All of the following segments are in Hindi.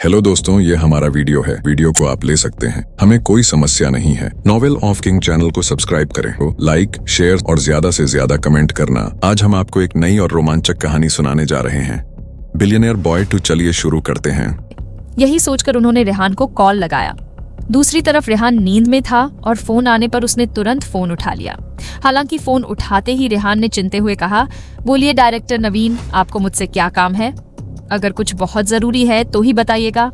हेलो दोस्तों, ये हमारा वीडियो है। वीडियो को आप ले सकते हैं, हमें कोई समस्या नहीं है। नॉवेल ऑफ किंग चैनल को सब्सक्राइब करें, लाइक, शेयर और ज्यादा से ज्यादा कमेंट करना। आज हम आपको एक नई और रोमांचक कहानी सुनाने जा रहे हैं, बिलियनियर बॉय 2। चलिए शुरू करते हैं। यही सोचकर उन्होंने रेहान को कॉल लगाया। दूसरी तरफ रेहान नींद में था और फोन आने पर उसने तुरंत फोन उठा लिया। हालांकि फोन उठाते ही रेहान ने चिंते हुए कहा, बोलिए डायरेक्टर नवीन, आपको मुझसे क्या काम है? अगर कुछ बहुत जरूरी है तो ही बताइएगा।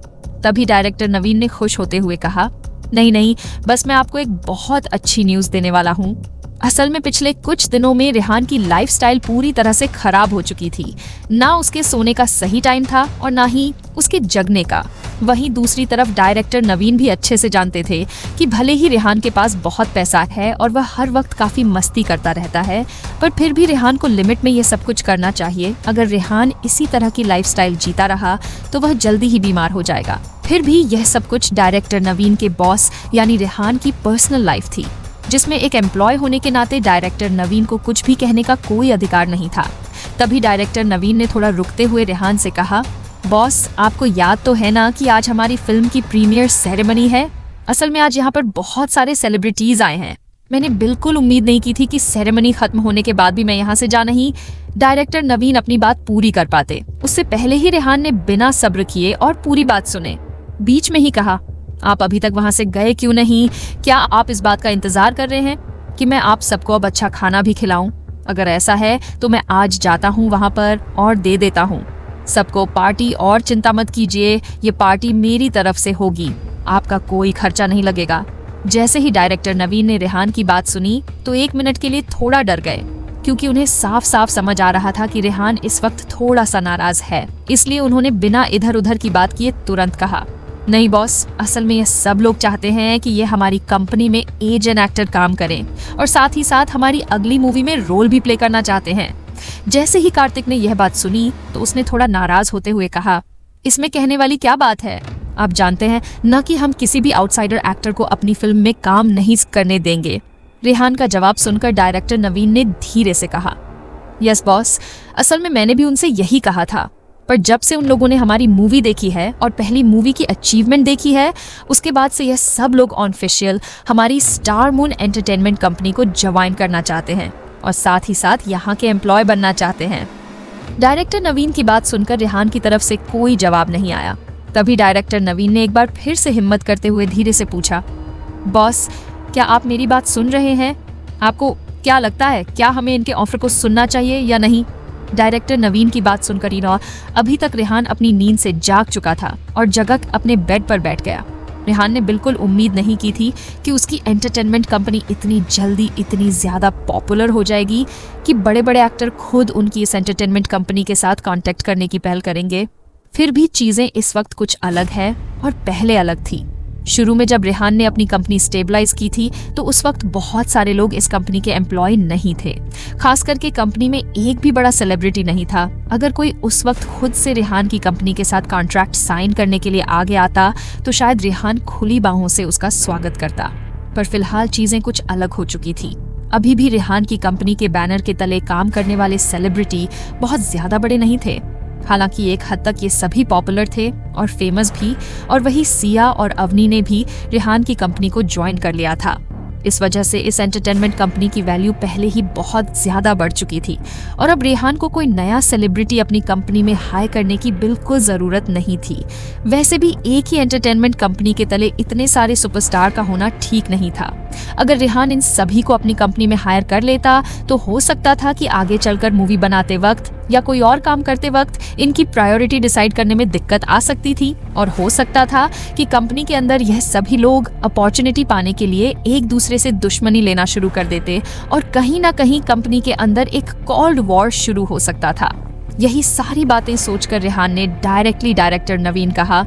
तभी डायरेक्टर नवीन ने खुश होते हुए कहा, नहीं, बस मैं आपको एक बहुत अच्छी न्यूज देने वाला हूँ। असल में पिछले कुछ दिनों में रेहान की लाइफस्टाइल पूरी तरह से खराब हो चुकी थी। ना उसके सोने का सही टाइम था और ना ही उसके जगने का। वहीं दूसरी तरफ डायरेक्टर नवीन भी अच्छे से जानते थे कि भले ही रेहान के पास बहुत पैसा है और वह हर वक्त काफी मस्ती करता रहता है, पर फिर भी रेहान को लिमिट में ये सब कुछ करना चाहिए। अगर रेहान इसी तरह की लाइफस्टाइल जीता रहा तो वह जल्दी ही बीमार हो जाएगा। फिर भी यह सब कुछ डायरेक्टर नवीन के बॉस यानी रेहान की पर्सनल लाइफ थी, जिसमें एक एम्प्लॉय होने के नाते डायरेक्टर नवीन को कुछ भी कहने का कोई अधिकार नहीं था। तभी डायरेक्टर नवीन ने थोड़ा रुकते हुए रेहान से कहा, बॉस, आपको याद तो है ना कि आज हमारी फिल्म की प्रीमियर सेरेमनी है। असल में आज यहाँ पर बहुत सारे सेलिब्रिटीज आए हैं। मैंने बिल्कुल उम्मीद नहीं की थी कि सेरेमनी खत्म होने के बाद भी मैं यहाँ से जा नहीं डायरेक्टर नवीन अपनी बात पूरी कर पाते। उससे पहले ही रेहान ने बिना सब्र किए और पूरी बात सुने बीच में ही कहा, आप अभी तक वहां से गए क्यों नहीं? क्या आप इस बात का इंतजार कर रहे हैं कि मैं आप सबको अब अच्छा खाना भी खिलाऊं? अगर ऐसा है तो मैं आज जाता हूं वहां पर और दे देता हूं सबको पार्टी। और चिंता मत कीजिए, ये पार्टी मेरी तरफ से होगी, आपका कोई खर्चा नहीं लगेगा। जैसे ही डायरेक्टर नवीन ने रेहान की बात सुनी तो 1 मिनट के लिए थोड़ा डर गए, क्योंकि उन्हें साफ साफ समझ आ रहा था कि रेहान इस वक्त थोड़ा सा नाराज है। इसलिए उन्होंने बिना इधर उधर की बात किए तुरंत कहा, नहीं बॉस, असल में ये सब लोग चाहते हैं कि ये हमारी कंपनी में एजेंट एक्टर काम करें और साथ ही साथ हमारी अगली मूवी में रोल भी प्ले करना चाहते हैं। जैसे ही कार्तिक ने यह बात सुनी तो उसने थोड़ा नाराज होते हुए कहा, इसमें कहने वाली क्या बात है? आप जानते हैं न कि हम किसी भी आउटसाइडर एक्टर को अपनी फिल्म में काम नहीं करने देंगे। रेहान का जवाब सुनकर डायरेक्टर नवीन ने धीरे से कहा, यस बॉस, असल में मैंने भी उनसे यही कहा था, पर जब से उन लोगों ने हमारी मूवी देखी है और पहली मूवी की अचीवमेंट देखी है, उसके बाद से यह सब लोग ऑफिशियल हमारी स्टार मून एंटरटेनमेंट कंपनी को ज्वाइन करना चाहते हैं और साथ ही साथ यहाँ के एम्प्लॉय बनना चाहते हैं। डायरेक्टर नवीन की बात सुनकर रेहान की तरफ से कोई जवाब नहीं आया। तभी डायरेक्टर नवीन ने एक बार फिर से हिम्मत करते हुए धीरे से पूछा, बॉस, क्या आप मेरी बात सुन रहे हैं? आपको क्या लगता है, क्या हमें इनके ऑफर को सुनना चाहिए या नहीं? डायरेक्टर नवीन की बात सुनकर ही अभी तक रेहान अपनी नींद से जाग चुका था और जगक अपने बेड पर बैठ गया। रेहान ने बिल्कुल उम्मीद नहीं की थी कि उसकी एंटरटेनमेंट कंपनी इतनी जल्दी इतनी ज्यादा पॉपुलर हो जाएगी कि बड़े बड़े एक्टर खुद उनकी इस एंटरटेनमेंट कंपनी के साथ कांटेक्ट करने की पहल करेंगे। फिर भी चीजें इस वक्त कुछ अलग है और पहले अलग थी। शुरू में जब रेहान ने अपनी कंपनी स्टेबलाइज की थी तो उस वक्त बहुत सारे लोग इस कंपनी के एम्प्लॉय नहीं थे। खास करके कंपनी में एक भी बड़ा सेलिब्रिटी नहीं था। अगर कोई उस वक्त खुद से रेहान की कंपनी के साथ कॉन्ट्रैक्ट साइन करने के लिए आगे आता तो शायद रेहान खुली बाहों से उसका स्वागत करता। पर फिलहाल चीजें कुछ अलग हो चुकी थी। अभी भी रेहान की कंपनी के बैनर के तले काम करने वाले सेलिब्रिटी बहुत ज्यादा बड़े नहीं थे। हालांकि एक हद तक ये सभी पॉपुलर थे और फेमस भी, और वही सिया और अवनी ने भी रेहान की कंपनी को ज्वाइन कर लिया था। इस वजह से इस एंटरटेनमेंट कंपनी की वैल्यू पहले ही बहुत ज्यादा बढ़ चुकी थी और अब रेहान को कोई नया सेलिब्रिटी अपनी कंपनी में हायर करने की बिल्कुल जरूरत नहीं थी। वैसे भी एक ही एंटरटेनमेंट कंपनी के तले इतने सारे सुपरस्टार का होना ठीक नहीं था। अगर रेहान इन सभी को अपनी कंपनी में हायर कर लेता तो हो सकता था कि आगे चलकर मूवी बनाते वक्त या कोई और काम करते वक्त इनकी प्रायोरिटी डिसाइड करने में दिक्कत आ सकती थी और हो सकता था कि कंपनी के अंदर यह सभी लोग अपॉर्चुनिटी पाने के लिए एक दूसरे से दुश्मनी लेना शुरू कर देते और कहीं ना कहीं कंपनी के अंदर एक कोल्ड वॉर शुरू हो सकता था। यही सारी बातें सोचकर रेहान ने डायरेक्टली डायरेक्टर नवीन कहा,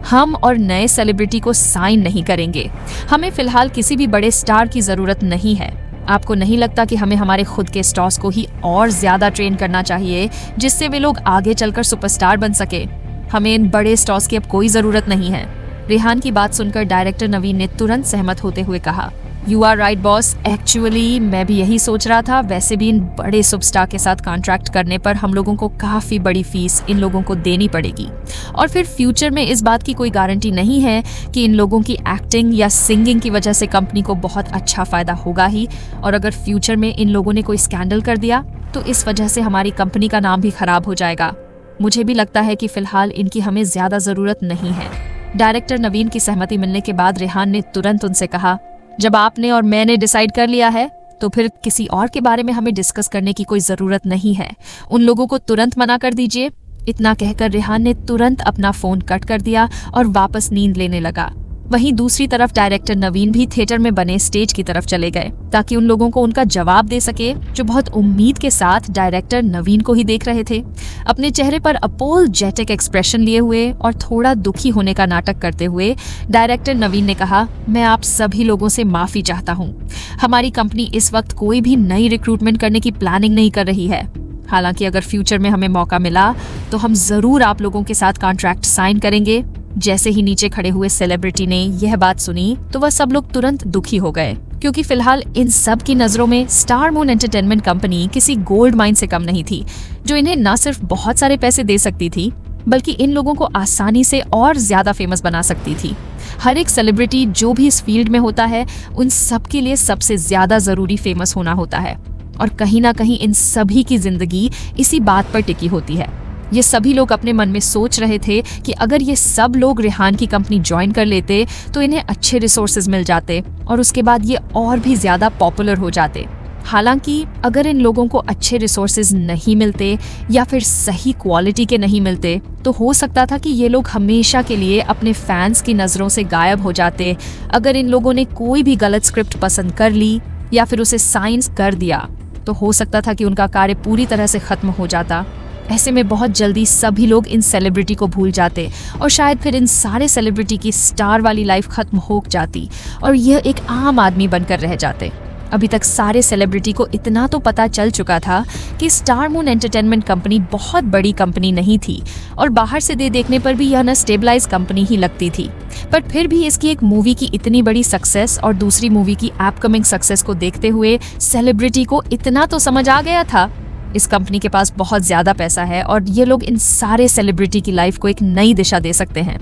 हम और नए सेलिब्रिटी को साइन नहीं करेंगे। हमें फिलहाल किसी भी बड़े स्टार की जरूरत नहीं है। आपको नहीं लगता कि हमें हमारे खुद के स्टार्स को ही और ज्यादा ट्रेन करना चाहिए जिससे वे लोग आगे चलकर सुपरस्टार बन सके? हमें इन बड़े स्टार्स की अब कोई जरूरत नहीं है। रेहान की बात सुनकर डायरेक्टर नवीन ने तुरंत सहमत होते हुए कहा, you are right boss, actually मैं भी यही सोच रहा था। वैसे भी इन बड़े सुपरस्टार के साथ कॉन्ट्रैक्ट करने पर हम लोगों को काफ़ी बड़ी फीस इन लोगों को देनी पड़ेगी, और फिर फ्यूचर में इस बात की कोई गारंटी नहीं है कि इन लोगों की एक्टिंग या सिंगिंग की वजह से कंपनी को बहुत अच्छा फ़ायदा होगा ही, और अगर फ्यूचर में इन लोगों ने कोई स्कैंडल कर दिया तो इस वजह से हमारी कंपनी का नाम भी खराब हो जाएगा। मुझे भी लगता है कि फिलहाल इनकी हमें ज़्यादा ज़रूरत नहीं है। डायरेक्टर नवीन की सहमति मिलने के बाद रेहान ने तुरंत उनसे कहा, जब आपने और मैंने डिसाइड कर लिया है तो फिर किसी और के बारे में हमें डिस्कस करने की कोई ज़रूरत नहीं है। उन लोगों को तुरंत मना कर दीजिए। इतना कहकर रेहान ने तुरंत अपना फ़ोन कट कर दिया और वापस नींद लेने लगा। वहीं दूसरी तरफ डायरेक्टर नवीन भी थिएटर में बने स्टेज की तरफ चले गए ताकि उन लोगों को उनका जवाब दे सके, जो बहुत उम्मीद के साथ डायरेक्टर नवीन को ही देख रहे थे। अपने चेहरे पर अपोलोजेटिक एक्सप्रेशन लिए हुए और थोड़ा दुखी होने का नाटक करते हुए डायरेक्टर नवीन ने कहा, मैं आप सभी लोगों से माफ़ी चाहता हूँ। हमारी कंपनी इस वक्त कोई भी नई रिक्रूटमेंट करने की प्लानिंग नहीं कर रही है। हालांकि अगर फ्यूचर में हमें मौका मिला तो हम ज़रूर आप लोगों के साथ कॉन्ट्रैक्ट साइन करेंगे। जैसे ही नीचे खड़े हुए सेलिब्रिटी ने यह बात सुनी तो वह सब लोग तुरंत दुखी हो गए, क्योंकि फिलहाल इन सब की नजरों में स्टार मून एंटरटेनमेंट कंपनी किसी गोल्ड माइन से कम नहीं थी, जो इन्हें न सिर्फ बहुत सारे पैसे दे सकती थी बल्कि इन लोगों को आसानी से और ज्यादा फेमस बना सकती थी। हर एक सेलिब्रिटी जो भी इस फील्ड में होता है, उन सब के लिए सबसे ज्यादा जरूरी फेमस होना होता है, और कहीं ना कहीं इन सभी की जिंदगी इसी बात पर टिकी होती है। ये सभी लोग अपने मन में सोच रहे थे कि अगर ये सब लोग रेहान की कंपनी ज्वाइन कर लेते तो इन्हें अच्छे रिसोर्सेज मिल जाते और उसके बाद ये और भी ज्यादा पॉपुलर हो जाते। हालांकि अगर इन लोगों को अच्छे रिसोर्सेज नहीं मिलते या फिर सही क्वालिटी के नहीं मिलते तो हो सकता था कि ये लोग हमेशा के लिए अपने फैंस की नज़रों से गायब हो जाते। अगर इन लोगों ने कोई भी गलत स्क्रिप्ट पसंद कर ली या फिर उसे साइन कर दिया तो हो सकता था कि उनका कार्य पूरी तरह से खत्म हो जाता। ऐसे में बहुत जल्दी सभी लोग इन सेलिब्रिटी को भूल जाते और शायद फिर इन सारे सेलिब्रिटी की स्टार वाली लाइफ खत्म हो जाती और यह एक आम आदमी बनकर रह जाते। अभी तक सारे सेलिब्रिटी को इतना तो पता चल चुका था कि स्टार मून एंटरटेनमेंट कंपनी बहुत बड़ी कंपनी नहीं थी और बाहर से देखने पर भी यह न स्टेबलाइज कंपनी ही लगती थी, पर फिर भी इसकी एक मूवी की इतनी बड़ी सक्सेस और दूसरी मूवी की अपकमिंग सक्सेस को देखते हुए सेलिब्रिटी को इतना तो समझ आ गया था, इस कंपनी के पास बहुत ज्यादा पैसा है और ये लोग इन सारे सेलिब्रिटी की लाइफ को एक नई दिशा दे सकते हैं।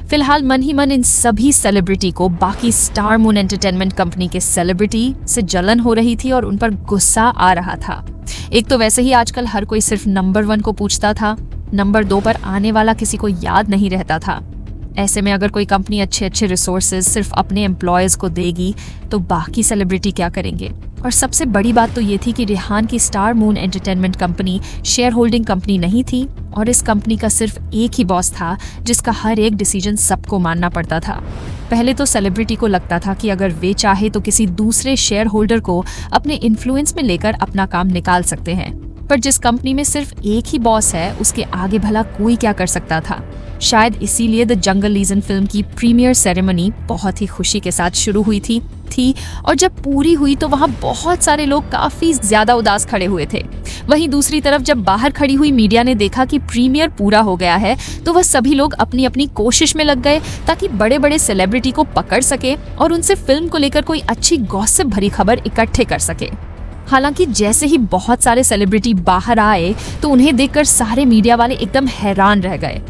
फिलहाल मन ही मन इन सभी सेलिब्रिटी को बाकी स्टार मून एंटरटेनमेंट कंपनी के सेलिब्रिटी से जलन हो रही थी और उन पर गुस्सा आ रहा था। एक तो वैसे ही आजकल हर कोई सिर्फ नंबर 1 को पूछता था, नंबर 2 पर आने वाला किसी को याद नहीं रहता था। ऐसे में अगर कोई कंपनी अच्छे अच्छे रिसोर्सेज सिर्फ अपने एम्प्लॉयज़ को देगी तो बाकी सेलिब्रिटी क्या करेंगे। और सबसे बड़ी बात तो ये थी कि रेहान की star Moon Entertainment company share holding company नहीं थी और इस कंपनी का सिर्फ एक ही बॉस था जिसका हर एक डिसीजन सबको मानना पड़ता था। पहले तो सेलिब्रिटी को लगता था कि अगर वे चाहे तो किसी दूसरे शेयर होल्डर को अपने इन्फ्लुएंस में लेकर अपना काम निकाल सकते हैं, पर जिस कंपनी में सिर्फ एक ही बॉस है उसके आगे भला कोई क्या कर सकता था। शायद इसीलिए द जंगल लीजन फिल्म की प्रीमियर सेरेमनी बहुत ही खुशी के साथ शुरू हुई थी और जब पूरी हुई तो वहाँ बहुत सारे लोग काफी ज्यादा उदास खड़े हुए थे। वहीं दूसरी तरफ जब बाहर खड़ी हुई मीडिया ने देखा कि प्रीमियर पूरा हो गया है तो वह सभी लोग अपनी अपनी कोशिश में लग गए ताकि बड़े बड़े सेलिब्रिटी को पकड़ सके और उनसे फिल्म को लेकर कोई अच्छी गॉसिप भरी खबर इकट्ठे कर सके। हालांकि जैसे ही बहुत सारे सेलिब्रिटी बाहर आए तो उन्हें देखकर सारे मीडिया वाले एकदम हैरान रह गए,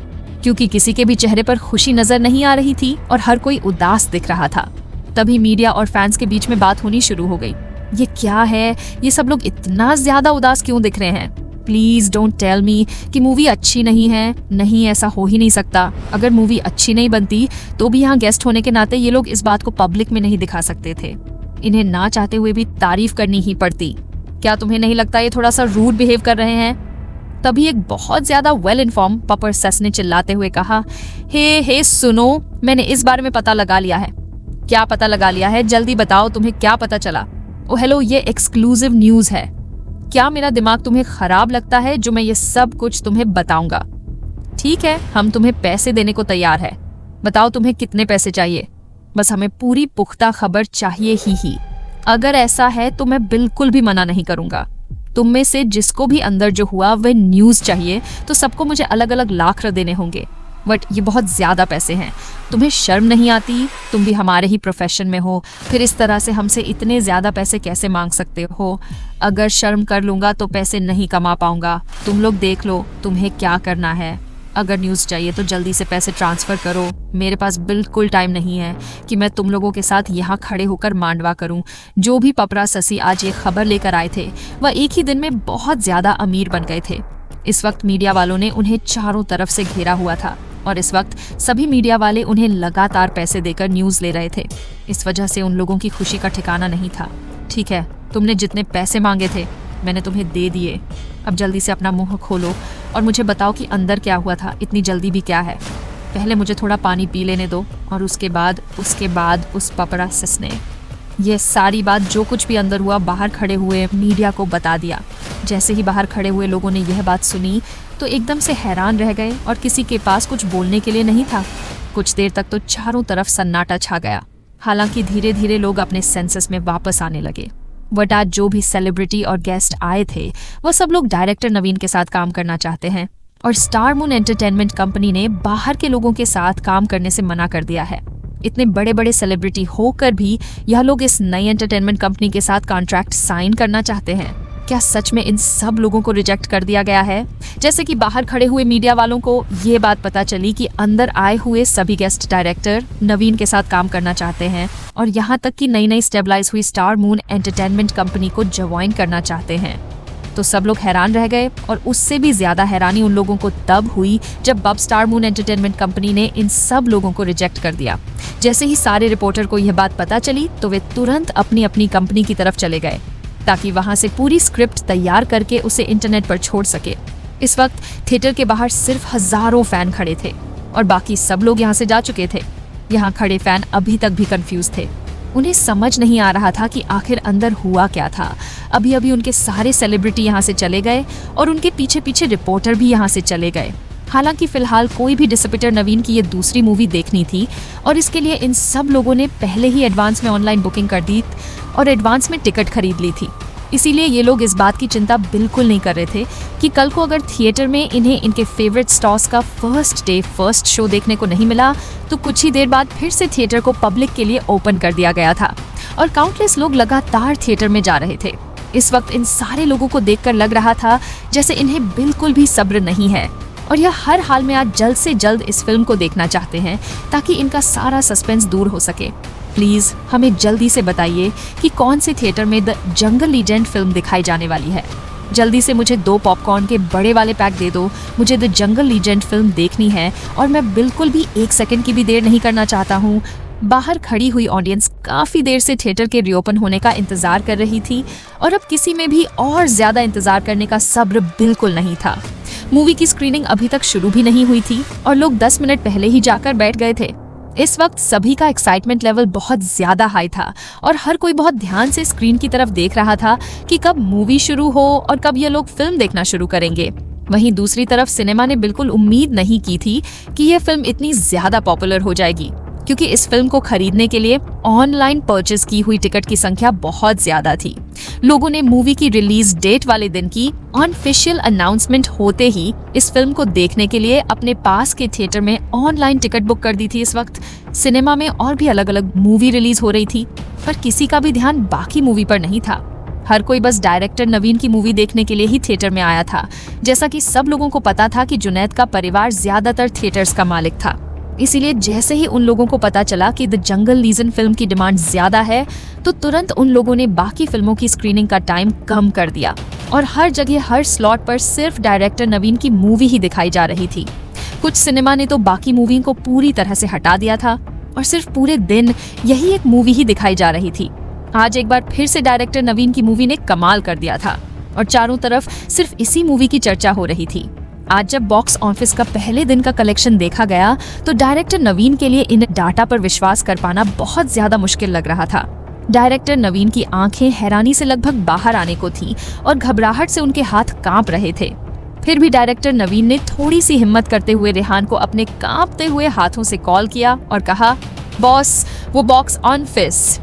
क्योंकि किसी के भी चेहरे पर खुशी नजर नहीं आ रही थी और हर कोई उदास दिख रहा था। तभी मीडिया और फैंस के बीच में बात होनी शुरू हो गई, ये क्या है, ये सब लोग इतना ज्यादा उदास क्यों दिख रहे हैं। प्लीज डोंट टेल मी कि मूवी अच्छी नहीं है। नहीं, ऐसा हो ही नहीं सकता। अगर मूवी अच्छी नहीं बनती तो भी यहाँ गेस्ट होने के नाते ये लोग इस बात को पब्लिक में नहीं दिखा सकते थे। इन्हें ना चाहते हुए भी तारीफ करनी ही पड़ती। क्या तुम्हें नहीं लगता ये थोड़ा सा रूड बिहेव कर रहे हैं? तभी एक बहुत ज्यादा वेल इन्फॉर्म पपर सस ने चिल्लाते हुए कहा, हे सुनो, मैंने इस बारे में पता लगा लिया है। क्या पता लगा लिया है? जल्दी बताओ, तुम्हें क्या पता चला? ओ हेलो, ये एक्सक्लूसिव न्यूज है। क्या मेरा दिमाग तुम्हें खराब लगता है जो मैं ये सब कुछ तुम्हें बताऊंगा? ठीक है, हम तुम्हें पैसे देने को तैयार है। बताओ तुम्हें कितने पैसे चाहिए? बस हमें पूरी पुख्ता खबर चाहिए ही। अगर ऐसा है तो मैं बिल्कुल भी मना नहीं करूंगा। तुम में से जिसको भी अंदर जो हुआ वह न्यूज चाहिए तो सबको मुझे अलग अलग लाख देने होंगे। बट ये बहुत ज़्यादा पैसे हैं, तुम्हें शर्म नहीं आती? तुम भी हमारे ही प्रोफेशन में हो, फिर इस तरह से हमसे इतने ज़्यादा पैसे कैसे मांग सकते हो? अगर शर्म कर लूँगा तो पैसे नहीं कमा पाऊँगा। तुम लोग देख लो तुम्हें क्या करना है। अगर न्यूज़ चाहिए तो जल्दी से पैसे ट्रांसफ़र करो। मेरे पास बिल्कुल टाइम नहीं है कि मैं तुम लोगों के साथ यहाँ खड़े होकर मांडवा करूँ। जो भी पपरा ससी आज ये खबर लेकर आए थे वह एक ही दिन में बहुत ज़्यादा अमीर बन गए थे। इस वक्त मीडिया वालों ने उन्हें चारों तरफ से घेरा हुआ था और इस वक्त सभी मीडिया वाले उन्हें लगातार पैसे देकर न्यूज़ ले रहे थे। इस वजह से उन लोगों की खुशी का ठिकाना नहीं था। ठीक है, तुमने जितने पैसे मांगे थे मैंने तुम्हें दे दिए। अब जल्दी से अपना मुंह खोलो और मुझे बताओ कि अंदर क्या हुआ था। इतनी जल्दी भी क्या है? पहले मुझे थोड़ा पानी पी लेने दो। और उसके बाद उस पपड़ा सस ने ये सारी बात, जो कुछ भी अंदर हुआ, बाहर खड़े हुए मीडिया को बता दिया। जैसे ही बाहर खड़े हुए लोगों ने यह बात सुनी तो एकदम से हैरान रह गए और किसी के पास कुछ बोलने के लिए नहीं था। कुछ देर तक तो चारों तरफ सन्नाटा छा गया। हालांकि धीरे धीरे लोग अपने सेंसेस में वापस आने लगे। बट आज जो भी सेलिब्रिटी और गेस्ट आए थे वह सब लोग डायरेक्टर नवीन के साथ काम करना चाहते हैं और स्टार मून एंटरटेनमेंट कंपनी ने बाहर के लोगों के साथ काम करने से मना कर दिया है। इतने बड़े बड़े सेलिब्रिटी होकर भी यह लोग इस नई एंटरटेनमेंट कंपनी के साथ कॉन्ट्रैक्ट साइन करना चाहते हैं। क्या सच में इन सब लोगों को रिजेक्ट कर दिया गया है? जैसे कि बाहर खड़े हुए मीडिया वालों को ये बात पता चली कि अंदर आए हुए सभी गेस्ट डायरेक्टर नवीन के साथ काम करना चाहते हैं और यहाँ तक कि नई स्टेबलाइज हुई स्टार मून एंटरटेनमेंट कंपनी को ज्वाइन करना चाहते हैं। तो सब लोग हैरान रह गए और उससे भी ज्यादा हैरानी उन लोगों को तब हुई जब बब स्टार मून एंटरटेनमेंट कंपनी ने इन सब लोगों को रिजेक्ट कर दिया। जैसे ही सारे रिपोर्टर को यह बात पता चली तो वे तुरंत अपनी अपनी कंपनी की तरफ चले गए ताकि वहां से पूरी स्क्रिप्ट तैयार करके उसे इंटरनेट पर छोड़ सके। इस वक्त थिएटर के बाहर सिर्फ हजारों फैन खड़े थे और बाकी सब लोग यहाँ से जा चुके थे। यहाँ खड़े फैन अभी तक भी कंफ्यूज थे। उन्हें समझ नहीं आ रहा था कि आखिर अंदर हुआ क्या था। अभी अभी उनके सारे सेलिब्रिटी यहाँ से चले गए और उनके पीछे पीछे रिपोर्टर भी यहाँ से चले गए। हालांकि फिलहाल कोई भी डिसअपॉइंटर नवीन की ये दूसरी मूवी देखनी थी और इसके लिए इन सब लोगों ने पहले ही एडवांस में ऑनलाइन बुकिंग कर दी और एडवांस में टिकट खरीद ली थी। इसीलिए ये लोग इस बात की चिंता बिल्कुल नहीं कर रहे थे कि कल को अगर थिएटर में इन्हें इनके फेवरेट स्टार्स का फर्स्ट शो देखने को नहीं मिला तो कुछ ही देर बाद फिर से थिएटर को पब्लिक के लिए ओपन कर दिया गया था और काउंटलेस लोग लगातार थिएटर में जा रहे थे। इस वक्त इन सारे लोगों को देखकर लग रहा था जैसे इन्हें बिल्कुल भी सब्र नहीं है और यह हर हाल में आज जल्द से जल्द इस फिल्म को देखना चाहते हैं ताकि इनका सारा सस्पेंस दूर हो सके। प्लीज हमें जल्दी से बताइए कि कौन से थिएटर में द जंगल लीजेंड फिल्म दिखाई जाने वाली है। जल्दी से मुझे 2 पॉपकॉर्न के बड़े वाले पैक दे दो। मुझे द जंगल लीजेंड फिल्म देखनी है और मैं बिल्कुल भी 1 सेकंड की भी देर नहीं करना चाहता हूँ। बाहर खड़ी हुई ऑडियंस काफी देर से थिएटर के रीओपन होने का इंतजार कर रही थी और अब किसी में भी और ज्यादा इंतजार करने का सब्र बिल्कुल नहीं था। मूवी की स्क्रीनिंग अभी तक शुरू भी नहीं हुई थी और लोग 10 मिनट पहले ही जाकर बैठ गए थे। इस वक्त सभी का एक्साइटमेंट लेवल बहुत ज्यादा हाई था और हर कोई बहुत ध्यान से स्क्रीन की तरफ देख रहा था कि कब मूवी शुरू हो और कब ये लोग फिल्म देखना शुरू करेंगे। वहीं दूसरी तरफ सिनेमा ने बिल्कुल उम्मीद नहीं की थी कि यह फिल्म इतनी ज्यादा पॉपुलर हो जाएगी, क्योंकि इस फिल्म को खरीदने के लिए ऑनलाइन परचेज की हुई टिकट की संख्या बहुत ज्यादा थी। लोगों ने मूवी की रिलीज डेट वाले दिन की ऑफिशियल अनाउंसमेंट होते ही इस फिल्म को देखने के लिए अपने पास के थिएटर में ऑनलाइन टिकट बुक कर दी थी। इस वक्त सिनेमा में और भी अलग अलग मूवी रिलीज हो रही थी पर किसी का भी ध्यान बाकी मूवी पर नहीं था। हर कोई बस डायरेक्टर नवीन की मूवी देखने के लिए ही थिएटर में आया था। जैसा कि सब लोगों को पता था कि जुनैद का परिवार ज्यादातर थिएटर्स का मालिक था, इसीलिए जैसे ही उन लोगों को पता चला कि द जंगल लीजेंड फिल्म की डिमांड ज्यादा है तो तुरंत उन लोगों ने बाकी फिल्मों की स्क्रीनिंग का टाइम कम कर दिया और हर जगह हर स्लॉट पर सिर्फ डायरेक्टर नवीन की मूवी ही दिखाई जा रही थी। कुछ सिनेमा ने तो बाकी मूवी को पूरी तरह से हटा दिया था और सिर्फ पूरे दिन यही एक मूवी ही दिखाई जा रही थी। आज एक बार फिर से डायरेक्टर नवीन की मूवी ने कमाल कर दिया था और चारों तरफ सिर्फ इसी मूवी की चर्चा हो रही थी। आज जब बॉक्स ऑफिस का पहले दिन का कलेक्शन देखा गया तो डायरेक्टर नवीन के लिए इन डाटा पर विश्वास कर पाना बहुत ज्यादा मुश्किल लग रहा था। डायरेक्टर नवीन की आंखें हैरानी से लगभग बाहर आने को थी और घबराहट से उनके हाथ कांप रहे थे। फिर भी डायरेक्टर नवीन ने थोड़ी सी हिम्मत करते हुए रेहान को अपने कांपते हुए हाथों से कॉल किया और कहा, बॉस वो बॉक्स ऑफिस।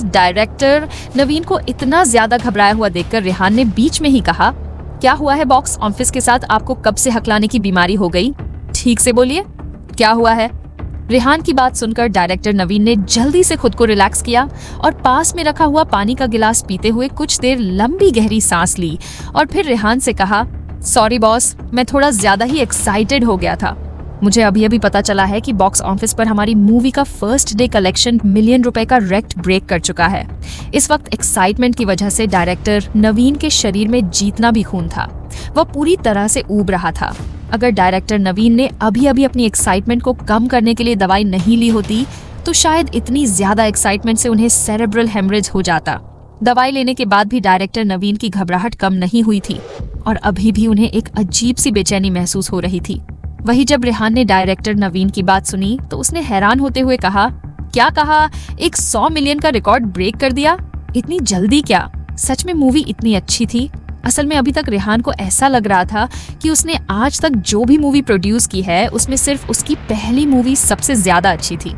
डायरेक्टर नवीन को इतना ज्यादा घबराया हुआ देखकर रेहान ने बीच में ही कहा, क्या हुआ है बॉक्स ऑफिस के साथ? आपको कब से हकलाने की बीमारी हो गई? ठीक से बोलिए, क्या हुआ है? रेहान की बात सुनकर डायरेक्टर नवीन ने जल्दी से खुद को रिलैक्स किया और पास में रखा हुआ पानी का गिलास पीते हुए कुछ देर लंबी गहरी सांस ली और फिर रेहान से कहा, सॉरी बॉस, मैं थोड़ा ज्यादा ही एक्साइटेड हो गया था। मुझे अभी अभी पता चला है कि बॉक्स ऑफिस पर हमारी मूवी का फर्स्ट डे कलेक्शन $1 मिलियन का रेकॉर्ड ब्रेक कर चुका है। इस वक्त एक्साइटमेंट की वजह से डायरेक्टर नवीन के शरीर में जीतना भी खून था। वह पूरी तरह से ऊब रहा था। अगर डायरेक्टर नवीन ने अभी अभी अपनी एक्साइटमेंट को कम करने के लिए दवाई नहीं ली होती तो शायद इतनी ज्यादा एक्साइटमेंट से उन्हें सेरेब्रल हेमरेज हो जाता। दवाई लेने के बाद भी डायरेक्टर नवीन की घबराहट कम नहीं हुई थी और अभी भी उन्हें एक अजीब सी बेचैनी महसूस हो रही थी। वही जब रेहान ने डायरेक्टर नवीन की बात सुनी तो उसने हैरान होते हुए कहा, क्या कहा? एक 100 मिलियन का रिकॉर्ड ब्रेक कर दिया? इतनी जल्दी क्या? सच में मूवी इतनी अच्छी थी? असल में अभी तक रेहान को ऐसा लग रहा था कि उसने आज तक जो भी मूवी प्रोड्यूस की है उसमें सिर्फ उसकी पहली मूवी सबसे ज्यादा अच्छी थी।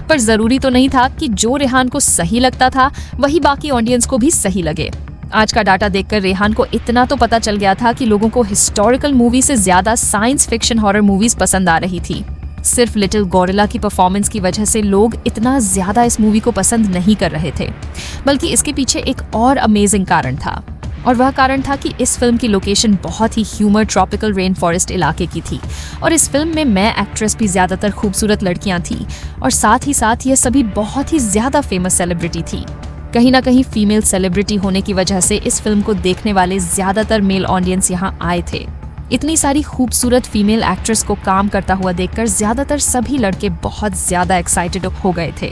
पर जरूरी तो नहीं था कि जो रेहान को सही लगता था वही बाकी ऑडियंस को भी सही लगे। आज का डाटा देखकर रेहान को इतना तो पता चल गया था कि लोगों को हिस्टोरिकल मूवी से ज्यादा साइंस फिक्शन हॉरर मूवीज पसंद आ रही थी। सिर्फ लिटिल गोरिल्ला की परफॉर्मेंस की वजह से लोग इतना ज्यादा इस मूवी को पसंद नहीं कर रहे थे, बल्कि इसके पीछे एक और अमेजिंग कारण था। और वह कारण था कि इस फिल्म की लोकेशन बहुत ही ह्यूमर ट्रॉपिकल रेन फॉरेस्ट इलाके की थी और इस फिल्म में मैं एक्ट्रेस भी ज्यादातर खूबसूरत लड़कियां थी और साथ ही साथ ये सभी बहुत ही ज्यादा फेमस सेलिब्रिटी थी। कहीं ना कहीं फीमेल सेलिब्रिटी होने की वजह से इस फिल्म को देखने वाले ज्यादातर मेल ऑडियंस यहाँ आए थे। इतनी सारी खूबसूरत फीमेल एक्ट्रेस को काम करता हुआ देखकर ज्यादातर सभी लड़के बहुत ज्यादा एक्साइटेड हो गए थे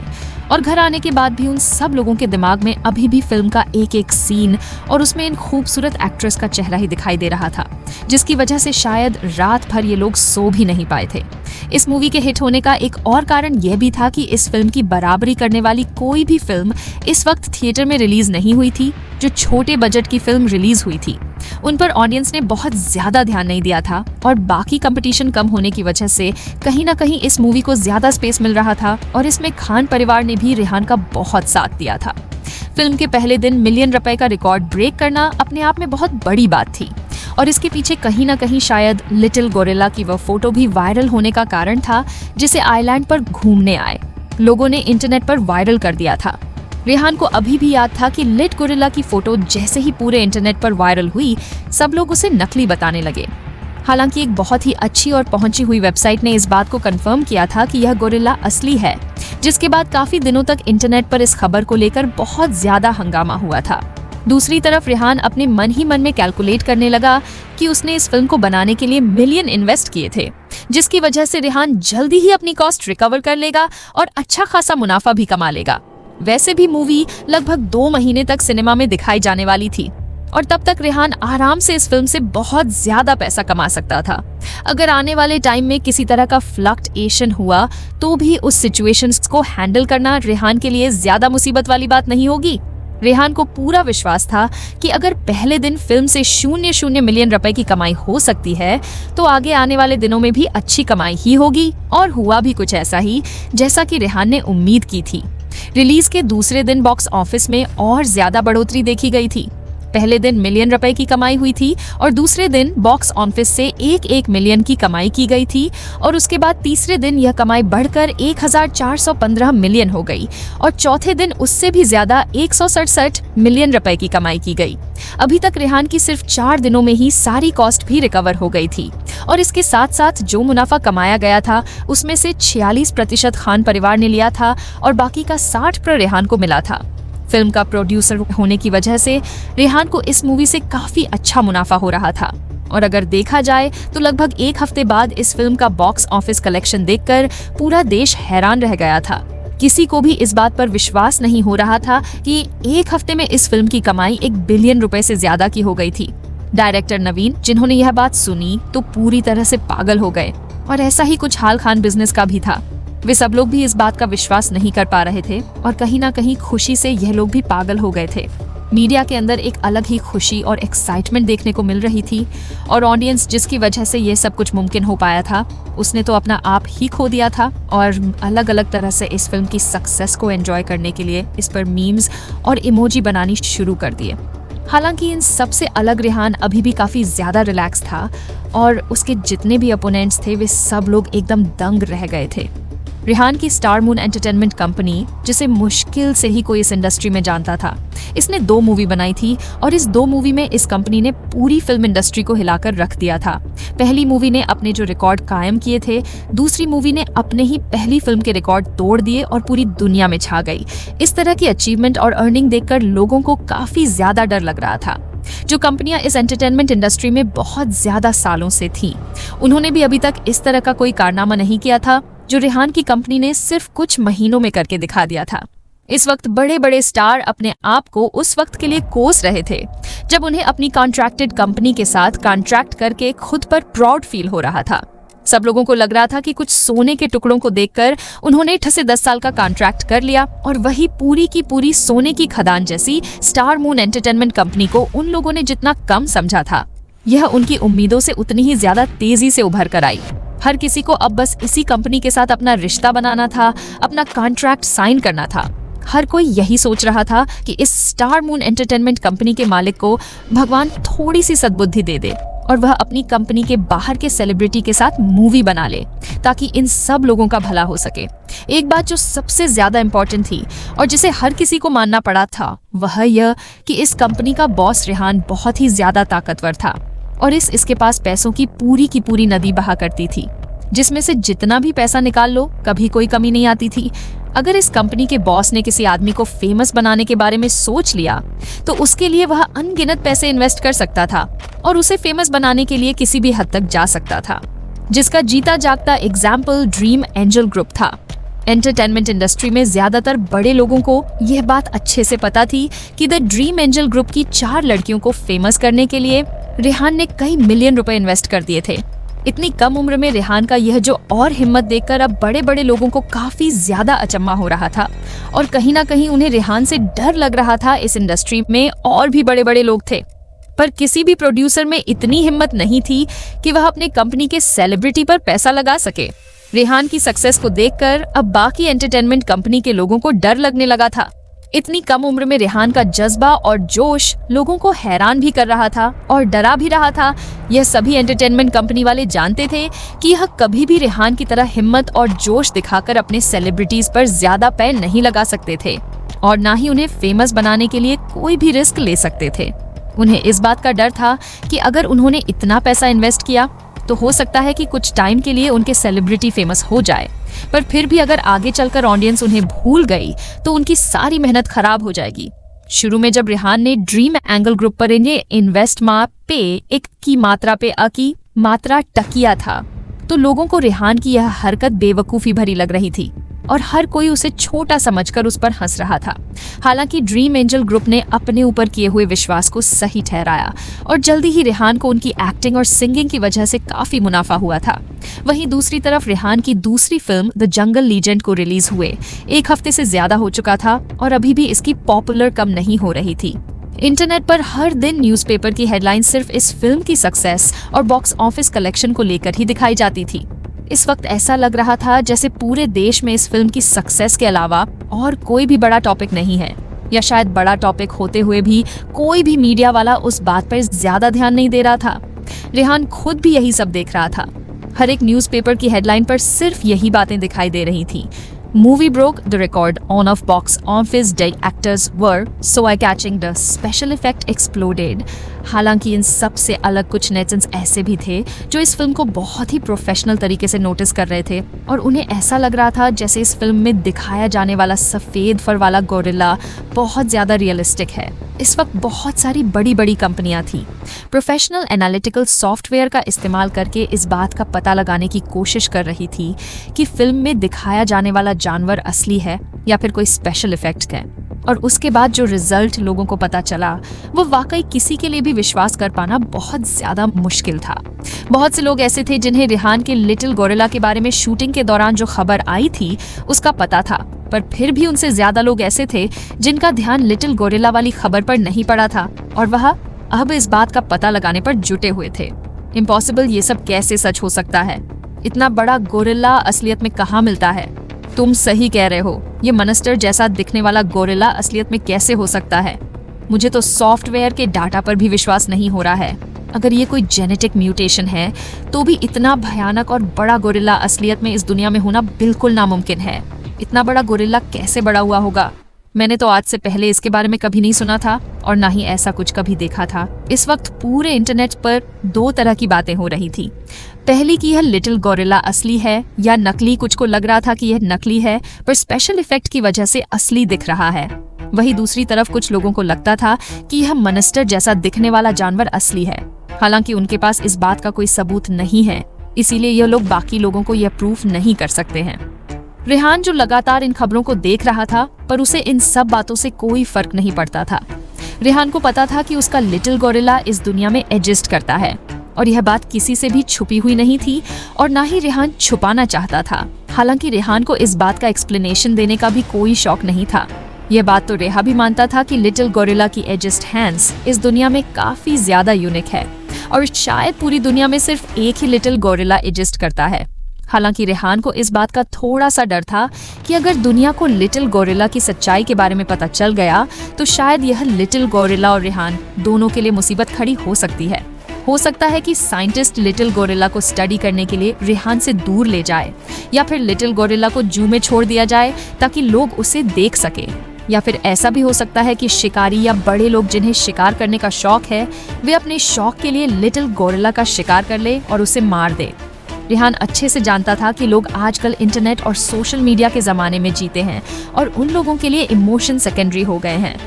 और घर आने के बाद भी उन सब लोगों के दिमाग में अभी भी फिल्म का एक एक सीन और उसमें इन खूबसूरत एक्ट्रेस का चेहरा ही दिखाई दे रहा था, जिसकी वजह से शायद रात भर ये लोग सो भी नहीं पाए थे। इस मूवी के हिट होने का एक और कारण यह भी था कि इस फिल्म की बराबरी करने वाली कोई भी फिल्म इस वक्त थिएटर में रिलीज नहीं हुई थी। जो छोटे बजट की फिल्म रिलीज हुई थी उन पर ऑडियंस ने बहुत ज्यादा ध्यान नहीं दिया था और बाकी कंपटीशन कम होने की वजह से कहीं ना कहीं इस मूवी को ज्यादा स्पेस मिल रहा था और इसमें खान परिवार ने भी रेहान का बहुत साथ दिया था। फिल्म के पहले दिन $1 मिलियन का रिकॉर्ड ब्रेक करना अपने आप में बहुत बड़ी बात थी और इसके पीछे कहीं ना कहीं शायद लिटिल गोरिल्ला की वह फोटो भी वायरल होने का कारण था, जिसे आइलैंड पर घूमने आए लोगों ने इंटरनेट पर वायरल कर दिया था। रेहान को अभी भी याद था कि लिट गोरिल्ला की फोटो जैसे ही पूरे इंटरनेट पर वायरल हुई सब लोग उसे नकली बताने लगे। हालांकि एक बहुत ही अच्छी और पहुंची हुई वेबसाइट ने इस बात को कंफर्म किया था कि यह गोरिल्ला असली है, जिसके बाद काफी दिनों तक इंटरनेट पर इस खबर को लेकर बहुत ज्यादा हंगामा हुआ था। दूसरी तरफ रेहान अपने मन ही मन में कैलकुलेट करने लगा कि उसने इस फिल्म को बनाने के लिए मिलियन इन्वेस्ट किए थे, जिसकी वजह से रेहान जल्दी ही अपनी कॉस्ट रिकवर कर लेगा और अच्छा खासा मुनाफा भी कमा लेगा। वैसे भी मूवी लगभग 2 महीने तक सिनेमा में दिखाई जाने वाली थी और तब तक रेहान आराम से इस फिल्म से बहुत ज्यादा पैसा कमा सकता था। अगर आने वाले टाइम में किसी तरह का फ्लक्चुएशन हुआ तो भी उस सिचुएशंस को हैंडल करना रेहान के लिए ज्यादा मुसीबत वाली बात नहीं होगी। रेहान को पूरा विश्वास था कि अगर पहले दिन फिल्म से 0 मिलियन रुपए की कमाई हो सकती है तो आगे आने वाले दिनों में भी अच्छी कमाई ही होगी और हुआ भी कुछ ऐसा ही जैसा कि रेहान ने उम्मीद की थी। रिलीज के दूसरे दिन बॉक्स ऑफिस में और ज्यादा बढ़ोतरी देखी गई थी। पहले दिन $1 मिलियन की कमाई हुई थी और दूसरे दिन बॉक्स ऑफिस से 1 मिलियन की कमाई की गई थी और उसके बाद तीसरे दिन यह कमाई बढ़कर 1415 मिलियन हो गई और चौथे दिन उससे भी ज्यादा 167 मिलियन रुपए की कमाई की गई। अभी तक रेहान की सिर्फ 4 दिनों में ही सारी कॉस्ट भी रिकवर हो गई थी और इसके साथ साथ जो मुनाफा कमाया गया था उसमें से 46% खान परिवार ने लिया था और बाकी का 60% रेहान को मिला था। फिल्म का प्रोड्यूसर होने की वजह से रेहान को इस मूवी से काफी अच्छा मुनाफा हो रहा था और अगर देखा जाए तो लगभग 1 हफ्ते बाद इस फिल्म का बॉक्स ऑफिस कलेक्शन देखकर पूरा देश हैरान रह गया था। किसी को भी इस बात पर विश्वास नहीं हो रहा था कि 1 हफ्ते में इस फिल्म की कमाई $1 बिलियन से ज्यादा की हो गई थी। डायरेक्टर नवीन जिन्होंने यह बात सुनी तो पूरी तरह से पागल हो गए और ऐसा ही कुछ हाल खान बिजनेस का भी था। वे सब लोग भी इस बात का विश्वास नहीं कर पा रहे थे और कहीं ना कहीं खुशी से यह लोग भी पागल हो गए थे। मीडिया के अंदर एक अलग ही खुशी और एक्साइटमेंट देखने को मिल रही थी और ऑडियंस जिसकी वजह से ये सब कुछ मुमकिन हो पाया था उसने तो अपना आप ही खो दिया था और अलग अलग तरह से इस फिल्म की सक्सेस को एंजॉय करने के लिए इस पर मीम्स और इमोजी बनानी शुरू कर दिए। हालांकि इन सबसे अलग रेहान अभी भी काफी ज्यादा रिलैक्स था और उसके जितने भी अपोनेंट्स थे वे सब लोग एकदम दंग रह गए थे। रेहान की स्टार मून एंटरटेनमेंट कंपनी, जिसे मुश्किल से ही कोई इस इंडस्ट्री में जानता था, इसने 2 मूवी बनाई थी और इस 2 मूवी में इस कंपनी ने पूरी फिल्म इंडस्ट्री को हिलाकर रख दिया था। पहली मूवी ने अपने जो रिकॉर्ड कायम किए थे, दूसरी मूवी ने अपने ही पहली फिल्म के रिकॉर्ड तोड़ दिए और पूरी दुनिया में छा गई। इस तरह की अचीवमेंट और अर्निंग देखकर लोगों को काफी ज्यादा डर लग रहा था। जो कंपनियां इस एंटरटेनमेंट इंडस्ट्री में बहुत ज्यादा सालों से थीं, उन्होंने भी अभी तक इस तरह का कोई कारनामा नहीं किया था जो रेहान की कंपनी ने सिर्फ कुछ महीनों में करके दिखा दिया था। इस वक्त बड़े बड़े स्टार अपने आप को उस वक्त के लिए कोस रहे थे जब उन्हें अपनी कॉन्ट्रैक्टेड कंपनी के साथ कॉन्ट्रैक्ट करके खुद पर प्राउड फील हो रहा था। सब लोगों को लग रहा था कि कुछ सोने के टुकड़ों को देखकर उन्होंने 8 से 10 साल का कॉन्ट्रैक्ट कर लिया और वही पूरी की पूरी सोने की खदान जैसी स्टार मून एंटरटेनमेंट कंपनी को उन लोगों ने जितना कम समझा था, यह उनकी उम्मीदों से उतनी ही ज्यादा तेजी से उभर कर आई। हर किसी को अब बस इसी कंपनी के साथ अपना रिश्ता बनाना था, अपना कॉन्ट्रैक्ट साइन करना था। हर कोई यही सोच रहा था कि इस स्टार मून एंटरटेनमेंट कंपनी के मालिक को भगवान थोड़ी सी सद्बुद्धि दे दे और वह अपनी कंपनी के बाहर के सेलिब्रिटी के साथ मूवी बना ले ताकि इन सब लोगों का भला हो सके। एक बात जो सबसे ज्यादा इंपॉर्टेंट थी और जिसे हर किसी को मानना पड़ा था, वह यह कि इस कंपनी का बॉस रेहान बहुत ही ज्यादा ताकतवर था और इसके पास पैसों की पूरी नदी बहा करती थी, जिसमें से जितना भी पैसा निकाल लो कभी कोई कमी नहीं आती थी। अगर इस कंपनी के बॉस ने किसी आदमी को फेमस बनाने के बारे में सोच लिया तो उसके लिए वह अनगिनत पैसे इन्वेस्ट कर सकता था और उसे फेमस बनाने के लिए किसी भी हद तक जा सकता था, जिसका जीता जागता एग्जाम्पल ड्रीम एंजल ग्रुप था। एंटरटेनमेंट इंडस्ट्री में ज्यादातर बड़े लोगों को यह बात अच्छे से पता थी कि द ड्रीम एंजल ग्रुप की 4 लड़कियों को फेमस करने के लिए रेहान ने कई मिलियन रुपए इन्वेस्ट कर दिए थे। इतनी कम उम्र में रेहान का यह जो और हिम्मत देखकर अब बड़े बड़े लोगों को काफी ज्यादा अचंभा हो रहा था और कहीं ना कहीं उन्हें रेहान से डर लग रहा था। इस इंडस्ट्री में और भी बड़े बड़े लोग थे, पर किसी भी प्रोड्यूसर में इतनी हिम्मत नहीं थी कि वह अपने कंपनी के सेलिब्रिटी पर पैसा लगा सके। रेहान की सक्सेस को देखकर अब बाकी एंटरटेनमेंट कंपनी के लोगों को डर लगने लगा था। इतनी कम उम्र में रेहान का जज्बा और जोश लोगों को हैरान भी कर रहा था और डरा भी रहा था। यह सभी एंटरटेनमेंट कंपनी वाले जानते थे कि यह कभी भी रेहान की तरह हिम्मत और जोश दिखाकर अपने सेलिब्रिटीज पर ज्यादा पैर नहीं लगा सकते थे और ना ही उन्हें फेमस बनाने के लिए कोई भी रिस्क ले सकते थे। उन्हें इस बात का डर था कि अगर उन्होंने इतना पैसा इन्वेस्ट किया तो हो सकता है कि कुछ टाइम के लिए उनके सेलिब्रिटी फेमस हो जाए, पर फिर भी अगर आगे चलकर ऑडियंस उन्हें भूल गई तो उनकी सारी मेहनत खराब हो जाएगी। शुरू में जब रेहान ने ड्रीम एंगल ग्रुप पर इन्वेस्ट पे एक की मात्रा पे की मात्रा टकिया था तो लोगों को रेहान की यह हरकत बेवकूफी भरी लग रही थी और हर कोई उसे छोटा समझकर उस पर हंस रहा था। हालांकि ड्रीम एंजल ग्रुप ने अपने ऊपर किए हुए विश्वास को सही ठहराया और जल्दी ही रेहान को उनकी एक्टिंग और सिंगिंग की वजह से काफी मुनाफा हुआ था। वहीं दूसरी तरफ रेहान की दूसरी फिल्म द जंगल लीजेंड को रिलीज हुए 1 हफ्ते से ज्यादा हो चुका था और अभी भी इसकी पॉपुलर कम नहीं हो रही थी। इंटरनेट पर हर दिन न्यूज़पेपर की हेडलाइन सिर्फ इस फिल्म की सक्सेस और बॉक्स ऑफिस कलेक्शन को लेकर ही दिखाई जाती थी। इस वक्त ऐसा लग रहा था जैसे पूरे देश में इस फिल्म की सक्सेस के अलावा और कोई भी बड़ा टॉपिक नहीं है, या शायद बड़ा टॉपिक होते हुए भी कोई भी मीडिया वाला उस बात पर ज्यादा ध्यान नहीं दे रहा था। रेहान खुद भी यही सब देख रहा था। हर एक न्यूज़पेपर की हेडलाइन पर सिर्फ यही बातें दिखाई दे रही थी। Movie broke the record on of box office day actors were so eye-catching the special effect exploded। हालांकि इन सब से अलग कुछ नेटिजन्स ऐसे भी थे जो इस फिल्म को बहुत ही प्रोफेशनल तरीके से नोटिस कर रहे थे और उन्हें ऐसा लग रहा था जैसे इस फिल्म में दिखाया जाने वाला सफेद फर वाला गोरिल्ला बहुत ज्यादा रियलिस्टिक है। इस वक्त बहुत सारी बड़ी बड़ी कंपनियां थी प्रोफेशनल एनालिटिकल सॉफ्टवेयर का इस्तेमाल करके इस बात का पता लगाने की कोशिश कर रही थी कि फिल्म में दिखाया जाने वाला जानवर असली है या फिर कोई स्पेशल इफेक्ट है। और उसके बाद जो रिजल्ट लोगों को पता चला वो वाकई किसी के लिए भी विश्वास कर पाना बहुत ज्यादा मुश्किल था। बहुत से लोग ऐसे थे जिन्हें रेहान के लिटिल गोरिल्ला के बारे में शूटिंग के दौरान जो खबर आई थी उसका पता था, पर फिर भी उनसे ज्यादा लोग ऐसे थे जिनका ध्यान लिटिल गोरिल्ला वाली खबर पर नहीं पड़ा था और वह अब इस बात का पता लगाने पर जुटे हुए थे। इम्पॉसिबल, ये सब कैसे सच हो सकता है? इतना बड़ा गोरिल्ला असलियत में कहाँ मिलता है? तुम सही कह रहे हो, ये मॉन्स्टर जैसा दिखने वाला गोरिल्ला असलियत में कैसे हो सकता है? मुझे तो सॉफ्टवेयर के डाटा पर भी विश्वास नहीं हो रहा है। अगर ये कोई जेनेटिक म्यूटेशन है तो भी इतना भयानक और बड़ा गोरिल्ला असलियत में इस दुनिया में होना बिल्कुल नामुमकिन है। इतना बड़ा गोरिल्ला कैसे बड़ा हुआ होगा? मैंने तो आज से पहले इसके बारे में कभी नहीं सुना था और ना ही ऐसा कुछ कभी देखा था। इस वक्त पूरे इंटरनेट पर दो तरह की बातें हो रही थी। पहली कि यह लिटिल गोरिल्ला असली है या नकली। कुछ को लग रहा था कि यह नकली है पर स्पेशल इफेक्ट की वजह से असली दिख रहा है। वही दूसरी तरफ कुछ लोगों को लगता था कि यह मॉन्स्टर जैसा दिखने वाला जानवर असली है। हालांकि उनके पास इस बात का कोई सबूत नहीं है, इसीलिए यह लोग बाकी लोगों को यह प्रूफ नहीं कर सकते हैं। रेहान जो लगातार इन खबरों को देख रहा था पर उसे इन सब बातों से कोई फर्क नहीं पड़ता था। रेहान को पता था कि उसका लिटिल गोरिल्ला इस दुनिया में एग्जिस्ट करता है और यह बात किसी से भी छुपी हुई नहीं थी और ना ही रेहान छुपाना चाहता था। हालांकि रेहान को इस बात का एक्सप्लेनेशन देने का भी कोई शौक नहीं था। यह बात तो रेहा भी मानता था कि लिटिल गोरिल्ला की एजिस्ट हैंड्स इस दुनिया में काफी ज्यादा यूनिक है और शायद पूरी दुनिया में सिर्फ एक ही लिटिल गोरिल्ला एजिस्ट करता है। हालांकि रेहान को इस बात का थोड़ा सा डर था कि अगर दुनिया को लिटिल गोरिल्ला की सच्चाई के बारे में पता चल गया तो शायद यह लिटिल गोरिल्ला और रेहान दोनों के लिए मुसीबत खड़ी हो सकती है। हो सकता है कि साइंटिस्ट लिटिल गोरिल्ला को स्टडी करने के लिए रेहान से दूर ले जाए या फिर लिटिल गोरिल्ला को जू में छोड़ दिया जाए ताकि लोग उसे देख सके। या फिर ऐसा भी हो सकता है कि शिकारी या बड़े लोग जिन्हें शिकार करने का शौक है वे अपने शौक के लिए लिटिल गोरिल्ला का शिकार कर ले और उसे मार दे। रेहान अच्छे से जानता था कि लोग आजकल इंटरनेट और सोशल मीडिया के जमाने में जीते हैं और उन लोगों के लिए इमोशन सेकेंडरी हो गए हैं।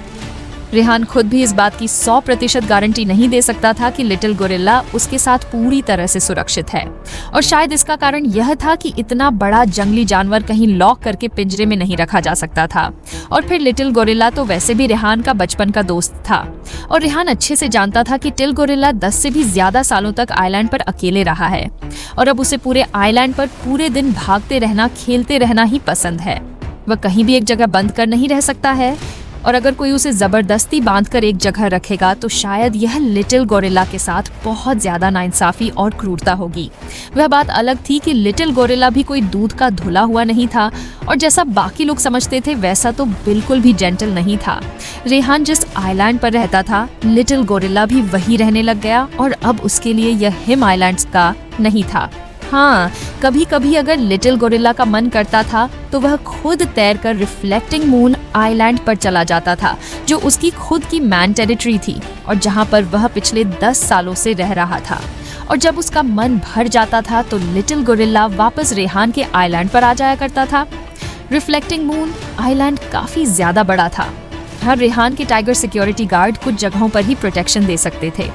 रेहान खुद भी इस बात की 100% गारंटी नहीं दे सकता था कि लिटिल गोरिल्ला उसके साथ पूरी तरह से सुरक्षित है और शायद इसका कारण यह था कि इतना बड़ा जंगली जानवर कहीं लॉक करके पिंजरे में नहीं रखा जा सकता था। और फिर लिटिल गोरिल्ला तो वैसे भी रेहान का बचपन का दोस्त था और रेहान अच्छे से जानता था कि टिल गोरिल्ला 10 से भी ज्यादा सालों तक आइलैंड पर अकेले रहा है और अब उसे पूरे आइलैंड पर पूरे दिन भागते रहना, खेलते रहना ही पसंद है। वह कहीं भी एक जगह बंद कर नहीं रह सकता है और अगर कोई उसे जबरदस्ती बांधकर एक जगह रखेगा तो शायद यह लिटिल गोरिल्ला के साथ बहुत ज्यादा नाइंसाफी और क्रूरता होगी। वह बात अलग थी कि लिटिल गोरिल्ला भी कोई दूध का धुला हुआ नहीं था और जैसा बाकी लोग समझते थे वैसा तो बिल्कुल भी जेंटल नहीं था। रेहान जिस आइलैंड पर रहता था लिटिल गोरिल्ला भी वही रहने लग गया और अब उसके लिए यह हिम आइलैंड्स का नहीं था। हाँ, कभी कभी अगर लिटिल गोरिल्ला का मन करता था तो वह खुद तैरकर रिफ्लेक्टिंग मून आइलैंड पर चला जाता था जो उसकी खुद की मैन टेरिटरी थी और जहाँ पर वह पिछले 10 सालों से रह रहा था। और जब उसका मन भर जाता था तो लिटिल गोरिल्ला वापस रेहान के आइलैंड पर आ जाया करता था। रिफ्लेक्टिंग मून आइलैंड काफी ज्यादा बड़ा था। हर रेहान के टाइगर सिक्योरिटी गार्ड कुछ जगहों पर ही प्रोटेक्शन दे सकते थे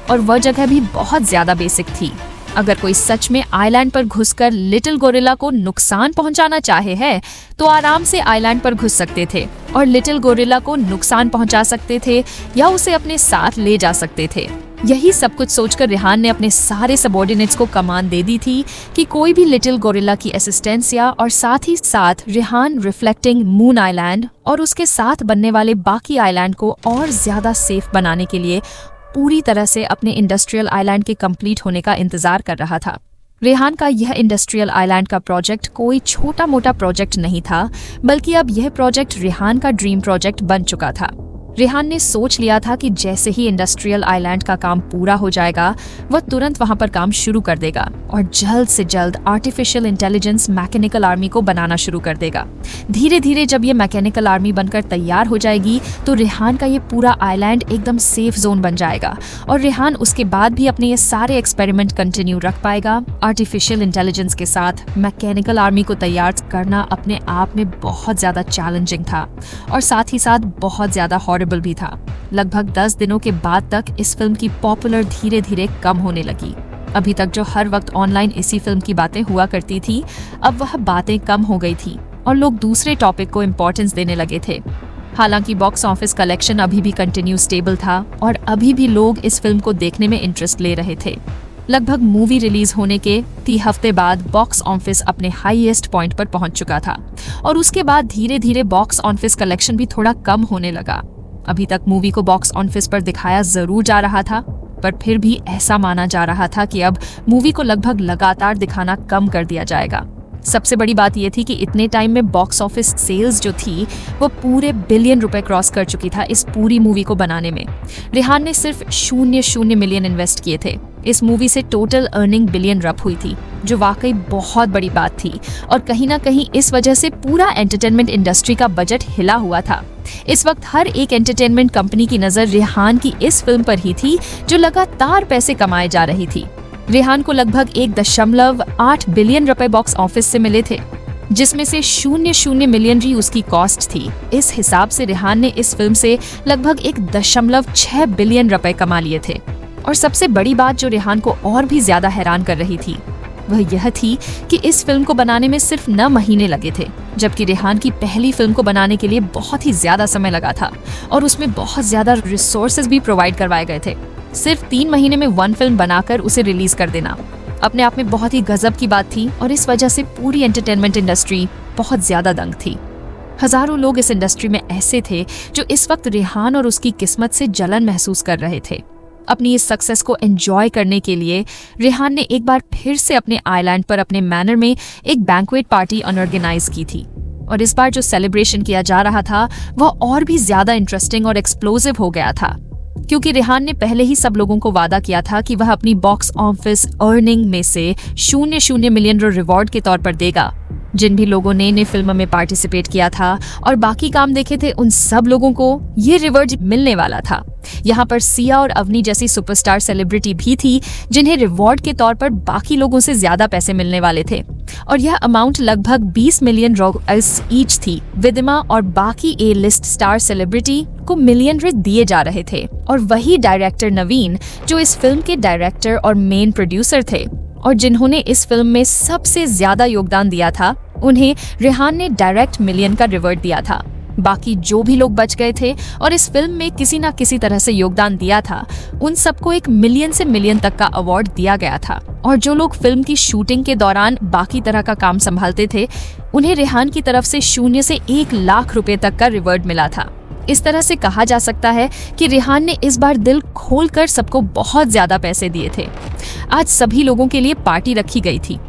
और वह जगह भी बहुत ज्यादा बेसिक थी। अगर कोई सच में आइलैंड पर घुसकर लिटिल गोरिल्ला को नुकसान पहुंचाना चाहे है तो आराम से आइलैंड पर घुस सकते थे और लिटिल गोरिल्ला को नुकसान पहुंचा सकते थे या उसे अपने साथ ले जा सकते थे। यही सब कुछ सोचकर रेहान ने अपने सारे सबऑर्डिनेट्स को कमांड दे दी थी कि कोई भी लिटिल गोरिल्ला की असिस्टेंसिया और साथ ही साथ रेहान रिफ्लेक्टिंग मून आइलैंड और उसके साथ बनने वाले बाकी आइलैंड को और ज्यादा सेफ बनाने के लिए पूरी तरह से अपने इंडस्ट्रियल आइलैंड के कंप्लीट होने का इंतजार कर रहा था। रेहान का यह इंडस्ट्रियल आइलैंड का प्रोजेक्ट कोई छोटा मोटा प्रोजेक्ट नहीं था, बल्कि अब यह प्रोजेक्ट रेहान का ड्रीम प्रोजेक्ट बन चुका था। रेहान ने सोच लिया था कि जैसे ही इंडस्ट्रियल आइलैंड का काम पूरा हो जाएगा वह तुरंत वहां पर काम शुरू कर देगा और जल्द से जल्द आर्टिफिशियल इंटेलिजेंस मैकेनिकल आर्मी को बनाना शुरू कर देगा। धीरे धीरे जब ये मैकेनिकल आर्मी बनकर तैयार हो जाएगी तो रेहान का ये पूरा आइलैंड एकदम सेफ जोन बन जाएगा और रेहान उसके बाद भी अपने ये सारे एक्सपेरिमेंट कंटिन्यू रख पाएगा। आर्टिफिशियल इंटेलिजेंस के साथ मैकेनिकल आर्मी को तैयार करना अपने आप में बहुत ज्यादा चैलेंजिंग था और साथ ही साथ बहुत ज्यादा हॉरिबल भी था। लगभग 10 दिनों के बाद तक इस फिल्म की पॉपुलर धीरे धीरे कम होने लगी। अभी तक जो हर वक्त ऑनलाइन इसी फिल्म की बातें हुआ करती थी अब वह बातें कम हो गई थी और लोग दूसरे टॉपिक को इम्पोर्टेंस देने लगे थे। हालांकि बॉक्स ऑफिस कलेक्शन अभी भी कंटिन्यू स्टेबल था और अभी भी लोग इस फिल्म को देखने में इंटरेस्ट ले रहे थे। लगभग मूवी रिलीज होने के 3 हफ्ते बाद बॉक्स ऑफिस अपने हाईएस्ट पॉइंट पर पहुंच चुका था और उसके बाद धीरे धीरे बॉक्स ऑफिस कलेक्शन भी थोड़ा कम होने लगा। अभी तक मूवी को बॉक्स ऑफिस पर दिखाया जरूर जा रहा था पर फिर भी ऐसा माना जा रहा था कि अब मूवी को लगभग लगातार दिखाना कम कर दिया जाएगा। सबसे बड़ी बात यह थी कि इतने टाइम में बॉक्स ऑफिस सेल्स जो थी वो पूरे बिलियन रुपए क्रॉस कर चुकी था इस पूरी मूवी को बनाने में। रेहान ने सिर्फ 0 मिलियन इन्वेस्ट किए थे। इस मूवी से टोटल अर्निंग बिलियन रप हुई थी, जो वाकई बहुत बड़ी बात थी और कहीं ना कहीं इस वजह से पूरा एंटरटेनमेंट इंडस्ट्री का बजट हिला हुआ था। इस वक्त हर एक एंटरटेनमेंट कंपनी की नजर रेहान की इस फिल्म पर ही थी, जो लगातार पैसे कमाए जा रही थी। रेहान को लगभग 1.8 बिलियन रुपए बॉक्स ऑफिस से मिले थे, जिसमें से 0 मिलियन ही उसकी कॉस्ट थी। इस हिसाब से रेहान ने इस फिल्म से लगभग 1.6 बिलियन रुपए कमा लिए थे। और सबसे बड़ी बात जो रेहान को और भी ज्यादा हैरान कर रही थी वह यह थी कि इस फिल्म को बनाने में सिर्फ 9 महीने लगे थे, जबकि रेहान की पहली फिल्म को बनाने के लिए बहुत ही ज्यादा समय लगा था और उसमें बहुत ज्यादा रिसोर्सेज भी प्रोवाइड करवाए गए थे। सिर्फ 3 महीने में 1 फिल्म बनाकर उसे रिलीज कर देना अपने आप में बहुत ही गजब की बात थी और इस वजह से पूरी एंटरटेनमेंट इंडस्ट्री बहुत ज्यादा दंग थी। हजारों लोग इस इंडस्ट्री में ऐसे थे जो इस वक्त रेहान और उसकी किस्मत से जलन महसूस कर रहे थे। अपनी इस सक्सेस को एंजॉय करने के लिए रेहान ने एक बार फिर से अपने आइलैंड पर अपने मैनर में एक बैंक्वेट पार्टी ऑर्गेनाइज की थी और इस बार जो सेलिब्रेशन किया जा रहा था वह और भी ज्यादा इंटरेस्टिंग और एक्सप्लोसिव हो गया था, क्योंकि रेहान ने पहले ही सब लोगों को वादा किया था कि वह अपनी बॉक्स ऑफिस अर्निंग में से 0 मिलियन रिवॉर्ड के तौर पर देगा। जिन भी लोगों ने फिल्म में पार्टिसिपेट किया था और बाकी काम देखे थे, उन सब लोगों को ये रिवॉर्ड मिलने वाला था। यहाँ पर सिया और अवनी जैसी सुपरस्टार सेलिब्रिटी भी थी, जिन्हें रिवॉर्ड के तौर पर बाकी लोगों से ज्यादा पैसे मिलने वाले थे और यह अमाउंट लगभग 20 मिलियन रॉयल्स ईच थी। विदिमा और बाकी ए लिस्ट स्टार सेलिब्रिटी को मिलियन दिए जा रहे थे और वही डायरेक्टर नवीन, जो इस फिल्म के डायरेक्टर और मेन प्रोड्यूसर थे और जिन्होंने इस फिल्म में सबसे ज्यादा योगदान दिया था, उन्हें रेहान ने डायरेक्ट मिलियन का रिवॉर्ड दिया था। बाकी जो भी लोग बच गए थे और इस फिल्म में किसी न किसी तरह से योगदान दिया था, उन सबको 1 मिलियन से मिलियन तक का अवार्ड दिया गया था। और जो लोग फिल्म की शूटिंग के दौरान बाकी तरह का काम संभालते थे, उन्हें रेहान की तरफ से 0 से 1 लाख रुपए तक का रिवॉर्ड मिला था। इस तरह से कहा जा सकता है कि रेहान ने इस बार दिल खोलकर सबको बहुत ज्यादा पैसे दिए थे। आज सभी लोगों के लिए पार्टी रखी गई थी।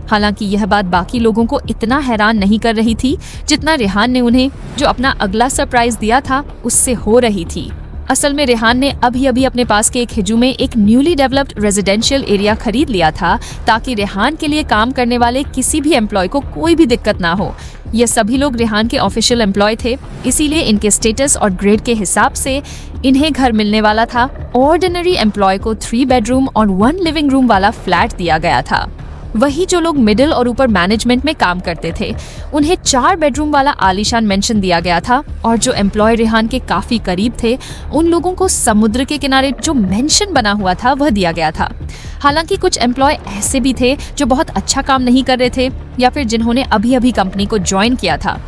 हालांकि यह बात बाकी लोगों को इतना हैरान नहीं कर रही थी जितना रेहान ने उन्हें जो अपना अगला सरप्राइज दिया था उससे हो रही थी। असल में रेहान ने अभी अपने पास के एक हिजू में एक न्यूली डेवलप्ड रेजिडेंशियल एरिया खरीद लिया था, ताकि रेहान के लिए काम करने वाले किसी भी एम्प्लॉय को कोई भी दिक्कत ना हो। ये सभी लोग रेहान के ऑफिशियल एम्प्लॉय थे, इसीलिए इनके स्टेटस और ग्रेड के हिसाब से इन्हें घर मिलने वाला था। ऑर्डिनरी एम्प्लॉय को 3 बेडरूम और 1 लिविंग रूम वाला फ्लैट दिया गया था। वही जो लोग मिडिल और ऊपर मैनेजमेंट में काम करते थे, उन्हें 4 बेडरूम वाला आलीशान मेंशन दिया गया था और जो एम्प्लॉय रेहान के काफी करीब थे, उन लोगों को समुद्र के किनारे जो मेंशन बना हुआ था वह दिया गया था। हालांकि कुछ एम्प्लॉय ऐसे भी थे जो बहुत अच्छा काम नहीं कर रहे थे या फिर जिन्होंने अभी कंपनी को ज्वाइन किया था,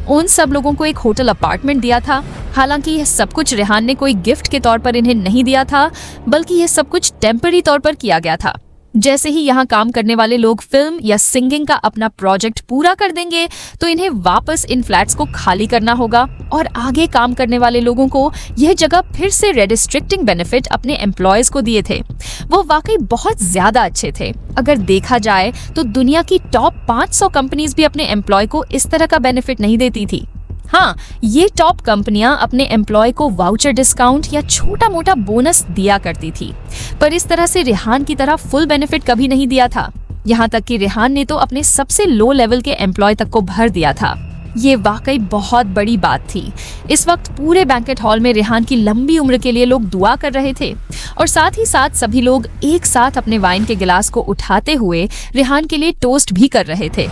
उन सब लोगों को एक होटल अपार्टमेंट दिया था। हालांकि यह सब कुछ रेहान ने कोई गिफ्ट के तौर पर इन्हें नहीं दिया था, बल्कि यह सब कुछ टेम्पररी तौर पर किया गया था। जैसे ही यहाँ काम करने वाले लोग फिल्म या सिंगिंग का अपना प्रोजेक्ट पूरा कर देंगे, तो इन्हें वापस इन फ्लैट्स को खाली करना होगा और आगे काम करने वाले लोगों को यह जगह फिर से रेडिस्ट्रिक्टिंग बेनिफिट अपने एम्प्लॉयज को दिए थे। वो वाकई बहुत ज्यादा अच्छे थे। अगर देखा जाए तो दुनिया की टॉप 500 कंपनीज भी अपने एम्प्लॉय को इस तरह का बेनिफिट नहीं देती थी। हाँ, ये टॉप कंपनियां अपने एम्प्लॉय को वाउचर डिस्काउंट या छोटा मोटा बोनस दिया करती थी, पर इस तरह से रेहान की तरह फुल बेनिफिट कभी नहीं दिया था। यहाँ तक कि रेहान ने तो अपने सबसे लो लेवल के एम्प्लॉय तक को भर दिया था। ये वाकई बहुत बड़ी बात थी। इस वक्त पूरे बैंकेट हॉल में रेहान की लंबी उम्र के लिए लोग दुआ कर रहे थे और साथ ही साथ सभी लोग एक साथ अपने वाइन के गिलास को उठाते हुए रेहान के लिए टोस्ट भी कर रहे थे।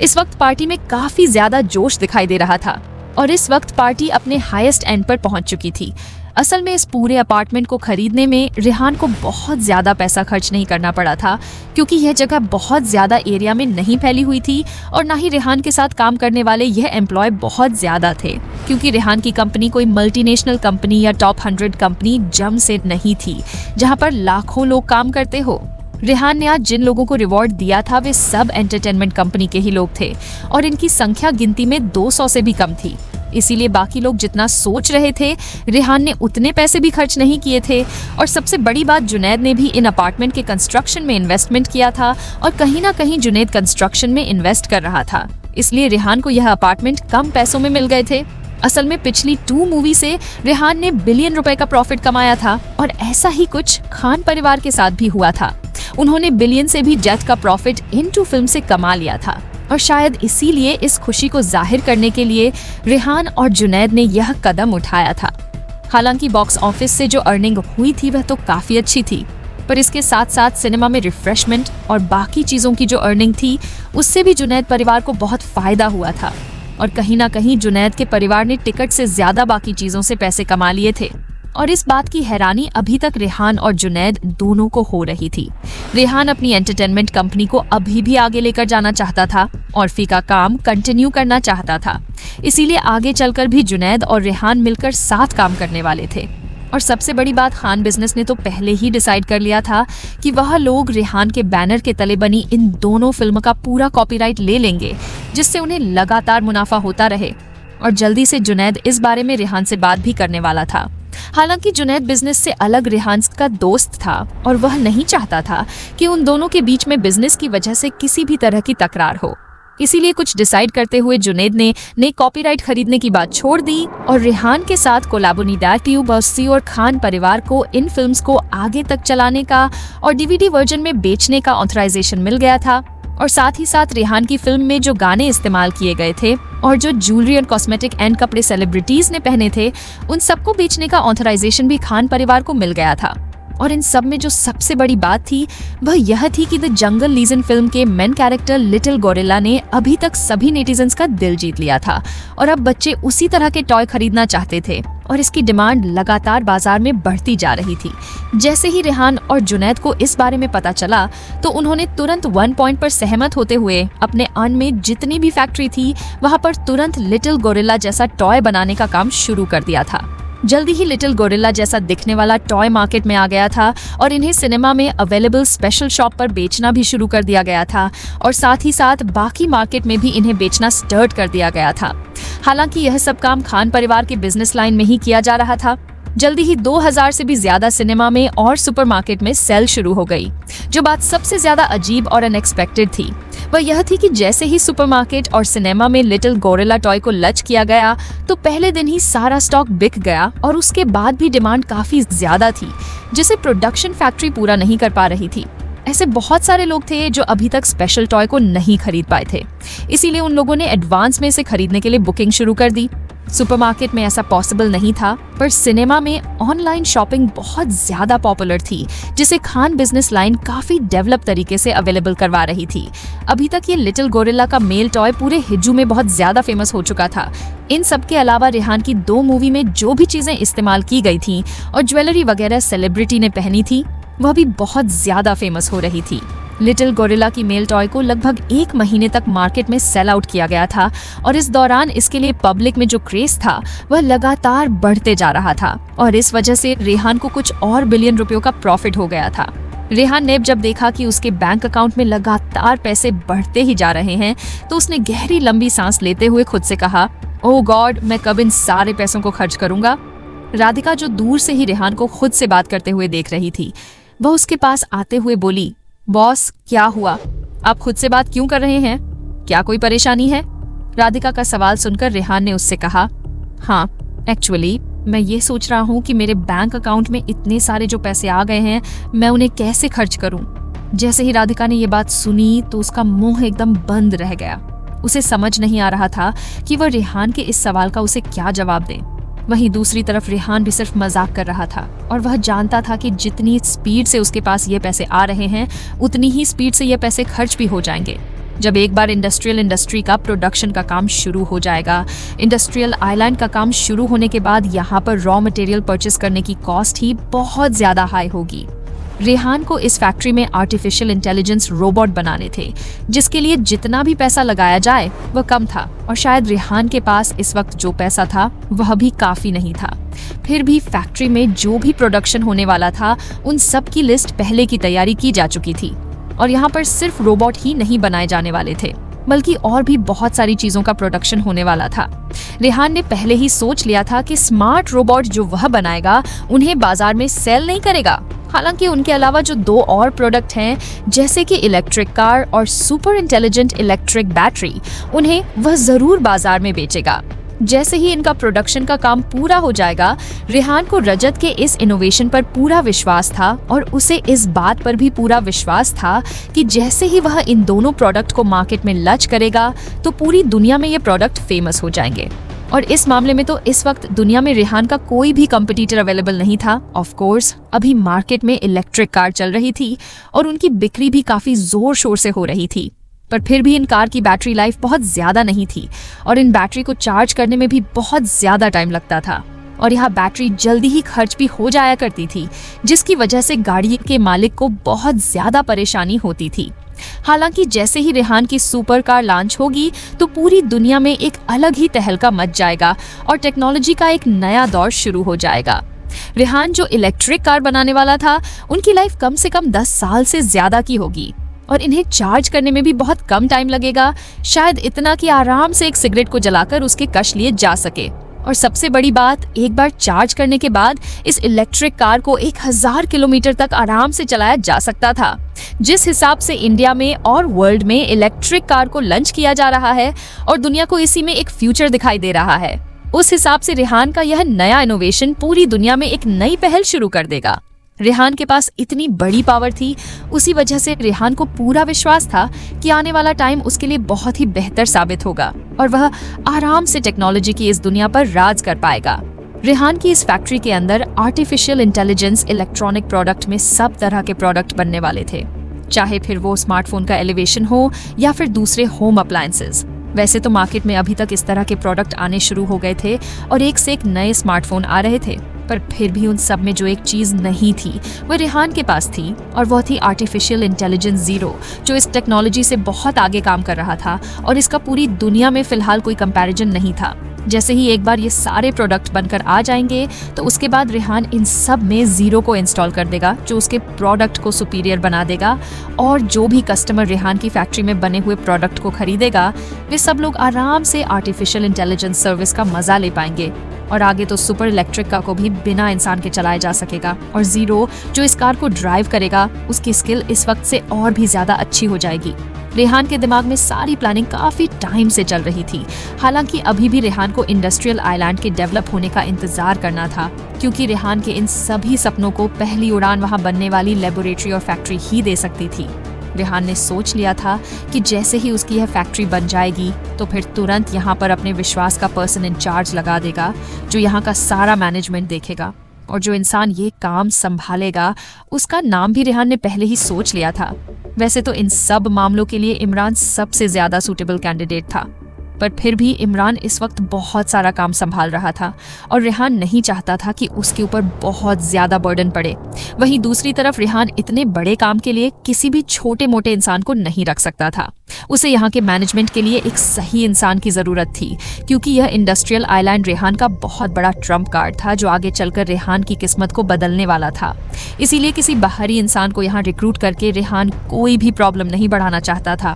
इस वक्त पार्टी में काफी ज्यादा जोश दिखाई दे रहा था और इस वक्त पार्टी अपने हाईएस्ट एंड पर पहुंच चुकी थी। असल में इस पूरे अपार्टमेंट को खरीदने में रेहान को बहुत ज्यादा पैसा खर्च नहीं करना पड़ा था, क्योंकि यह जगह बहुत ज्यादा एरिया में नहीं फैली हुई थी और ना ही रेहान के साथ काम करने वाले यह एम्प्लॉय बहुत ज्यादा थे, क्योंकि रेहान की कंपनी कोई मल्टीनेशनल कंपनी या टॉप 100 कंपनी जम से नहीं थी जहां पर लाखों लोग काम करते हो। रेहान ने आज जिन लोगों को रिवॉर्ड दिया था वे सब एंटरटेनमेंट कंपनी के ही लोग थे और इनकी संख्या गिनती में 200 से भी कम थी। इसीलिए बाकी लोग जितना सोच रहे थे रेहान ने उतने पैसे भी खर्च नहीं किए थे। और सबसे बड़ी बात, जुनैद ने भी इन अपार्टमेंट के कंस्ट्रक्शन में इन्वेस्टमेंट किया था और कहीं ना कहीं जुनैद कंस्ट्रक्शन में इन्वेस्ट कर रहा था, इसलिए रेहान को यह अपार्टमेंट कम पैसों में मिल गए थे। असल में पिछली 2 मूवी से रेहान ने बिलियन रुपए का प्रॉफिट कमाया था और ऐसा ही कुछ खान परिवार के साथ भी हुआ था। उन्होंने बिलियन से भी ज्यादा का प्रॉफिट इन 2 फिल्म से कमा लिया था और शायद इसीलिए इस खुशी को जाहिर करने के लिए रेहान और जुनैद ने यह कदम उठाया था। हालांकि बॉक्स ऑफिस से जो अर्निंग हुई थी वह तो काफी अच्छी थी, पर इसके साथ साथ सिनेमा में रिफ्रेशमेंट और बाकी चीजों की जो अर्निंग थी उससे भी जुनैद परिवार को बहुत फायदा हुआ था। और कहीं ना कहीं जुनैद के परिवार ने टिकट से ज्यादा बाकी चीजों से पैसे कमा लिए थे। और इस बात की हैरानी अभी तक रेहान और जुनैद दोनों को हो रही थी। रेहान अपनी एंटरटेनमेंट कंपनी को अभी भी आगे लेकर जाना चाहता था और फी का काम कंटिन्यू करना चाहता था, इसीलिए आगे चलकर भी जुनैद और रेहान मिलकर साथ काम करने वाले थे। और सबसे बड़ी बात, खान बिजनेस ने तो पहले ही डिसाइड कर लिया था कि वह लोग रेहान के बैनर के तले बनी इन दोनों फिल्म का पूरा कॉपीराइट ले लेंगे, जिससे उन्हें लगातार मुनाफा होता रहे। और जल्दी से जुनैद इस बारे में रेहान से बात भी करने वाला था। हालांकि जुनैद बिजनेस से अलग रेहान का दोस्त था और वह नहीं चाहता था कि उन दोनों के बीच में बिजनेस की वजह से किसी भी तरह की तकरार हो। इसीलिए कुछ डिसाइड करते हुए जुनैद ने नई कॉपीराइट खरीदने की बात छोड़ दी और रेहान के साथ कोलैबोरेटिव बस्सी और खान परिवार को इन फिल्म्स को आगे तक चलाने का और डीवीडी वर्जन में बेचने का ऑथराइजेशन मिल गया था। और साथ ही साथ रेहान की फिल्म में जो गाने इस्तेमाल किए गए थे और जो ज्वेलरी और कॉस्मेटिक एंड कपड़े सेलिब्रिटीज ने पहने थे, उन सबको बेचने का ऑथराइजेशन भी खान परिवार को मिल गया था। और इन सब में जो सबसे बड़ी बात थी वह यह थी कि द जंगल लीजन फिल्म के मेन कैरेक्टर लिटिल गोरिल्ला ने अभी तक सभी नेटिजन्स का दिल जीत लिया था और अब बच्चे उसी तरह के टॉय खरीदना चाहते थे और इसकी डिमांड लगातार बाजार में बढ़ती जा रही थी। जैसे ही रेहान और जुनैद को इस बारे में पता चला तो उन्होंने तुरंत 1 पॉइंट पर सहमत होते हुए अपने अन में जितनी भी फैक्ट्री थी वहां पर तुरंत लिटिल गोरिल्ला जैसा टॉय बनाने का काम शुरू कर दिया था। जल्दी ही लिटिल गोरिल्ला जैसा दिखने वाला टॉय मार्केट में आ गया था और इन्हें सिनेमा में अवेलेबल स्पेशल शॉप पर बेचना भी शुरू कर दिया गया था और साथ ही साथ बाकी मार्केट में भी इन्हें बेचना स्टार्ट कर दिया गया था। हालांकि यह सब काम खान परिवार के बिजनेस लाइन में ही किया जा रहा था। जल्दी ही 2000 से भी ज्यादा सिनेमा में और सुपरमार्केट में सेल शुरू हो गई। जो बात सबसे ज्यादा अजीब और अनएक्सपेक्टेड थी वह यह थी कि जैसे ही सुपरमार्केट और सिनेमा में लिटिल गोरिल्ला टॉय को लॉन्च किया गया तो पहले दिन ही सारा स्टॉक बिक गया और उसके बाद भी डिमांड काफी ज्यादा थी, जिसे प्रोडक्शन फैक्ट्री पूरा नहीं कर पा रही थी। ऐसे बहुत सारे लोग थे जो अभी तक स्पेशल टॉय को नहीं खरीद पाए थे, इसीलिए उन लोगों ने एडवांस में इसे खरीदने के लिए बुकिंग शुरू कर दी। सुपरमार्केट में ऐसा पॉसिबल नहीं था, पर सिनेमा में ऑनलाइन शॉपिंग बहुत ज्यादा पॉपुलर थी, जिसे खान बिजनेस लाइन काफी डेवलप तरीके से अवेलेबल करवा रही थी। अभी तक ये लिटिल गोरिल्ला का मेल टॉय पूरे हिजू में बहुत ज्यादा फेमस हो चुका था। इन सब के अलावा रेहान की 2 मूवी में जो भी चीजें इस्तेमाल की गई थी और ज्वेलरी वगैरह सेलिब्रिटी ने पहनी थी वह भी बहुत ज्यादा फेमस हो रही थी। लिटिल गोरिल्ला की मेल टॉय को लगभग 1 महीने तक मार्केट में सेल आउट किया गया था और इस दौरान इसके लिए पब्लिक में जो क्रेज था वह लगातार बढ़ते जा रहा था और इस वजह से रेहान को कुछ और बिलियन रुपयों का प्रॉफिट हो गया था। रेहान ने जब देखा कि उसके बैंक अकाउंट में लगातार पैसे बढ़ते ही जा रहे हैं तो उसने गहरी लंबी सांस लेते हुए खुद से कहा, ओह गॉड, मैं कब इन सारे पैसों को खर्च करूंगा। राधिका, जो दूर से ही रेहान को खुद से बात करते हुए देख रही थी, वह उसके पास आते हुए बोली, बॉस क्या हुआ, आप खुद से बात क्यों कर रहे हैं, क्या कोई परेशानी है? राधिका का सवाल सुनकर रेहान ने उससे कहा, हाँ एक्चुअली मैं ये सोच रहा हूँ कि मेरे बैंक अकाउंट में इतने सारे जो पैसे आ गए हैं मैं उन्हें कैसे खर्च करूँ। जैसे ही राधिका ने ये बात सुनी तो उसका मुंह एकदम बंद रह गया। उसे समझ नहीं आ रहा था कि वह रेहान के इस सवाल का उसे क्या जवाब दे। वहीं दूसरी तरफ रेहान भी सिर्फ मजाक कर रहा था और वह जानता था कि जितनी स्पीड से उसके पास ये पैसे आ रहे हैं उतनी ही स्पीड से ये पैसे खर्च भी हो जाएंगे। जब एक बार इंडस्ट्री का प्रोडक्शन का काम शुरू हो जाएगा, इंडस्ट्रियल आइलैंड का काम शुरू होने के बाद यहाँ पर रॉ मटेरियल परचेस करने की कॉस्ट ही बहुत ज्यादा हाई होगी। रेहान को इस फैक्ट्री में आर्टिफिशियल इंटेलिजेंस रोबोट बनाने थे, जिसके लिए जितना भी पैसा लगाया जाए वह कम था और शायद रेहान के पास इस वक्त जो पैसा था वह भी काफी नहीं था। फिर भी फैक्ट्री में जो भी प्रोडक्शन होने वाला था उन सब की लिस्ट पहले की तैयारी की जा चुकी थी और यहाँ पर सिर्फ रोबोट ही नहीं बनाए जाने वाले थे। बल्कि और भी बहुत सारी चीजों का प्रोडक्शन होने वाला था। रेहान ने पहले ही सोच लिया था कि स्मार्ट रोबोट जो वह बनाएगा उन्हें बाजार में सेल नहीं करेगा। हालांकि उनके अलावा जो 2 और प्रोडक्ट हैं, जैसे कि इलेक्ट्रिक कार और सुपर इंटेलिजेंट इलेक्ट्रिक बैटरी, उन्हें वह जरूर बाजार में बेचेगा। जैसे ही इनका प्रोडक्शन का काम पूरा हो जाएगा, रेहान को रजत के इस इनोवेशन पर पूरा विश्वास था और उसे इस बात पर भी पूरा विश्वास था कि जैसे ही वह इन दोनों प्रोडक्ट को मार्केट में लॉन्च करेगा तो पूरी दुनिया में ये प्रोडक्ट फेमस हो जाएंगे। और इस मामले में तो इस वक्त दुनिया में रेहान का कोई भी कंपटीटर अवेलेबल नहीं था। ऑफ कोर्स अभी मार्केट में इलेक्ट्रिक कार चल रही थी और उनकी बिक्री भी काफी जोर शोर से हो रही थी, पर फिर भी इन कार की बैटरी लाइफ बहुत ज्यादा नहीं थी और इन बैटरी को चार्ज करने में भी बहुत ज्यादा टाइम लगता था और यहाँ बैटरी जल्दी ही खर्च भी हो जाया करती थी, जिसकी वजह से गाड़ी के मालिक को बहुत ज्यादा परेशानी होती थी। हालांकि जैसे ही रेहान की सुपर कार लॉन्च होगी तो पूरी दुनिया में एक अलग ही तहलका मच जाएगा और टेक्नोलॉजी का एक नया दौर शुरू हो जाएगा। रेहान जो इलेक्ट्रिक कार बनाने वाला था, उनकी लाइफ कम से कम 10 साल से ज्यादा की होगी और इन्हें चार्ज करने में भी बहुत कम टाइम लगेगा, शायद इतना कि आराम से एक सिगरेट को जलाकर उसके कश लिए जा सके। और सबसे बड़ी बात, एक बार चार्ज करने के बाद इस इलेक्ट्रिक कार को 1000 किलोमीटर तक आराम से चलाया जा सकता था। जिस हिसाब से इंडिया में और वर्ल्ड में इलेक्ट्रिक कार को लॉन्च किया जा रहा है और दुनिया को इसी में एक फ्यूचर दिखाई दे रहा है, उस हिसाब से रेहान का यह नया इनोवेशन पूरी दुनिया में एक नई पहल शुरू कर देगा। रेहान के पास इतनी बड़ी पावर थी, उसी वजह से रेहान को पूरा विश्वास था कि आने वाला टाइम उसके लिए बहुत ही बेहतर साबित होगा और वह आराम से टेक्नोलॉजी की इस दुनिया पर राज कर पाएगा। रेहान की इस फैक्ट्री के अंदर आर्टिफिशियल इंटेलिजेंस इलेक्ट्रॉनिक प्रोडक्ट में सब तरह के प्रोडक्ट बनने वाले थे, चाहे फिर वो स्मार्टफोन का एलिवेशन हो या फिर दूसरे होम अप्लायंसेस। वैसे तो मार्केट में अभी तक इस तरह के प्रोडक्ट आने शुरू हो गए थे और एक से एक नए स्मार्टफोन आ रहे थे, पर फिर भी उन सब में जो एक चीज नहीं थी वो रेहान के पास थी और वो थी आर्टिफिशियल इंटेलिजेंस जीरो, जो इस टेक्नोलॉजी से बहुत आगे काम कर रहा था और इसका पूरी दुनिया में फिलहाल कोई कंपैरिजन नहीं था। जैसे ही एक बार ये सारे प्रोडक्ट बनकर आ जाएंगे तो उसके बाद रेहान इन सब में जीरो को इंस्टॉल कर देगा, जो उसके प्रोडक्ट को सुपीरियर बना देगा और जो भी कस्टमर रेहान की फैक्ट्री में बने हुए प्रोडक्ट को खरीदेगा, वे सब लोग आराम से आर्टिफिशियल इंटेलिजेंस सर्विस का मजा ले पाएंगे। और आगे तो सुपर इलेक्ट्रिक कार को भी बिना इंसान के चलाया जा सकेगा और जीरो जो इस कार को ड्राइव करेगा, उसकी स्किल इस वक्त से और भी ज्यादा अच्छी हो जाएगी। रेहान के दिमाग में सारी प्लानिंग काफी टाइम से चल रही थी। हालांकि अभी भी रेहान को इंडस्ट्रियल आइलैंड के डेवलप होने का इंतजार करना था, क्योंकि रेहान के इन सभी सपनों को पहली उड़ान वहां बनने वाली लेबोरेटरी और फैक्ट्री ही दे सकती थी। रेहान ने सोच लिया था कि जैसे ही उसकी यह फैक्ट्री बन जाएगी तो फिर तुरंत यहाँ पर अपने विश्वास का पर्सन इन चार्ज लगा देगा, जो यहाँ का सारा मैनेजमेंट देखेगा और जो इंसान ये काम संभालेगा उसका नाम भी रेहान ने पहले ही सोच लिया था। वैसे तो इन सब मामलों के लिए इमरान सबसे ज्यादा सूटेबल कैंडिडेट था, पर फिर भी इमरान इस वक्त बहुत सारा काम संभाल रहा था और रेहान नहीं चाहता था कि उसके ऊपर बहुत ज्यादा बर्डन पड़े। वहीं दूसरी तरफ रेहान इतने बड़े काम के लिए किसी भी छोटे मोटे इंसान को नहीं रख सकता था। उसे यहाँ के मैनेजमेंट के लिए एक सही इंसान की जरूरत थी, क्योंकि यह इंडस्ट्रियल आइलैंड रेहान का बहुत बड़ा ट्रम्प कार्ड था, जो आगे चलकर रेहान की किस्मत को बदलने वाला था। इसीलिए किसी बाहरी इंसान को यहाँ रिक्रूट करके रेहान कोई भी प्रॉब्लम नहीं बढ़ाना चाहता था।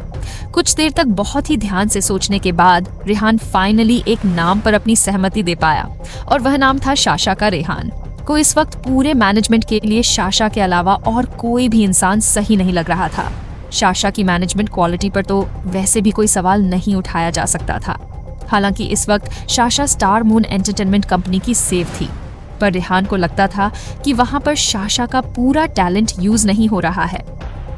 कुछ देर तक बहुत ही ध्यान से सोचने के बाद रेहान फाइनली एक नाम पर अपनी सहमति दे पाया और वह नाम था शाशा का। रेहान को इस वक्त पूरे मैनेजमेंट के लिए शाशा के अलावा और कोई भी इंसान सही नहीं लग रहा था। शाशा की मैनेजमेंट क्वालिटी पर तो वैसे भी कोई सवाल नहीं उठाया जा सकता था। हालांकि इस वक्त Sasha star Moon Entertainment company की सेव थी, पर रेहान को लगता था कि वहां पर शाशा का पूरा टैलेंट यूज नहीं हो रहा है।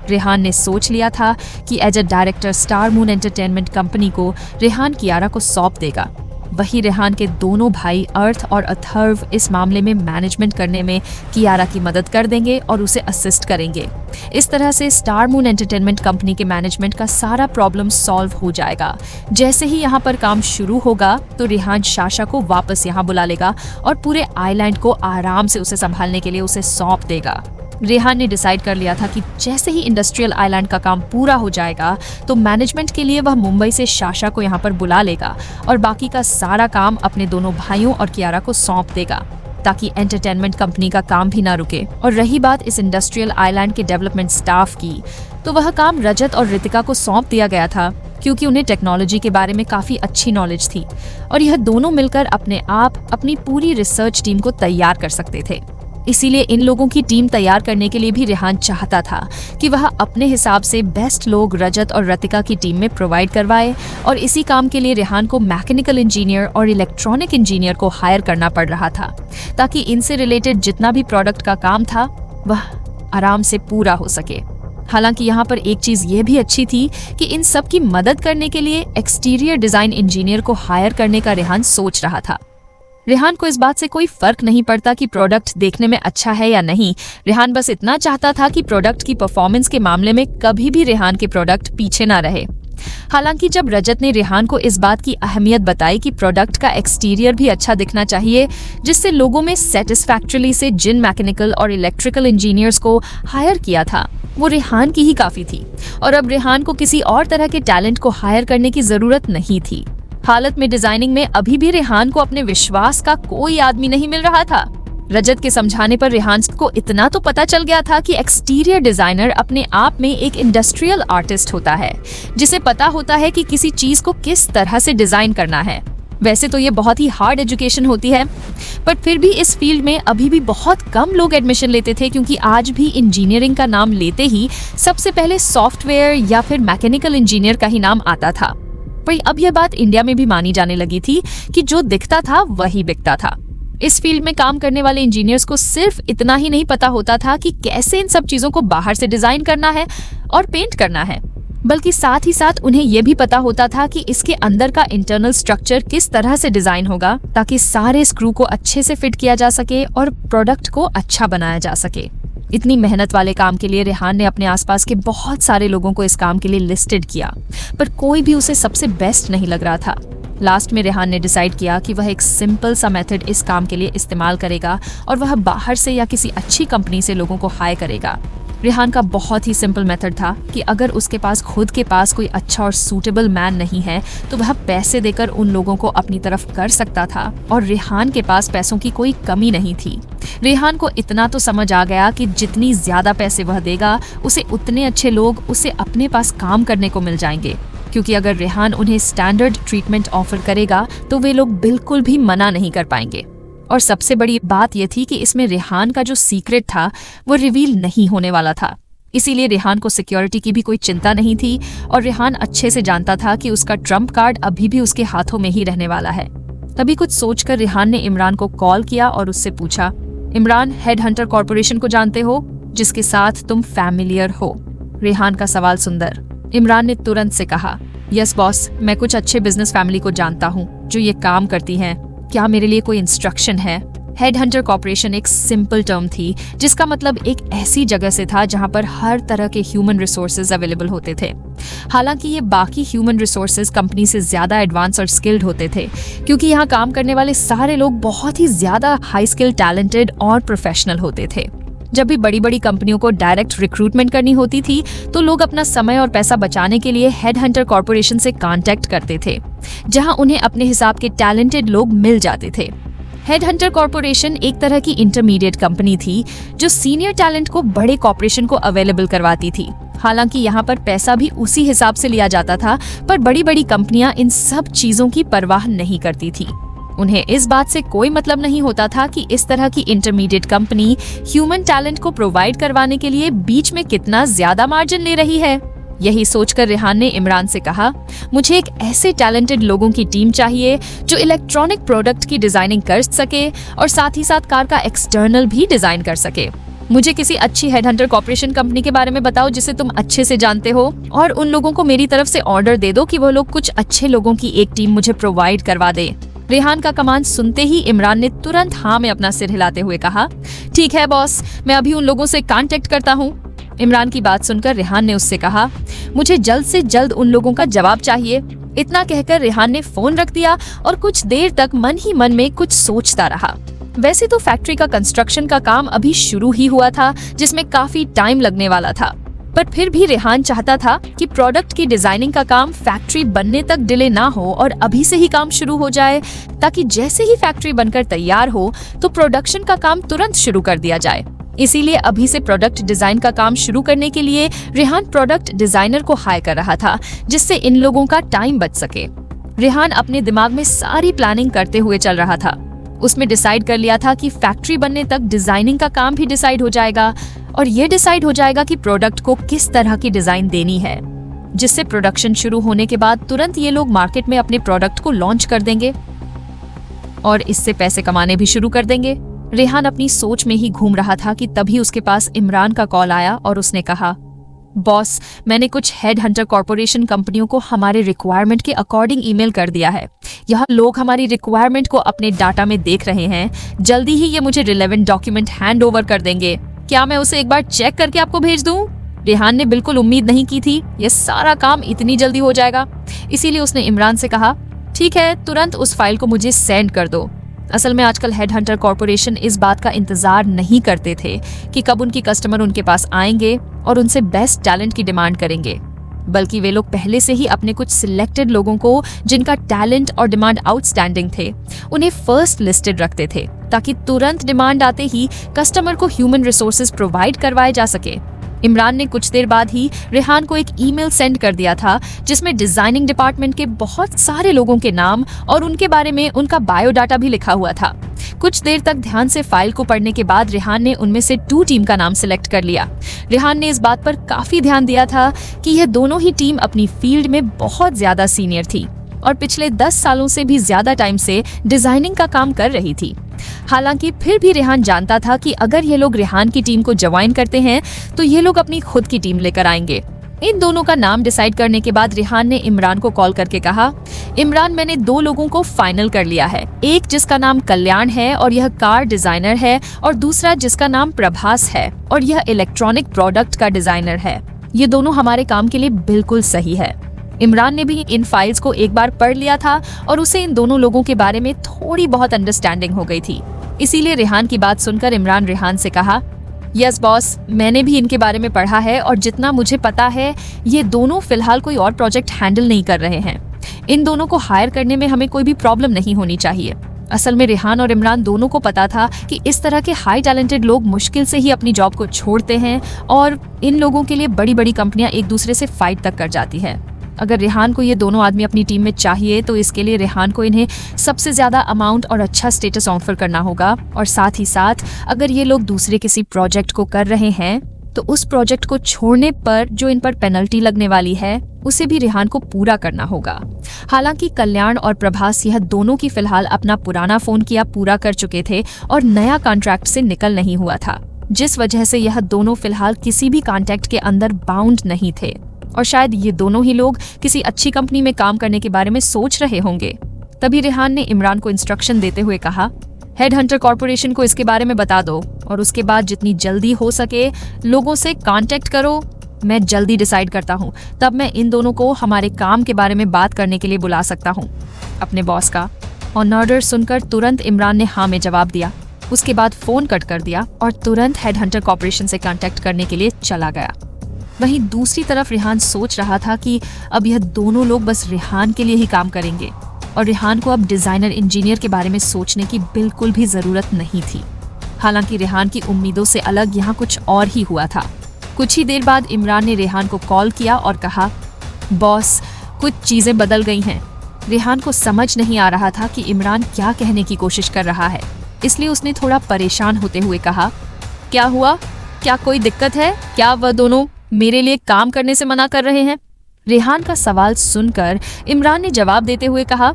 रेहान ने सोच लिया था कि as a director Star Moon Entertainment company को रेहान कियारा को सौंप देगा। वही रेहान के दोनों भाई अर्थ और अथर्व इस मामले में मैनेजमेंट करने में कियारा की मदद कर देंगे और उसे असिस्ट करेंगे। इस तरह से स्टार मून एंटरटेनमेंट कंपनी के मैनेजमेंट का सारा प्रॉब्लम सॉल्व हो जाएगा। जैसे ही यहाँ पर काम शुरू होगा तो रेहान शाशा को वापस यहाँ बुला लेगा और पूरे आइलैंड को आराम से उसे संभालने के लिए उसे सौंप देगा। रेहान ने डिसाइड कर लिया था कि जैसे ही इंडस्ट्रियल आइलैंड का काम पूरा हो जाएगा तो मैनेजमेंट के लिए वह मुंबई से शाशा को यहाँ पर बुला लेगा और बाकी का सारा काम अपने दोनों भाइयों और कियारा को सौंप देगा, ताकि एंटरटेनमेंट कंपनी का काम भी ना रुके। और रही बात इस इंडस्ट्रियल आइलैंड के डेवलपमेंट स्टाफ की, तो वह काम रजत और रितिका को सौंप दिया गया था। क्योंकि उन्हें टेक्नोलॉजी के बारे में काफी अच्छी नॉलेज थी और यह दोनों मिलकर अपने आप अपनी पूरी रिसर्च टीम को तैयार कर सकते थे। इसीलिए इन लोगों की टीम तैयार करने के लिए भी रेहान चाहता था कि वह अपने हिसाब से बेस्ट लोग रजत और रतिका की टीम में प्रोवाइड करवाए और इसी काम के लिए रेहान को मैकेनिकल इंजीनियर और इलेक्ट्रॉनिक इंजीनियर को हायर करना पड़ रहा था ताकि इनसे रिलेटेड जितना भी प्रोडक्ट का काम था वह आराम से पूरा हो सके। हालांकि यहाँ पर एक चीज ये भी अच्छी थी कि इन सब की मदद करने के लिए एक्सटीरियर डिजाइन इंजीनियर को हायर करने का रेहान सोच रहा था। रेहान को इस बात से कोई फर्क नहीं पड़ता कि प्रोडक्ट देखने में अच्छा है या नहीं। रेहान बस इतना चाहता था कि प्रोडक्ट की परफॉर्मेंस के मामले में कभी भी रेहान के प्रोडक्ट पीछे ना रहे। हालांकि जब रजत ने रेहान को इस बात की अहमियत बताई कि प्रोडक्ट का एक्सटीरियर भी अच्छा दिखना चाहिए जिससे लोगों में सेटिस्फैक्टरीली से जिन मैकेनिकल और इलेक्ट्रिकल इंजीनियर्स को हायर किया था वो रेहान की ही काफी थी और अब रेहान को किसी और तरह के टैलेंट को हायर करने की जरूरत नहीं थी। हालत में डिजाइनिंग में अभी भी रेहान को अपने विश्वास का कोई आदमी नहीं मिल रहा था। रजत के समझाने पर रेहान को इतना तो पता चल गया था कि एक्सटीरियर डिजाइनर अपने आप में एक इंडस्ट्रियल आर्टिस्ट होता है जिसे पता होता है कि किसी चीज को किस तरह से डिजाइन करना है। वैसे तो ये बहुत ही हार्ड एजुकेशन होती है पर फिर भी इस फील्ड में अभी भी बहुत कम लोग एडमिशन लेते थे क्योंकि आज भी इंजीनियरिंग का नाम लेते ही सबसे पहले सॉफ्टवेयर या फिर मैकेनिकल इंजीनियर का ही नाम आता था। पर अब यह बात इंडिया में भी मानी जाने लगी थी कि जो दिखता था वही बिकता था। इस फील्ड में काम करने वाले इंजीनियर्स को सिर्फ इतना ही नहीं पता होता था कि कैसे इन सब चीजों को बाहर से डिजाइन करना है और पेंट करना है, बल्कि साथ ही साथ उन्हें यह भी पता होता था कि इसके अंदर का इंटरनल स्ट्रक्चर किस तरह से डिजाइन होगा ताकि सारे स्क्रू को अच्छे से फिट किया जा सके और प्रोडक्ट को अच्छा बनाया जा सके। इतनी मेहनत वाले काम के लिए रेहान ने अपने आसपास के बहुत सारे लोगों को इस काम के लिए लिस्टेड किया पर कोई भी उसे सबसे बेस्ट नहीं लग रहा था। लास्ट में रेहान ने डिसाइड किया कि वह एक सिंपल सा मेथड इस काम के लिए इस्तेमाल करेगा और वह बाहर से या किसी अच्छी कंपनी से लोगों को हायर करेगा। रेहान का बहुत ही सिंपल मेथड था कि अगर उसके पास खुद के पास कोई अच्छा और सूटेबल मैन नहीं है तो वह पैसे देकर उन लोगों को अपनी तरफ कर सकता था और रेहान के पास पैसों की कोई कमी नहीं थी। रेहान को इतना तो समझ आ गया कि जितनी ज्यादा पैसे वह देगा उसे उतने अच्छे लोग उसे अपने पास काम करने को मिल जाएंगे, क्योंकि अगर रेहान उन्हें स्टैंडर्ड ट्रीटमेंट ऑफर करेगा तो वे लोग बिल्कुल भी मना नहीं कर पाएंगे। और सबसे बड़ी बात यह थी कि इसमें रेहान का जो सीक्रेट था वो रिवील नहीं होने वाला था, इसीलिए रेहान को सिक्योरिटी की भी कोई चिंता नहीं थी और रेहान अच्छे से जानता था कि उसका ट्रम्प कार्ड अभी भी उसके हाथों में ही रहने वाला है। तभी कुछ सोचकर रेहान ने इमरान को कॉल किया और उससे पूछा, इमरान, हेड हंटर कॉर्पोरेशन को जानते हो जिसके साथ तुम फैमिलियर हो? रेहान का सवाल सुंदर। इमरान ने तुरंत से कहा, यस बॉस, मैं कुछ अच्छे बिजनेस फैमिली को जानता हूँ जो ये काम करती हैं। क्या मेरे लिए कोई इंस्ट्रक्शन है? हेड हंटर कॉर्पोरेशन एक सिंपल टर्म थी जिसका मतलब एक ऐसी जगह से था जहां पर हर तरह के ह्यूमन रिसोर्सेज अवेलेबल होते थे। हालांकि ये बाकी ह्यूमन रिसोर्सेज कंपनी से ज्यादा एडवांस और स्किल्ड होते थे क्योंकि यहाँ काम करने वाले सारे लोग बहुत ही ज्यादा हाई स्किल, टैलेंटेड और प्रोफेशनल होते थे। जब भी बड़ी बड़ी कंपनियों को डायरेक्ट रिक्रूटमेंट करनी होती थी तो लोग अपना समय और पैसा बचाने के लिए हेड हंटर कॉर्पोरेशन से कांटेक्ट करते थे जहां उन्हें अपने हिसाब के टैलेंटेड लोग मिल जाते थे। हेड हंटर कॉर्पोरेशन एक तरह की इंटरमीडिएट कंपनी थी जो सीनियर टैलेंट को बड़े कॉर्पोरेशन को अवेलेबल करवाती थी। हालांकि यहाँ पर पैसा भी उसी हिसाब से लिया जाता था, पर बड़ी बड़ी कंपनियां इन सब चीजों की परवाह नहीं करती थी। उन्हें इस बात से कोई मतलब नहीं होता था कि इस तरह की इंटरमीडिएट कंपनी ह्यूमन टैलेंट को प्रोवाइड करवाने के लिए बीच में कितना ज्यादा मार्जिन ले रही है। यही सोचकर रेहान ने इमरान से कहा, मुझे एक ऐसे टैलेंटेड लोगों की टीम चाहिए जो इलेक्ट्रॉनिक प्रोडक्ट की डिजाइनिंग कर सके और साथ ही साथ कार का एक्सटर्नल भी डिजाइन कर सके। मुझे किसी अच्छी हेडहंटर कॉर्पोरेशन कंपनी के बारे में बताओ जिसे तुम अच्छे से जानते हो और उन लोगों को मेरी तरफ से ऑर्डर दे दो कि वो लोग कुछ अच्छे लोगों की एक टीम मुझे प्रोवाइड करवा दे। रेहान का कमांड सुनते ही इमरान ने तुरंत हाँ में अपना सिर हिलाते हुए कहा, ठीक है बॉस, मैं अभी उन लोगों से कांटेक्ट करता हूँ। इमरान की बात सुनकर रेहान ने उससे कहा, मुझे जल्द से जल्द उन लोगों का जवाब चाहिए। इतना कहकर रेहान ने फोन रख दिया और कुछ देर तक मन ही मन में कुछ सोचता रहा। वैसे तो फैक्ट्री का कंस्ट्रक्शन का काम अभी शुरू ही हुआ था जिसमें काफी टाइम लगने वाला था, पर फिर भी रेहान चाहता था कि प्रोडक्ट की डिजाइनिंग का काम फैक्ट्री बनने तक डिले ना हो और अभी से ही काम शुरू हो जाए, ताकि जैसे ही फैक्ट्री बनकर तैयार हो तो प्रोडक्शन का काम तुरंत शुरू कर दिया जाए। इसीलिए अभी से प्रोडक्ट डिजाइन का काम शुरू करने के लिए रेहान प्रोडक्ट डिजाइनर को हायर कर रहा था, जिससे इन लोगों का टाइम बच सके। रेहान अपने दिमाग में सारी प्लानिंग करते हुए चल रहा था। उसने डिसाइड कर लिया था कि फैक्ट्री बनने तक डिजाइनिंग का काम भी डिसाइड हो जाएगा और ये डिसाइड हो जाएगा कि प्रोडक्ट को किस तरह की डिजाइन देनी है, जिससे प्रोडक्शन शुरू होने के बाद तुरंत ये लोग मार्केट में अपने प्रोडक्ट को लॉन्च कर देंगे और इससे पैसे कमाने भी शुरू कर देंगे। रेहान अपनी सोच में ही घूम रहा था कि तभी उसके पास इमरान का कॉल आया और उसने कहा, बॉस, मैंने कुछ हेड हंटर कॉर्पोरेशन कंपनियों को हमारे रिक्वायरमेंट के अकॉर्डिंग ईमेल कर दिया है। यह लोग हमारी रिक्वायरमेंट को अपने डाटा में देख रहे हैं। जल्दी ही ये मुझे रिलेवेंट डॉक्यूमेंट हैंड ओवर कर देंगे। क्या मैं उसे एक बार चेक करके आपको भेज दूं? रेहान ने बिल्कुल उम्मीद नहीं की थी ये सारा काम इतनी जल्दी हो जाएगा। इसीलिए उसने इमरान से कहा, ठीक है, तुरंत उस फाइल को मुझे सेंड कर दो। असल में आजकल हेड हंटर कॉर्पोरेशन इस बात का इंतजार नहीं करते थे कि कब उनकी कस्टमर उनके पास आएंगे और उनसे बेस्ट टैलेंट की डिमांड करेंगे, बल्कि वे लोग पहले से ही अपने कुछ सिलेक्टेड लोगों को जिनका टैलेंट और डिमांड आउटस्टैंडिंग थे, उन्हें फर्स्ट लिस्टेड रखते थे ताकि तुरंत डिमांड आते ही कस्टमर को ह्यूमन रिसोर्सेज प्रोवाइड करवाए जा सके। इमरान ने कुछ देर बाद ही रेहान को एक ईमेल सेंड कर दिया था जिसमें डिजाइनिंग डिपार्टमेंट के बहुत सारे लोगों के नाम और उनके बारे में उनका बायोडाटा भी लिखा हुआ था। कुछ देर तक ध्यान से फाइल को पढ़ने के बाद रेहान ने उनमें से 2 टीम का नाम सिलेक्ट कर लिया। रेहान ने इस बात पर काफी ध्यान दिया था कि यह दोनों ही टीम अपनी फील्ड में बहुत ज्यादा सीनियर थी और पिछले 10 सालों से भी ज्यादा टाइम से डिजाइनिंग का काम कर रही थी। हालांकि फिर भी रेहान जानता था कि अगर ये लोग रेहान की टीम को ज्वाइन करते हैं तो ये लोग अपनी खुद की टीम लेकर आएंगे। इन दोनों का नाम डिसाइड करने के बाद रेहान ने इमरान को कॉल करके कहा, इमरान, मैंने 2 लोगों को फाइनल कर लिया है। एक जिसका नाम कल्याण है और यह कार डिजाइनर है और दूसरा जिसका नाम प्रभास है और यह इलेक्ट्रॉनिक प्रोडक्ट का डिजाइनर है। ये दोनों हमारे काम के लिए बिल्कुल सही है। इमरान ने भी इन फाइल्स को एक बार पढ़ लिया था और उसे इन दोनों लोगों के बारे में थोड़ी बहुत अंडरस्टैंडिंग हो गई थी। इसीलिए रेहान की बात सुनकर इमरान रेहान से कहा, यस बॉस, मैंने भी इनके बारे में पढ़ा है और जितना मुझे पता है ये दोनों फिलहाल कोई और प्रोजेक्ट हैंडल नहीं कर रहे हैं। इन दोनों को हायर करने में हमें कोई भी प्रॉब्लम नहीं होनी चाहिए। असल में रेहान और इमरान दोनों को पता था कि इस तरह के हाई टैलेंटेड लोग मुश्किल से ही अपनी जॉब को छोड़ते हैं और इन लोगों के लिए बड़ी बड़ी कंपनियां एक दूसरे से फाइट तक कर जाती है। अगर रेहान को ये दोनों आदमी अपनी टीम में चाहिए तो इसके लिए रेहान को इन्हें सबसे ज्यादा अमाउंट और अच्छा स्टेटस ऑफर करना होगा और साथ ही साथ अगर ये लोग दूसरे किसी प्रोजेक्ट को कर रहे हैं तो उस प्रोजेक्ट को छोड़ने पर जो इन पर पेनल्टी लगने वाली है उसे भी रेहान को पूरा करना होगा। हालांकि कल्याण और प्रभास यह दोनों की फिलहाल अपना पुराना फोन किया पूरा कर चुके थे और नया कॉन्ट्रैक्ट से निकल नहीं हुआ था, जिस वजह से यह दोनों फिलहाल किसी भी कॉन्ट्रैक्ट के अंदर बाउंड नहीं थे और शायद ये दोनों ही लोग किसी अच्छी कंपनी में काम करने के बारे में सोच रहे होंगे। तभी रेहान ने इमरान को इंस्ट्रक्शन देते हुए कहा, हेड हंटर कॉर्पोरेशन को इसके बारे में बता दो और उसके बाद जितनी जल्दी हो सके लोगों से कांटेक्ट करो। मैं जल्दी डिसाइड करता हूँ, तब मैं इन दोनों को हमारे काम के बारे में बात करने के लिए बुला सकता हूँ। अपने बॉस का ऑर्डर सुनकर तुरंत इमरान ने हाँ में जवाब दिया। उसके बाद फोन कट कर दिया और तुरंत हेड हंटर कॉर्पोरेशन से कांटेक्ट करने के लिए चला गया। वहीं दूसरी तरफ रेहान सोच रहा था कि अब यह दोनों लोग बस रेहान के लिए ही काम करेंगे और रेहान को अब डिजाइनर इंजीनियर के बारे में सोचने की बिल्कुल भी जरूरत नहीं थी। हालांकि रेहान की उम्मीदों से अलग यहाँ कुछ और ही हुआ था। कुछ ही देर बाद इमरान ने रेहान को कॉल किया और कहा, बॉस, कुछ चीजें बदल गई हैं। रेहान को समझ नहीं आ रहा था कि इमरान क्या कहने की कोशिश कर रहा है, इसलिए उसने थोड़ा परेशान होते हुए कहा, क्या हुआ? क्या कोई दिक्कत है? क्या वह दोनों मेरे लिए काम करने से मना कर रहे हैं? रेहान का सवाल सुनकर इमरान ने जवाब देते हुए कहा,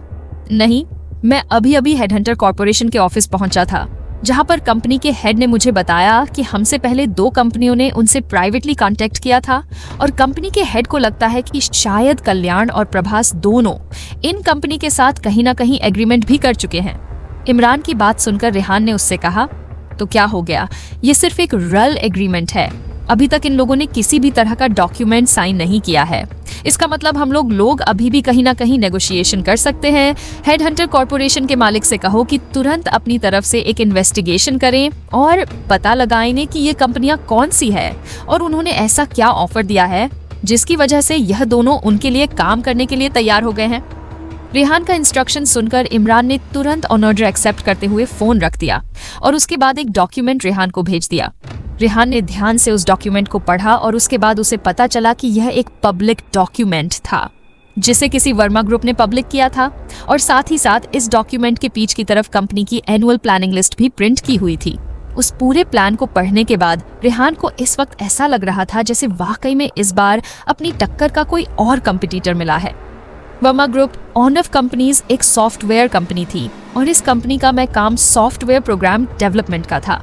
नहीं, मैं अभी अभी हेडहंटर कॉर्पोरेशन के ऑफिस पहुंचा था, जहां पर कंपनी के हेड ने मुझे बताया कि हमसे पहले 2 कंपनियों ने उनसे प्राइवेटली कांटेक्ट किया था और कंपनी के हेड को लगता है कि शायद कल्याण और प्रभास दोनों इन कंपनी के साथ कहीं ना कहीं एग्रीमेंट भी कर चुके हैं। इमरान की बात सुनकर रेहान ने उससे कहा, तो क्या हो गया? ये सिर्फ एक रल एग्रीमेंट है, अभी तक इन लोगों ने किसी भी तरह का डॉक्यूमेंट साइन नहीं किया है। इसका मतलब हम लोग अभी भी कहीं ना कहीं नेगोशिएशन कर सकते हैं। हेड हंटर कॉर्पोरेशन के मालिक से कहो कि तुरंत अपनी तरफ से एक इन्वेस्टिगेशन करें और पता लगाएं कि ये कंपनियां कौन सी है और उन्होंने ऐसा क्या ऑफर दिया है जिसकी वजह से यह दोनों उनके लिए काम करने के लिए तैयार हो गए हैं। रेहान का इंस्ट्रक्शन सुनकर इमरान ने तुरंत ऑर्डर एक्सेप्ट करते हुए फोन रख दिया और उसके बाद एक डॉक्यूमेंट रेहान को भेज दिया। रेहान ने ध्यान से उस डॉक्यूमेंट को पढ़ा और उसके बाद उसे पता चला कि यह एक पब्लिक डॉक्यूमेंट था जिसे किसी वर्मा ग्रुप ने पब्लिक किया था, और साथ ही साथ इस डॉक्यूमेंट के पीछ की तरफ कंपनी की एनुअल प्लानिंग लिस्ट भी प्रिंट की हुई थी। उस पूरे प्लान को पढ़ने के बाद रेहान को इस वक्त ऐसा लग रहा था जैसे वाकई में इस बार अपनी टक्कर का कोई और कंपटीटर मिला है। वर्मा ग्रुप ऑनफ कंपनीज एक सॉफ्टवेयर कंपनी थी और इस कंपनी का मैं काम सॉफ्टवेयर प्रोग्राम डेवलपमेंट का था।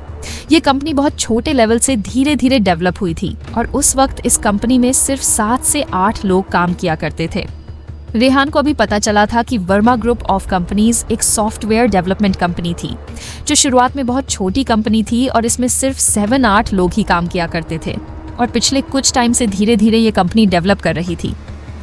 ये कंपनी बहुत छोटे लेवल से धीरे धीरे डेवलप हुई थी और उस वक्त इस कंपनी में सिर्फ 7 से 8 लोग काम किया करते थे। रेहान को अभी पता चला था कि वर्मा ग्रुप ऑफ कंपनीज एक सॉफ्टवेयर डेवलपमेंट कंपनी थी जो शुरुआत में बहुत छोटी कंपनी थी और इसमें सिर्फ 7-8 लोग ही काम किया करते थे, और पिछले कुछ टाइम से धीरे धीरे ये कंपनी डेवलप कर रही थी।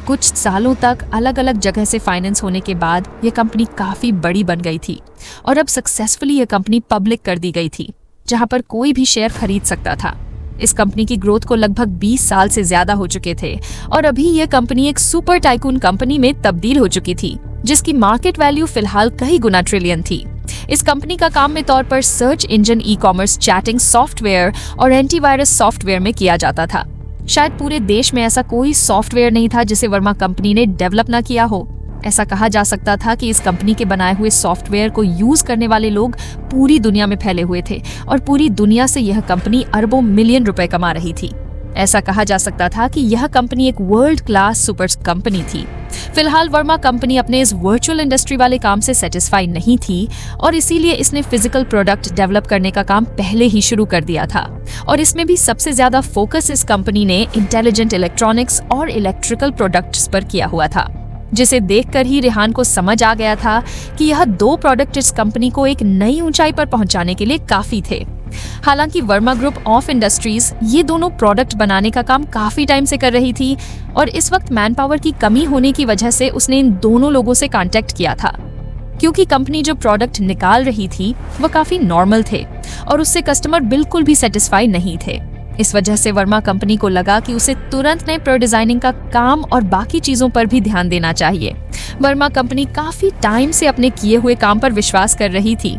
कुछ सालों तक अलग अलग जगह से फाइनेंस होने के बाद ये कंपनी काफी बड़ी बन गई थी और अब सक्सेसफुली ये कंपनी पब्लिक कर दी गई थी, जहां पर कोई भी शेयर खरीद सकता था। इस कंपनी की ग्रोथ को लगभग 20 साल से ज्यादा हो चुके थे और अभी यह कंपनी एक सुपर टाइकून कंपनी में तब्दील हो चुकी थी जिसकी मार्केट वैल्यू फिलहाल कई गुना ट्रिलियन थी। इस कंपनी का काम में तौर पर search engine, e-commerce, chatting software और एंटीवायरस सॉफ्टवेयर में किया जाता था। शायद पूरे देश में ऐसा कोई सॉफ्टवेयर नहीं था जिसे वर्मा कंपनी ने डेवलप ना किया हो। ऐसा कहा जा सकता था कि इस कंपनी के बनाए हुए सॉफ्टवेयर को यूज करने वाले लोग पूरी दुनिया में फैले हुए थे और पूरी दुनिया से यह कंपनी अरबों मिलियन रुपए कमा रही थी। ऐसा कहा जा सकता था कि यह कंपनी एक वर्ल्ड क्लास सुपर कंपनी थी। फिलहाल वर्मा कंपनी अपने इस वर्चुअल इंडस्ट्री वाले काम से सेटिस्फाई नहीं थी और इसीलिए इसने फिजिकल प्रोडक्ट डेवलप करने का काम पहले ही शुरू कर दिया था, और इसमें भी सबसे ज्यादा फोकस इस कंपनी ने इंटेलिजेंट इलेक्ट्रॉनिक्स और इलेक्ट्रिकल प्रोडक्ट्स पर किया हुआ था, जिसे देखकर ही रेहान को समझ आ गया था कि यह 2 प्रोडक्ट इस कंपनी को एक नई ऊंचाई पर पहुंचाने के लिए काफी थे। हालांकि वर्मा ग्रुप ऑफ इंडस्ट्रीज ये दोनों प्रोडक्ट बनाने का काम काफी टाइम से कर रही थी और इस वक्त मैन पावर की कमी होने की वजह से उसने इन दोनों लोगों से कांटेक्ट किया था, क्योंकि कंपनी जो प्रोडक्ट निकाल रही थी वह काफी नॉर्मल थे और उससे कस्टमर बिल्कुल भी सेटिस्फाई नहीं थे। इस वजह से वर्मा कंपनी को लगा कि उसे तुरंत नए प्रो डिजाइनिंग का काम और बाकी चीजों पर भी ध्यान देना चाहिए। वर्मा कंपनी काफी टाइम से अपने किए हुए काम पर विश्वास कर रही थी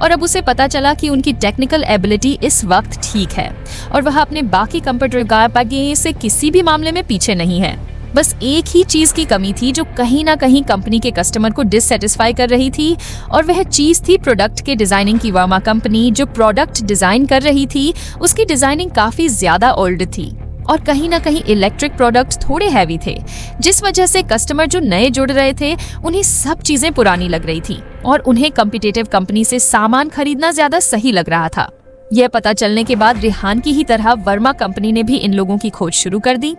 और अब उसे पता चला कि उनकी टेक्निकल एबिलिटी इस वक्त ठीक है और वह अपने बाकी कंपटीटर से किसी भी मामले में पीछे नहीं है। बस एक ही चीज की कमी थी जो कहीं ना कहीं कंपनी के कस्टमर को डिससेटिस्फाई कर रही थी, और वह चीज थी प्रोडक्ट के डिजाइनिंग की। वर्मा कंपनी जो प्रोडक्ट डिजाइन कर रही थी उसकी डिजाइनिंग काफी ज्यादा ओल्ड थी और कहीं ना कहीं इलेक्ट्रिक प्रोडक्ट्स थोड़े हैवी थे, जिस वजह से कस्टमर जो नए जुड़ रहे थे उन्हें सब चीजें पुरानी लग रही थी और उन्हें कॉम्पिटिटिव कंपनी से सामान खरीदना ज्यादा सही लग रहा था। यह पता चलने के बाद रेहान की ही तरह वर्मा कंपनी ने भी इन लोगों की खोज शुरू कर दी।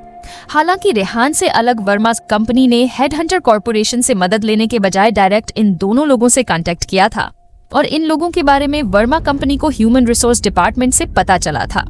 हालांकि रेहान से अलग वर्मा कंपनी ने हेडहंटर कॉर्पोरेशन से मदद लेने के बजाय डायरेक्ट इन दोनों लोगों से कांटेक्ट किया था और इन लोगों के बारे में वर्मा कंपनी को ह्यूमन रिसोर्स डिपार्टमेंट से पता चला था।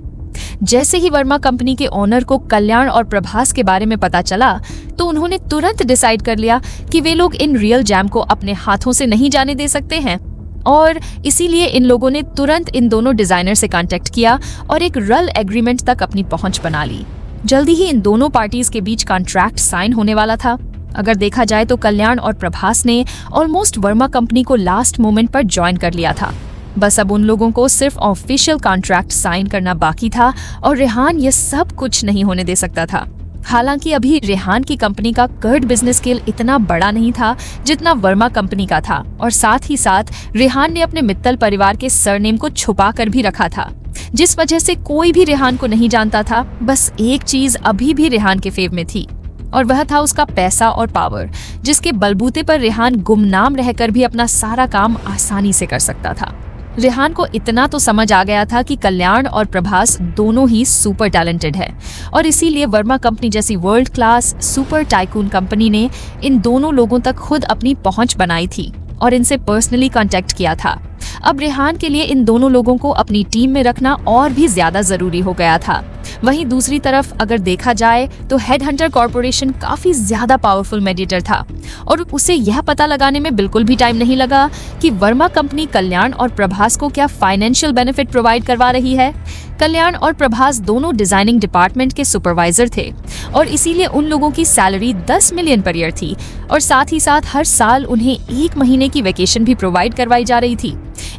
जैसे ही वर्मा कंपनी के ओनर को कल्याण और प्रभास के बारे में पता चला तो उन्होंने तुरंत डिसाइड कर लिया कि वे लोग इन रियल जैम को अपने हाथों से नहीं जाने दे सकते हैं, और इसीलिए इन लोगों ने तुरंत इन दोनों डिजाइनर से कांटेक्ट किया और एक रल एग्रीमेंट तक अपनी पहुंच बना ली। जल्दी ही इन दोनों पार्टीज के बीच कॉन्ट्रैक्ट साइन होने वाला था। अगर देखा जाए तो कल्याण और प्रभास ने ऑलमोस्ट वर्मा कंपनी को लास्ट मोमेंट पर ज्वाइन कर लिया था। बस अब उन लोगों को सिर्फ ऑफिशियल कॉन्ट्रैक्ट साइन करना बाकी था और रेहान ये सब कुछ नहीं होने दे सकता था। हालांकि अभी रेहान की कंपनी का कर्ड बिजनेस स्केल इतना बड़ा नहीं था जितना वर्मा कंपनी का था, और साथ ही साथ रेहान ने अपने मित्तल परिवार के सरनेम को छुपा कर भी रखा था, जिस वजह से कोई भी रेहान को नहीं जानता था। बस एक चीज अभी भी रेहान के फेव में थी और वह था उसका पैसा और पावर, जिसके बलबूते पर रेहान गुमनाम रहकर भी अपना सारा काम आसानी से कर सकता था। रेहान को इतना तो समझ आ गया था कि कल्याण और प्रभास दोनों ही सुपर टैलेंटेड है और इसीलिए वर्मा कंपनी जैसी world class super tycoon company ने इन दोनों लोगों तक खुद अपनी पहुंच बनाई थी और इनसे पर्सनली कांटेक्ट किया था। अब रेहान के लिए इन दोनों लोगों को अपनी टीम में रखना और भी ज्यादा जरूरी हो गया था। वहीं दूसरी तरफ अगर देखा जाए तो हेडहंटर कॉर्पोरेशन काफी ज्यादा पावरफुल मेडिएटर था और उसे यह पता लगाने में बिल्कुल भी टाइम नहीं लगा कि वर्मा कंपनी कल्याण और प्रभास को क्या फाइनेंशियल बेनिफिट प्रोवाइड करवा रही है। कल्याण और प्रभास दोनों डिजाइनिंग डिपार्टमेंट के सुपरवाइजर थे और इसीलिए उन लोगों की सैलरी 10 मिलियन पर ईयर थी और साथ ही साथ हर साल उन्हें 1 महीने की वेकेशन भी प्रोवाइड करवाई जा रही थी।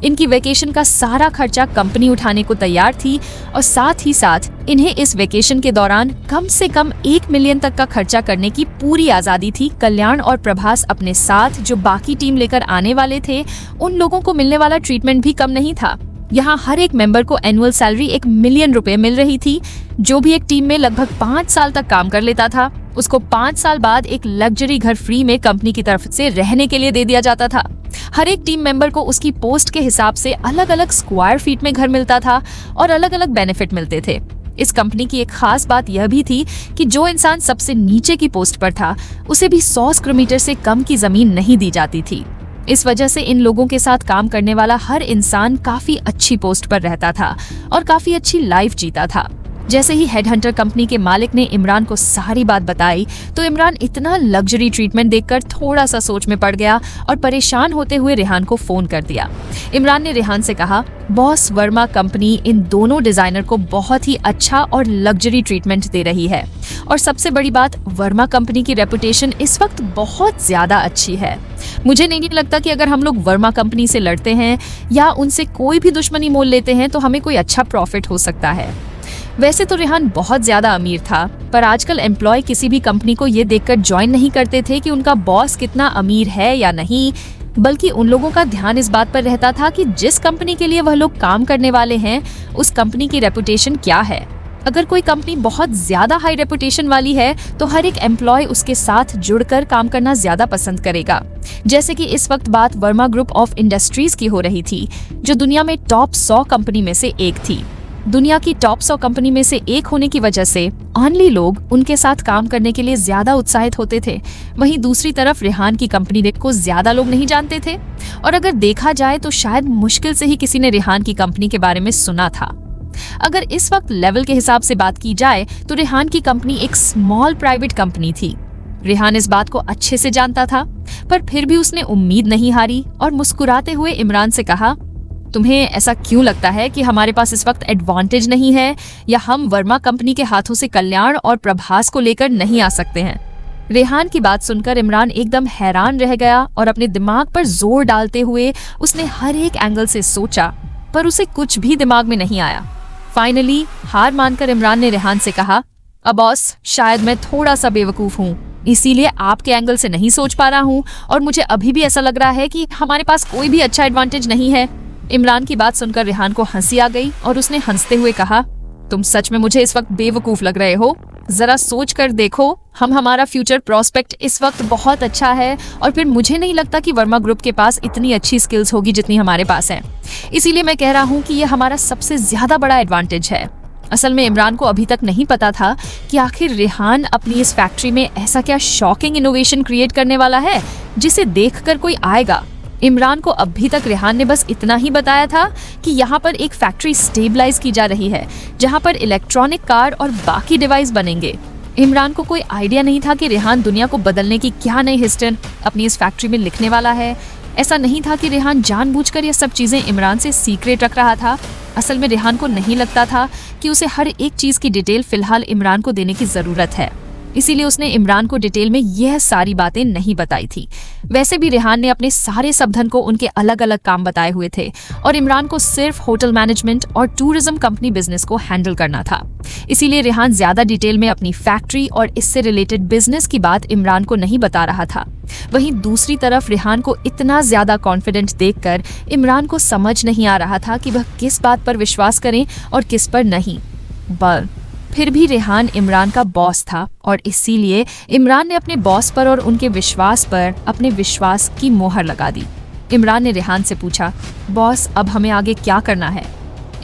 इनकी वेकेशन का सारा खर्चा कंपनी उठाने को तैयार थी और साथ ही साथ इन्हें इस वेकेशन के दौरान कम से कम 1 मिलियन तक का खर्चा करने की पूरी आजादी थी। कल्याण और प्रभास अपने साथ जो बाकी टीम लेकर आने वाले थे, उन लोगों को मिलने वाला ट्रीटमेंट भी कम नहीं था। यहाँ हर एक मेंबर को एनुअल सैलरी 1 मिलियन रुपए मिल रही थी। जो भी एक टीम में लगभग 5 साल तक काम कर लेता था, उसको 5 साल बाद एक लग्जरी घर फ्री में कंपनी की तरफ से रहने के लिए दे दिया जाता था। हर एक टीम मेंबर को उसकी पोस्ट के हिसाब से अलग अलग स्क्वायर फीट में घर मिलता था और अलग अलग बेनिफिट मिलते थे। इस कंपनी की एक खास बात यह भी थी कि जो इंसान सबसे नीचे की पोस्ट पर था, उसे भी 100 स्क्वायर मीटर से कम की जमीन नहीं दी जाती थी। इस वजह से इन लोगों के साथ काम करने वाला हर इंसान काफी अच्छी पोस्ट पर रहता था और काफी अच्छी लाइफ जीता था। जैसे ही हेडहंटर कंपनी के मालिक ने इमरान को सारी बात बताई तो इमरान इतना लग्जरी ट्रीटमेंट देखकर थोड़ा सा सोच में पड़ गया और परेशान होते हुए रेहान को फोन कर दिया। इमरान ने रेहान से कहा, बॉस, वर्मा कंपनी इन दोनों डिजाइनर को बहुत ही अच्छा और लग्जरी ट्रीटमेंट दे रही है और सबसे बड़ी बात, वर्मा कंपनी की रेपुटेशन इस वक्त बहुत ज्यादा अच्छी है। मुझे नहीं लगता कि अगर हम लोग वर्मा कंपनी से लड़ते हैं या उनसे कोई भी दुश्मनी मोल लेते हैं तो हमें कोई अच्छा प्रॉफिट हो सकता है। वैसे तो रेहान बहुत ज्यादा अमीर था, पर आजकल एम्प्लॉय किसी भी कंपनी को ये देखकर ज्वाइन नहीं करते थे कि उनका बॉस कितना अमीर है या नहीं, बल्कि उन लोगों का ध्यान इस बात पर रहता था कि जिस कंपनी के लिए वह लोग काम करने वाले हैं, उस कंपनी की रेपुटेशन क्या है। अगर कोई कंपनी बहुत ज्यादा हाई रेपुटेशन वाली है तो हर एक एम्प्लॉय उसके साथ जुड़कर काम करना ज्यादा पसंद करेगा। जैसे कि इस वक्त बात वर्मा ग्रुप ऑफ इंडस्ट्रीज की हो रही थी, जो दुनिया में टॉप 100 कंपनी में से एक थी। दुनिया की टॉप 100 कंपनी में से एक होने की वजह से ओनली लोग उनके साथ काम करने के लिए ज्यादा उत्साहित होते थे। वहीं दूसरी तरफ रेहान की कंपनी को ज्यादा लोग नहीं जानते थे और अगर देखा जाए तो शायद मुश्किल से ही किसी ने रेहान की कंपनी के बारे में सुना था। अगर इस वक्त लेवल के हिसाब से बात की जाए तो रेहान की कंपनी एक स्मॉल प्राइवेट कंपनी थी। रेहान इस बात को अच्छे से जानता था, पर फिर भी उसने उम्मीद नहीं हारी और मुस्कुराते हुए इमरान से कहा, तुम्हें ऐसा क्यों लगता है कि हमारे पास इस वक्त एडवांटेज नहीं है या हम वर्मा कंपनी के हाथों से कल्याण और प्रभास को लेकर नहीं आ सकते हैं? रेहान की बात सुनकर इमरान एकदम हैरान रह गया और अपने दिमाग पर जोर डालते हुए उसने हर एक एंगल से सोचा, पर उसे कुछ भी दिमाग में नहीं आया। फाइनली हार मानकर इमरान ने रेहान से कहा, अब बॉस, शायद मैं थोड़ा सा बेवकूफ हूँ, इसीलिए आपके एंगल से नहीं सोच पा रहा हूँ और मुझे अभी भी ऐसा लग रहा है कि हमारे पास कोई भी अच्छा एडवांटेज नहीं है। इमरान की बात सुनकर रेहान को हंसी आ गई और उसने हंसते हुए कहा, तुम सच में मुझे इस वक्त बेवकूफ लग रहे हो। जरा सोच कर देखो, हमारा फ्यूचर प्रोस्पेक्ट इस वक्त बहुत अच्छा है और फिर मुझे नहीं लगता कि वर्मा ग्रुप के पास इतनी अच्छी स्किल्स होगी जितनी हमारे पास है। इसीलिए मैं कह रहा हूँ कि ये हमारा सबसे ज्यादा बड़ा एडवांटेज है। असल में इमरान को अभी तक नहीं पता था कि आखिर रेहान अपनी इस फैक्ट्री में ऐसा क्या शॉकिंग इनोवेशन क्रिएट करने वाला है जिसे देखकर कोई आएगा। इमरान को अभी तक रेहान ने बस इतना ही बताया था कि यहाँ पर एक फैक्ट्री स्टेबलाइज की जा रही है जहाँ पर इलेक्ट्रॉनिक कार और बाकी डिवाइस बनेंगे। इमरान को कोई आइडिया नहीं था कि रेहान दुनिया को बदलने की क्या नई हिस्ट्री अपनी इस फैक्ट्री में लिखने वाला है। ऐसा नहीं था कि रेहान जानबूझकर ये सब चीजें इमरान से सीक्रेट रख रहा था। असल में रेहान को नहीं लगता था कि उसे हर एक चीज की डिटेल फिलहाल इमरान को देने की जरूरत है, इसीलिए उसने इमरान को डिटेल में यह सारी बातें नहीं बताई थी। वैसे भी रेहान ने अपने सारे सब धन को उनके अलग अलग काम बताए हुए थे और इमरान को सिर्फ होटल मैनेजमेंट और टूरिज्म कंपनी बिजनेस को हैंडल करना था। इसीलिए रेहान ज्यादा डिटेल में अपनी फैक्ट्री और इससे रिलेटेड बिजनेस की बात इमरान को नहीं बता रहा था। वहीं दूसरी तरफ रेहान को इतना ज्यादा कॉन्फिडेंट देखकर इमरान को समझ नहीं आ रहा था कि वह किस बात पर विश्वास करें और किस पर नहीं। पर फिर भी रेहान इमरान का बॉस था और इसीलिए इमरान ने अपने बॉस पर और उनके विश्वास पर अपने विश्वास की मोहर लगा दी। इमरान ने रेहान से पूछा, बॉस, अब हमें आगे क्या करना है?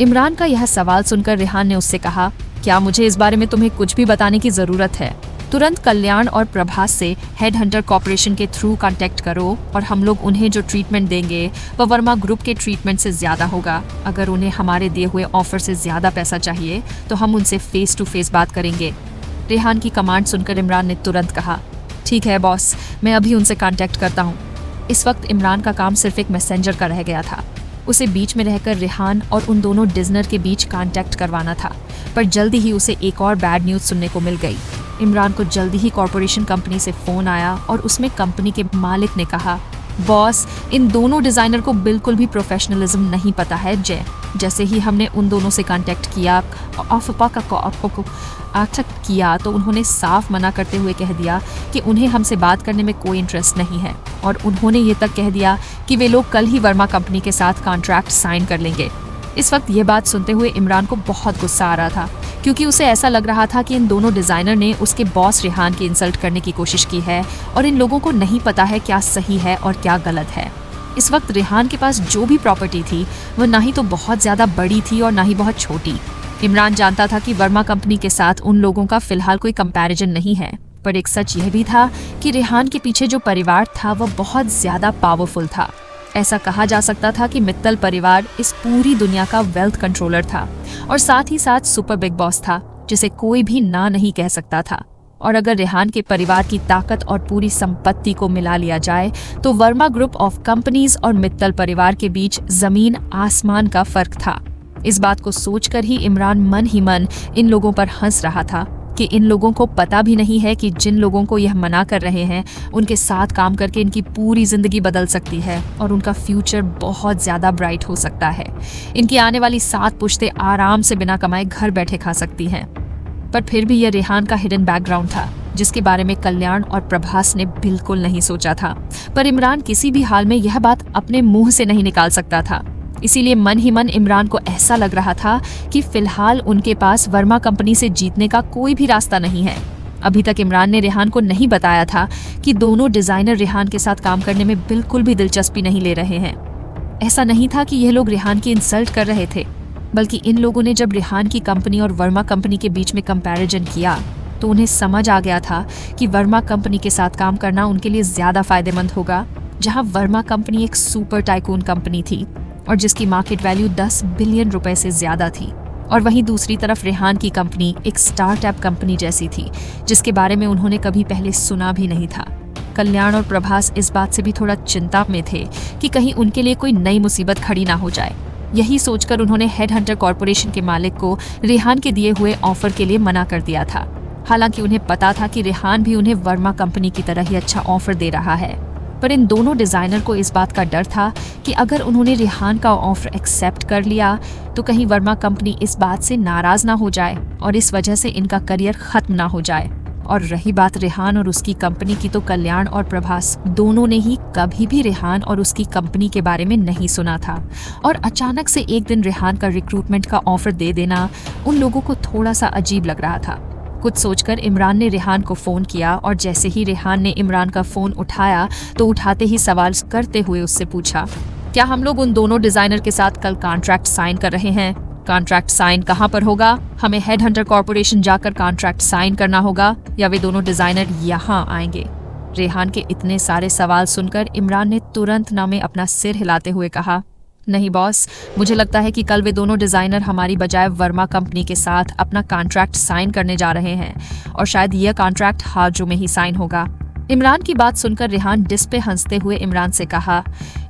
इमरान का यह सवाल सुनकर रेहान ने उससे कहा, क्या मुझे इस बारे में तुम्हें कुछ भी बताने की जरूरत है? तुरंत कल्याण और प्रभास से हेडहंटर कॉर्पोरेशन के थ्रू कांटेक्ट करो और हम लोग उन्हें जो ट्रीटमेंट देंगे वह वर्मा ग्रुप के ट्रीटमेंट से ज्यादा होगा। अगर उन्हें हमारे दिए हुए ऑफर से ज्यादा पैसा चाहिए तो हम उनसे फेस टू फेस बात करेंगे। रेहान की कमांड सुनकर इमरान ने तुरंत कहा, ठीक है बॉस, मैं अभी उनसे कांटेक्ट करता हूँ। इस वक्त इमरान का काम सिर्फ एक मैसेंजर का रह गया था। उसे बीच में रहकर रेहान और उन दोनों डिजनर के बीच कांटेक्ट करवाना था, पर जल्दी ही उसे एक और बैड न्यूज़ सुनने को मिल गई। इमरान को जल्दी ही कॉर्पोरेशन कंपनी से फोन आया और उसमें कंपनी के मालिक ने कहा बॉस, इन दोनों डिजाइनर को बिल्कुल भी प्रोफेशनलिज्म नहीं पता है। जैसे ही हमने उन दोनों से कांटेक्ट किया तो उन्होंने साफ मना करते हुए कह दिया कि उन्हें हमसे बात करने में कोई इंटरेस्ट नहीं है, और उन्होंने ये तक कह दिया कि वे लोग कल ही वर्मा कंपनी के साथ कॉन्ट्रैक्ट साइन कर लेंगे। इस वक्त ये बात सुनते हुए इमरान को बहुत गुस्सा आ रहा था, क्योंकि उसे ऐसा लग रहा था कि इन दोनों डिजाइनर ने उसके बॉस रेहान की इंसल्ट करने की कोशिश की है, और इन लोगों को नहीं पता है क्या सही है और क्या गलत है। इस वक्त रेहान के पास जो भी प्रॉपर्टी थी वह ना ही तो बहुत ज्यादा बड़ी थी और ना ही बहुत छोटी। इमरान जानता था कि वर्मा कंपनी के साथ उन लोगों का फिलहाल कोई कंपैरिजन नहीं है, पर एक सच यह भी था कि रेहान के पीछे जो परिवार था वह बहुत ज्यादा पावरफुल था। ऐसा कहा जा सकता था कि मित्तल परिवार इस पूरी दुनिया का वेल्थ कंट्रोलर था, और साथ ही साथ सुपर बिग बॉस था, जिसे कोई भी ना नहीं कह सकता था। और अगर रेहान के परिवार की ताकत और पूरी संपत्ति को मिला लिया जाए तो वर्मा ग्रुप ऑफ कंपनीज और मित्तल परिवार के बीच जमीन आसमान का फर्क था। इस बात को सोचकर ही इमरान मन ही मन इन लोगों पर हंस रहा था कि इन लोगों को पता भी नहीं है कि जिन लोगों को यह मना कर रहे हैं उनके साथ काम करके इनकी पूरी जिंदगी बदल सकती है और उनका फ्यूचर बहुत ज्यादा ब्राइट हो सकता है। इनकी आने वाली 7 पुश्तें आराम से बिना कमाए घर बैठे खा सकती हैं। पर फिर भी यह रेहान का हिडन बैकग्राउंड था, जिसके बारे में कल्याण और प्रभास ने बिल्कुल नहीं सोचा था। पर इमरान किसी भी हाल में यह बात अपने मुंह से नहीं निकाल सकता था। इसीलिए मन ही मन इमरान को ऐसा लग रहा था कि फिलहाल उनके पास वर्मा कंपनी से जीतने का कोई भी रास्ता नहीं है। अभी तक इमरान ने रेहान को नहीं बताया था कि दोनों डिजाइनर रेहान के साथ काम करने में बिल्कुल भी दिलचस्पी नहीं ले रहे हैं। ऐसा नहीं था कि यह लोग रेहान की इंसल्ट कर रहे थे, बल्कि इन लोगों ने जब रेहान की कंपनी और वर्मा कंपनी के बीच में कंपैरिजन किया तो उन्हें समझ आ गया था कि वर्मा कंपनी के साथ काम करना उनके लिए ज्यादा फायदेमंद होगा, जहां वर्मा कंपनी एक सुपर टाइकून कंपनी थी और जिसकी मार्केट वैल्यू 10 बिलियन रुपए से ज्यादा थी। और वहीं दूसरी तरफ रेहान की कंपनी एक स्टार्टअप कंपनी जैसी थी, जिसके बारे में उन्होंने कभी पहले सुना भी नहीं था। कल्याण और प्रभास इस बात से भी थोड़ा चिंता में थे कि कहीं उनके लिए कोई नई मुसीबत खड़ी ना हो जाए। यही सोचकर उन्होंने हेडहंटर कॉर्पोरेशन के मालिक को रेहान के दिए हुए ऑफर के लिए मना कर दिया था। हालांकि उन्हें पता था कि रेहान भी उन्हें वर्मा कंपनी की तरह ही अच्छा ऑफर दे रहा है, पर इन दोनों डिजाइनर को इस बात का डर था कि अगर उन्होंने रेहान का ऑफर एक्सेप्ट कर लिया तो कहीं वर्मा कंपनी इस बात से नाराज ना हो जाए और इस वजह से इनका करियर खत्म ना हो जाए। और रही बात रेहान और उसकी कंपनी की, तो कल्याण और प्रभास दोनों ने ही कभी भी रेहान और उसकी कंपनी के बारे में नहीं सुना था, और अचानक से एक दिन रेहान का रिक्रूटमेंट का ऑफर दे देना उन लोगों को थोड़ा सा अजीब लग रहा था। कुछ सोचकर इमरान ने रेहान को फोन किया, और जैसे ही रेहान ने इमरान का फोन उठाया तो उठाते ही सवाल करते हुए उससे पूछा, क्या हम लोग उन दोनों डिजाइनर के साथ कल कॉन्ट्रैक्ट साइन कर रहे हैं? कॉन्ट्रैक्ट साइन कहाँ पर होगा? हमें हेडहंटर कॉर्पोरेशन जाकर कॉन्ट्रैक्ट साइन करना होगा या वे दोनों डिजाइनर यहाँ आएंगे? रेहान के इतने सारे सवाल सुनकर इमरान ने तुरंत ना में अपना सिर हिलाते हुए कहा, नहीं बॉस, मुझे लगता है कि कल वे दोनों डिजाइनर हमारी बजाय वर्मा कंपनी के साथ अपना कॉन्ट्रैक्ट साइन करने जा रहे हैं, और शायद यह कॉन्ट्रैक्ट हाजू में ही साइन होगा। इमरान की बात सुनकर रेहान डिस पे हंसते हुए इमरान से कहा,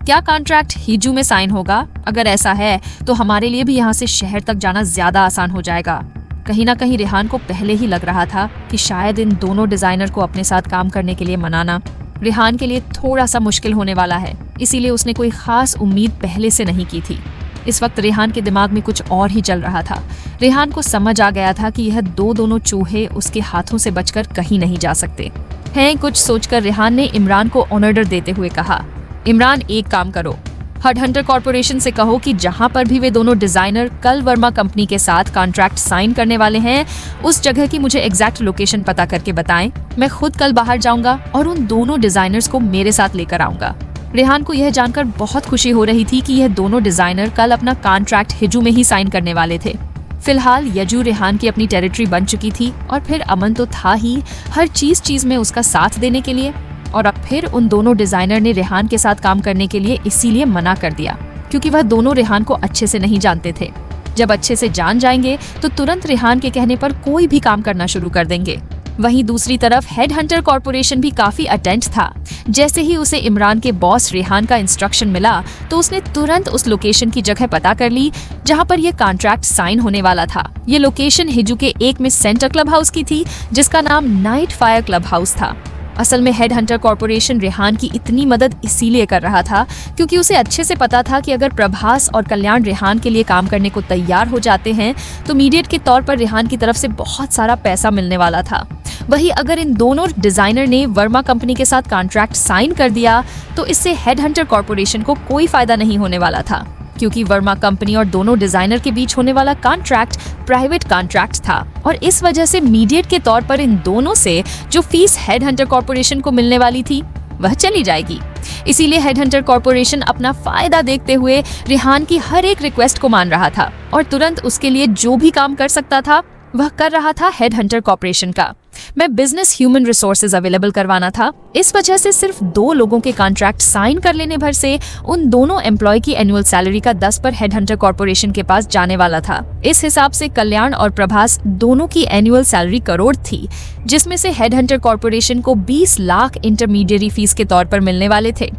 क्या कॉन्ट्रैक्ट हिजू में साइन होगा? अगर ऐसा है तो हमारे लिए भी यहाँ से शहर तक जाना ज्यादा आसान हो जाएगा। कहीं ना कहीं रेहान को पहले ही लग रहा था कि शायद इन दोनों डिजाइनर को अपने साथ काम करने के लिए मनाना रेहान के लिए थोड़ा सा मुश्किल होने वाला है, इसीलिए उसने कोई खास उम्मीद पहले से नहीं की थी। इस वक्त रेहान के दिमाग में कुछ और ही चल रहा था। रेहान को समझ आ गया था कि यह दोनों चूहे उसके हाथों से बचकर कहीं नहीं जा सकते हैं। कुछ सोचकर रेहान ने इमरान को ऑर्डर देते हुए कहा, इमरान एक काम करो, हेडहंटर कॉर्पोरेशन से कहो कि जहां पर भी वे दोनों डिजाइनर कल वर्मा कंपनी के साथ कॉन्ट्रैक्ट साइन करने वाले हैं उस जगह की मुझे एग्जैक्ट लोकेशन पता करके बताएं। मैं खुद कल बाहर जाऊंगा और उन दोनों डिजाइनर्स को मेरे साथ लेकर आऊंगा। रेहान को यह जानकर बहुत खुशी हो रही थी कि यह दोनों डिजाइनर कल अपना कॉन्ट्रैक्ट हिजू में ही साइन करने वाले थे। फिलहाल यजू रेहान की अपनी टेरिटरी बन चुकी थी, और फिर अमन तो था ही हर चीज में उसका साथ देने के लिए। और अब फिर उन दोनों डिजाइनर ने रेहान के साथ काम करने के लिए इसीलिए मना कर दिया क्योंकि वह दोनों रेहान को अच्छे से नहीं जानते थे। जब अच्छे से जान जाएंगे तो तुरंत रेहान के कहने पर कोई भी काम करना शुरू कर देंगे। वहीं दूसरी तरफ हेडहंटर कॉर्पोरेशन भी काफी अटेंट था। जैसे ही उसे इमरान के बॉस रेहान का इंस्ट्रक्शन मिला तो उसने तुरंत उस लोकेशन की जगह पता कर ली जहां पर यह कॉन्ट्रैक्ट साइन होने वाला था। ये लोकेशन हिजू के एक में सेंटर क्लब हाउस की थी, जिसका नाम नाइट फायर क्लब हाउस था। असल में हेड हंटर कॉर्पोरेशन रेहान की इतनी मदद इसीलिए कर रहा था क्योंकि उसे अच्छे से पता था कि अगर प्रभास और कल्याण रेहान के लिए काम करने को तैयार हो जाते हैं तो इमीडिएट के तौर पर रेहान की तरफ से बहुत सारा पैसा मिलने वाला था। वहीं अगर इन दोनों डिजाइनर ने वर्मा कंपनी के साथ कॉन्ट्रैक्ट साइन कर दिया तो इससे हेड हंटर कॉर्पोरेशन को कोई फायदा नहीं होने वाला था, क्योंकि वर्मा कंपनी और दोनों डिजाइनर के बीच होने वाला कॉन्ट्रैक्ट प्राइवेट कॉन्ट्रैक्ट था और इस वजह से इमीडिएट के तौर पर इन दोनों से जो फीस हेड हंटर कॉर्पोरेशन को मिलने वाली थी वह चली जाएगी। इसीलिए हेड हंटर कॉर्पोरेशन अपना फायदा देखते हुए रेहान की हर एक रिक्वेस्ट को मान रहा था और तुरंत उसके लिए जो भी काम कर सकता था वह कर रहा था हेड हंटर कॉर्पोरेशन का। मैं बिजनेस ह्यूमन रिसोर्सेज अवेलेबल करवाना था। इस वजह से सिर्फ 2 लोगों के कॉन्ट्रैक्ट साइन कर लेने भर से उन दोनों एम्प्लॉय की एनुअल सैलरी का 10 पर हेड हंटर कॉर्पोरेशन के पास जाने वाला था। इस हिसाब से कल्याण और प्रभास दोनों की एनुअल सैलरी करोड़ थी, जिसमें से हेड हंटर कॉर्पोरेशन को 20 लाख इंटरमीडिएरी फीस के तौर पर मिलने वाले थे।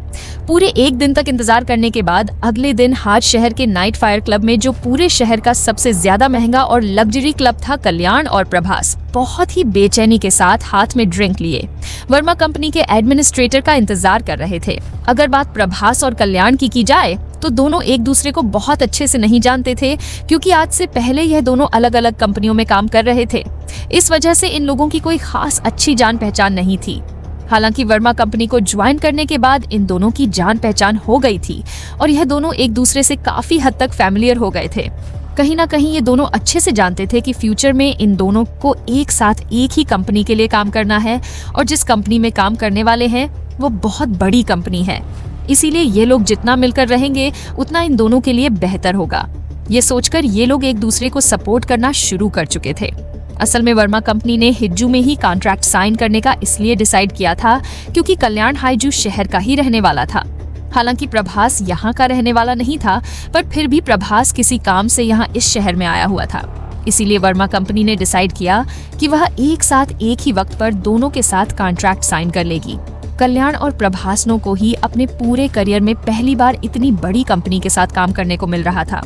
पूरे 1 दिन तक इंतजार करने के बाद अगले दिन हाज शहर के नाइट फायर क्लब में, जो पूरे शहर का सबसे ज्यादा महंगा और लग्जरी क्लब था, कल्याण और प्रभास बहुत ही बेचैनी के साथ हाथ में ड्रिंक लिए वर्मा कंपनी के एडमिनिस्ट्रेटर का इंतजार कर रहे थे। अगर बात प्रभास और कल्याण की जाए तो दोनों एक दूसरे को बहुत अच्छे से नहीं जानते थे, क्योंकि आज से पहले यह दोनों अलग अलग कंपनियों में काम कर रहे थे। इस वजह से इन लोगों की कोई खास अच्छी जान पहचान नहीं थी। हालांकि वर्मा कंपनी को ज्वाइन करने के बाद इन दोनों की जान पहचान हो गई थी और यह दोनों एक दूसरे से काफी हद तक फैमिलियर हो गए थे। कहीं ना कहीं ये दोनों अच्छे से जानते थे कि फ्यूचर में इन दोनों को एक साथ एक ही कंपनी के लिए काम करना है और जिस कंपनी में काम करने वाले हैं वो बहुत बड़ी कंपनी है। इसीलिए ये लोग जितना मिलकर रहेंगे उतना इन दोनों के लिए बेहतर होगा। ये सोचकर ये लोग एक दूसरे को सपोर्ट करना शुरू कर चुके थे। असल में वर्मा कंपनी ने हिज्जू में ही कॉन्ट्रैक्ट साइन करने का इसलिए डिसाइड किया था क्योंकि कल्याण हाइजू शहर का ही रहने वाला था। हालांकि प्रभास यहाँ का रहने वाला नहीं था, पर फिर भी प्रभास किसी काम से यहाँ इस शहर में आया हुआ था। इसीलिए वर्मा कंपनी ने डिसाइड किया कि वह एक साथ एक ही वक्त पर दोनों के साथ कॉन्ट्रैक्ट साइन कर लेगी। कल्याण और प्रभासनों को ही अपने पूरे करियर में पहली बार इतनी बड़ी कंपनी के साथ काम करने को मिल रहा था।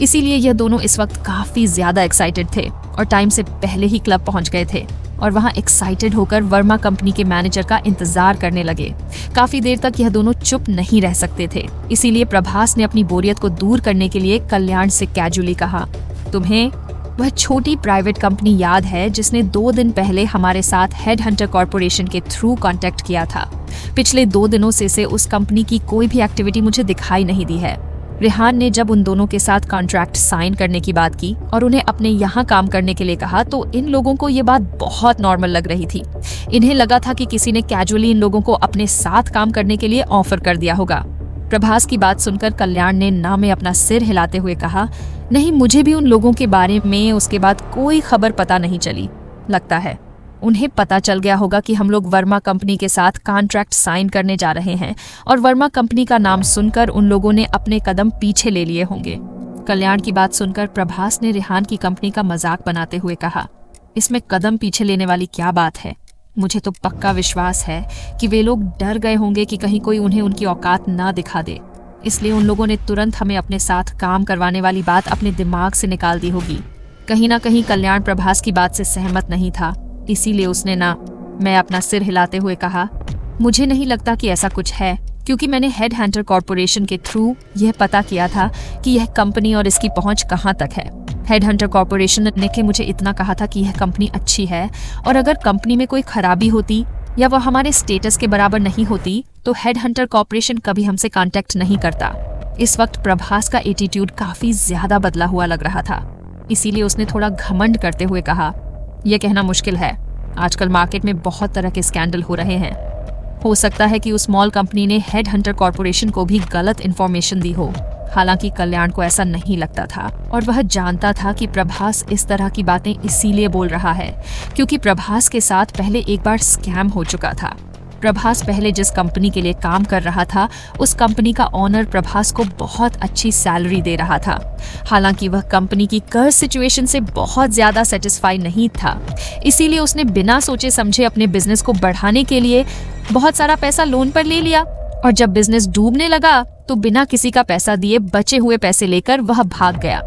इसीलिए यह दोनों इस वक्त काफी ज्यादा एक्साइटेड थे और टाइम से पहले ही क्लब पहुंच गए थे और वहां एक्साइटेड होकर वर्मा कंपनी के मैनेजर का इंतजार करने लगे। काफी देर तक यह दोनों चुप नहीं रह सकते थे। इसीलिए प्रभास ने अपनी बोरियत को दूर करने के लिए कल्याण से कैजुअली कहा, तुम्हें वह छोटी प्राइवेट कंपनी याद है जिसने 2 दिन पहले हमारे साथ हेड हंटर कॉर्पोरेशन के थ्रू कांटेक्ट किया था? पिछले 2 दिनों से उस कंपनी की कोई भी एक्टिविटी मुझे दिखाई नहीं दी है। रेहान ने जब उन दोनों के साथ कॉन्ट्रैक्ट साइन करने की बात की और उन्हें अपने यहाँ काम करने के लिए कहा तो इन लोगों को ये बात बहुत नॉर्मल लग रही थी। इन्हें लगा था कि किसी ने कैजुअली इन लोगों को अपने साथ काम करने के लिए ऑफर कर दिया होगा। प्रभास की बात सुनकर कल्याण ने ना में अपना सिर हिलाते हुए कहा, नहीं, मुझे भी उन लोगों के बारे में उसके बाद कोई खबर पता नहीं चली। लगता है उन्हें पता चल गया होगा कि हम लोग वर्मा कंपनी के साथ कॉन्ट्रैक्ट साइन करने जा रहे हैं और वर्मा कंपनी का नाम सुनकर उन लोगों ने अपने कदम पीछे ले लिए होंगे। कल्याण की बात सुनकर प्रभास ने रेहान की कंपनी का मजाक बनाते हुए कहा, इसमें कदम पीछे लेने वाली क्या बात है? मुझे तो पक्का विश्वास है कि वे लोग डर गए होंगे कि कहीं कोई उन्हें उनकी औकात ना दिखा दे, इसलिए उन लोगों ने तुरंत हमें अपने साथ काम करवाने वाली बात अपने दिमाग से निकाल दी होगी। कहीं ना कहीं कल्याण प्रभास की बात से सहमत नहीं था, इसीलिए उसने ना मैं अपना सिर हिलाते हुए कहा, मुझे नहीं लगता कि ऐसा कुछ है, क्योंकि मैंने हेड हंटर कॉर्पोरेशन के थ्रू यह पता किया था कि यह कंपनी और इसकी पहुंच कहां तक है। हेड हंटर कॉर्पोरेशन ने मुझे इतना कहा था कि यह कंपनी अच्छी है और अगर कंपनी में कोई खराबी होती या वह हमारे स्टेटस के बराबर नहीं होती तो हेड हंटर कॉर्पोरेशन कभी हमसे कांटेक्ट नहीं करता। इस वक्त प्रभास का एटीट्यूड काफी ज्यादा बदला हुआ लग रहा था, इसीलिए उसने थोड़ा घमंड करते हुए कहा, यह कहना मुश्किल है, आजकल मार्केट में बहुत तरह के स्कैंडल हो रहे हैं। हो सकता है कि उस स्मॉल कंपनी ने हेड हंटर कॉर्पोरेशन को भी गलत इन्फॉर्मेशन दी हो। हालांकि कल्याण को ऐसा नहीं लगता था और वह जानता था कि प्रभास इस तरह की बातें इसीलिए बोल रहा है क्योंकि प्रभास के साथ पहले एक बार स्कैम हो चुका था। प्रभास पहले जिस कंपनी के लिए काम कर रहा था उस कंपनी का ओनर प्रभास को बहुत अच्छी सैलरी दे रहा था। हालांकि वह कंपनी की कर्ज सिचुएशन से बहुत ज्यादा सेटिस्फाई नहीं था, इसीलिए उसने बिना सोचे समझे अपने बिजनेस को बढ़ाने के लिए बहुत सारा पैसा लोन पर ले लिया और जब बिजनेस डूबने लगा तो बिना किसी का पैसा दिए बचे हुए पैसे लेकर वह भाग गया।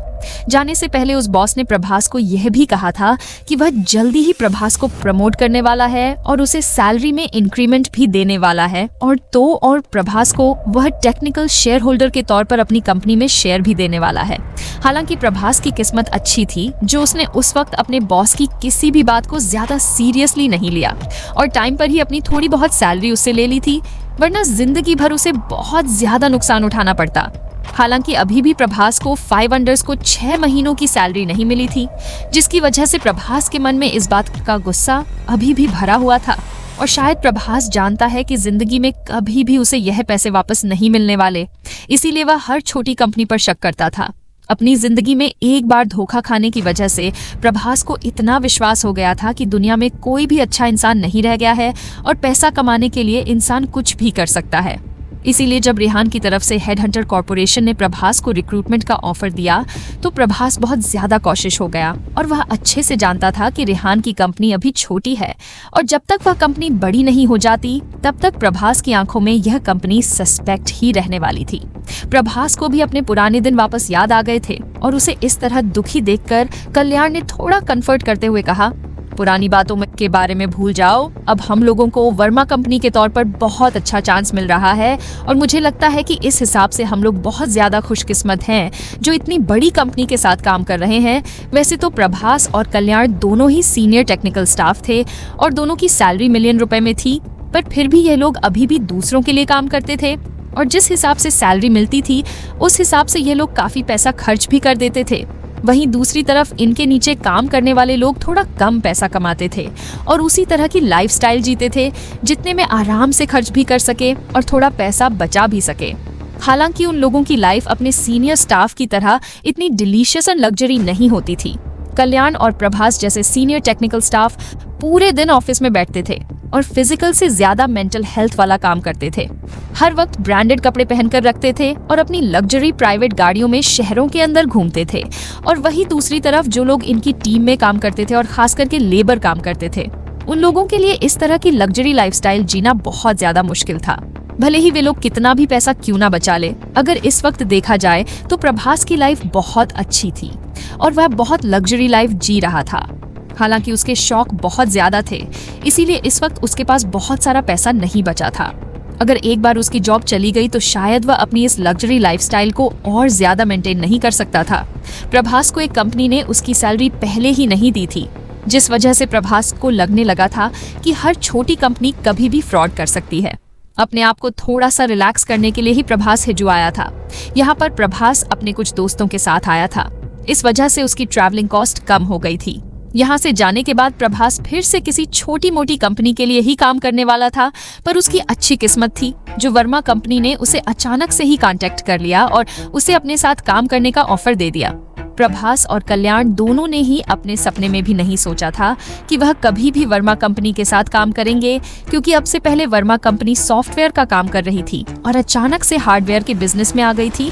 जाने से पहले उस बॉस ने प्रभास को यह भी कहा था कि वह जल्दी ही प्रभास को प्रमोट करने वाला है और उसे सैलरी में इंक्रीमेंट भी देने वाला है, और प्रभास को वह टेक्निकल शेयर होल्डर के तौर पर अपनी कंपनी में शेयर भी देने वाला है। हालांकि प्रभास की किस्मत अच्छी थी जो उसने उस वक्त अपने बॉस की किसी भी बात को ज्यादा सीरियसली नहीं लिया और टाइम पर ही अपनी थोड़ी बहुत सैलरी उससे ले ली थी, वरना जिंदगी भर उसे बहुत ज्यादा नुकसान उठाना पड़ता। हालांकि अभी भी प्रभास को 5 अंडर्स को 6 महीनों की सैलरी नहीं मिली थी, जिसकी वजह से प्रभास के मन में इस बात का गुस्सा अभी भी भरा हुआ था और शायद प्रभास जानता है कि जिंदगी में कभी भी उसे यह पैसे वापस नहीं मिलने वाले, इसीलिए वह हर छोटी कंपनी पर शक करता था। अपनी जिंदगी में एक बार धोखा खाने की वजह से प्रभास को इतना विश्वास हो गया था कि दुनिया में कोई भी अच्छा इंसान नहीं रह गया है और पैसा कमाने के लिए इंसान कुछ भी कर सकता है। इसीलिए जब रेहान की तरफ से हेडहंटर कॉर्पोरेशन ने प्रभास को रिक्रूटमेंट का ऑफर दिया तो प्रभास बहुत ज्यादा कॉशिश हो गया और वह अच्छे से जानता था कि रेहान की कंपनी अभी छोटी है और जब तक वह कंपनी बड़ी नहीं हो जाती तब तक प्रभास की आंखों में यह कंपनी सस्पेक्ट ही रहने वाली थी। प्रभास को भी अपने पुराने दिन वापस याद आ गए थे और उसे इस तरह दुखी देखकर कल्याण ने थोड़ा कंफर्ट करते हुए कहा, पुरानी बातों के बारे में भूल जाओ, अब हम लोगों को वर्मा कंपनी के तौर पर बहुत अच्छा चांस मिल रहा है और मुझे लगता है कि इस हिसाब से हम लोग बहुत ज्यादा खुशकिस्मत हैं जो इतनी बड़ी कंपनी के साथ काम कर रहे हैं। वैसे तो प्रभास और कल्याण दोनों ही सीनियर टेक्निकल स्टाफ थे और दोनों की सैलरी मिलियन रुपए में थी, पर फिर भी ये लोग अभी भी दूसरों के लिए काम करते थे और जिस हिसाब से सैलरी मिलती थी उस हिसाब से ये लोग काफी पैसा खर्च भी कर देते थे। वहीं दूसरी तरफ इनके नीचे काम करने वाले लोग थोड़ा कम पैसा कमाते थे और उसी तरह की लाइफस्टाइल जीते थे जितने में आराम से खर्च भी कर सके और थोड़ा पैसा बचा भी सके। हालांकि उन लोगों की लाइफ अपने सीनियर स्टाफ की तरह इतनी डिलीशियस और लग्जरी नहीं होती थी। कल्याण और प्रभास जैसे सीनियर टेक्निकल स्टाफ पूरे दिन ऑफिस में बैठते थे और फिजिकल से ज्यादा मेंटल हेल्थ वाला काम करते थे। हर वक्त ब्रांडेड कपड़े पहनकर रखते थे और अपनी लग्जरी प्राइवेट गाड़ियों में शहरों के अंदर घूमते थे। और वही दूसरी तरफ जो लोग इनकी टीम में काम करते थे और खास करके लेबर काम करते थे, उन लोगों के लिए इस तरह की लग्जरी लाइफस्टाइल जीना बहुत ज्यादा मुश्किल था, भले ही वे लोग कितना भी पैसा क्यों ना बचा ले। अगर इस वक्त देखा जाए तो प्रभास की लाइफ बहुत अच्छी थी और वह बहुत लग्जरी लाइफ जी रहा था। हालांकि उसके शौक बहुत ज्यादा थे, इसीलिए इस वक्त उसके पास बहुत सारा पैसा नहीं बचा था। अगर एक बार उसकी जॉब चली गई तो शायद वह अपनी इस लग्जरी लाइफस्टाइल को और ज्यादा मेंटेन नहीं कर सकता था। प्रभास को एक कंपनी ने उसकी सैलरी पहले ही नहीं दी थी, जिस वजह से प्रभास को लगने लगा था कि हर छोटी कंपनी कभी भी फ्रॉड कर सकती है। अपने आप को थोड़ा सा रिलैक्स करने के लिए ही प्रभास हिजू आया था। यहाँ पर प्रभास अपने कुछ दोस्तों के साथ आया था, इस वजह से उसकी ट्रैवलिंग कॉस्ट कम हो गई थी। यहाँ से जाने के बाद प्रभास फिर से किसी छोटी मोटी कंपनी के लिए ही काम करने वाला था, पर उसकी अच्छी किस्मत थी जो वर्मा कंपनी ने उसे अचानक से ही कांटेक्ट कर लिया और उसे अपने साथ काम करने का ऑफर दे दिया। प्रभास और कल्याण दोनों ने ही अपने सपने में भी नहीं सोचा था कि वह कभी भी वर्मा कंपनी के साथ काम करेंगे, क्योंकि अब से पहले वर्मा कंपनी सॉफ्टवेयर का काम कर रही थी और अचानक से हार्डवेयर के बिजनेस में आ गई थी,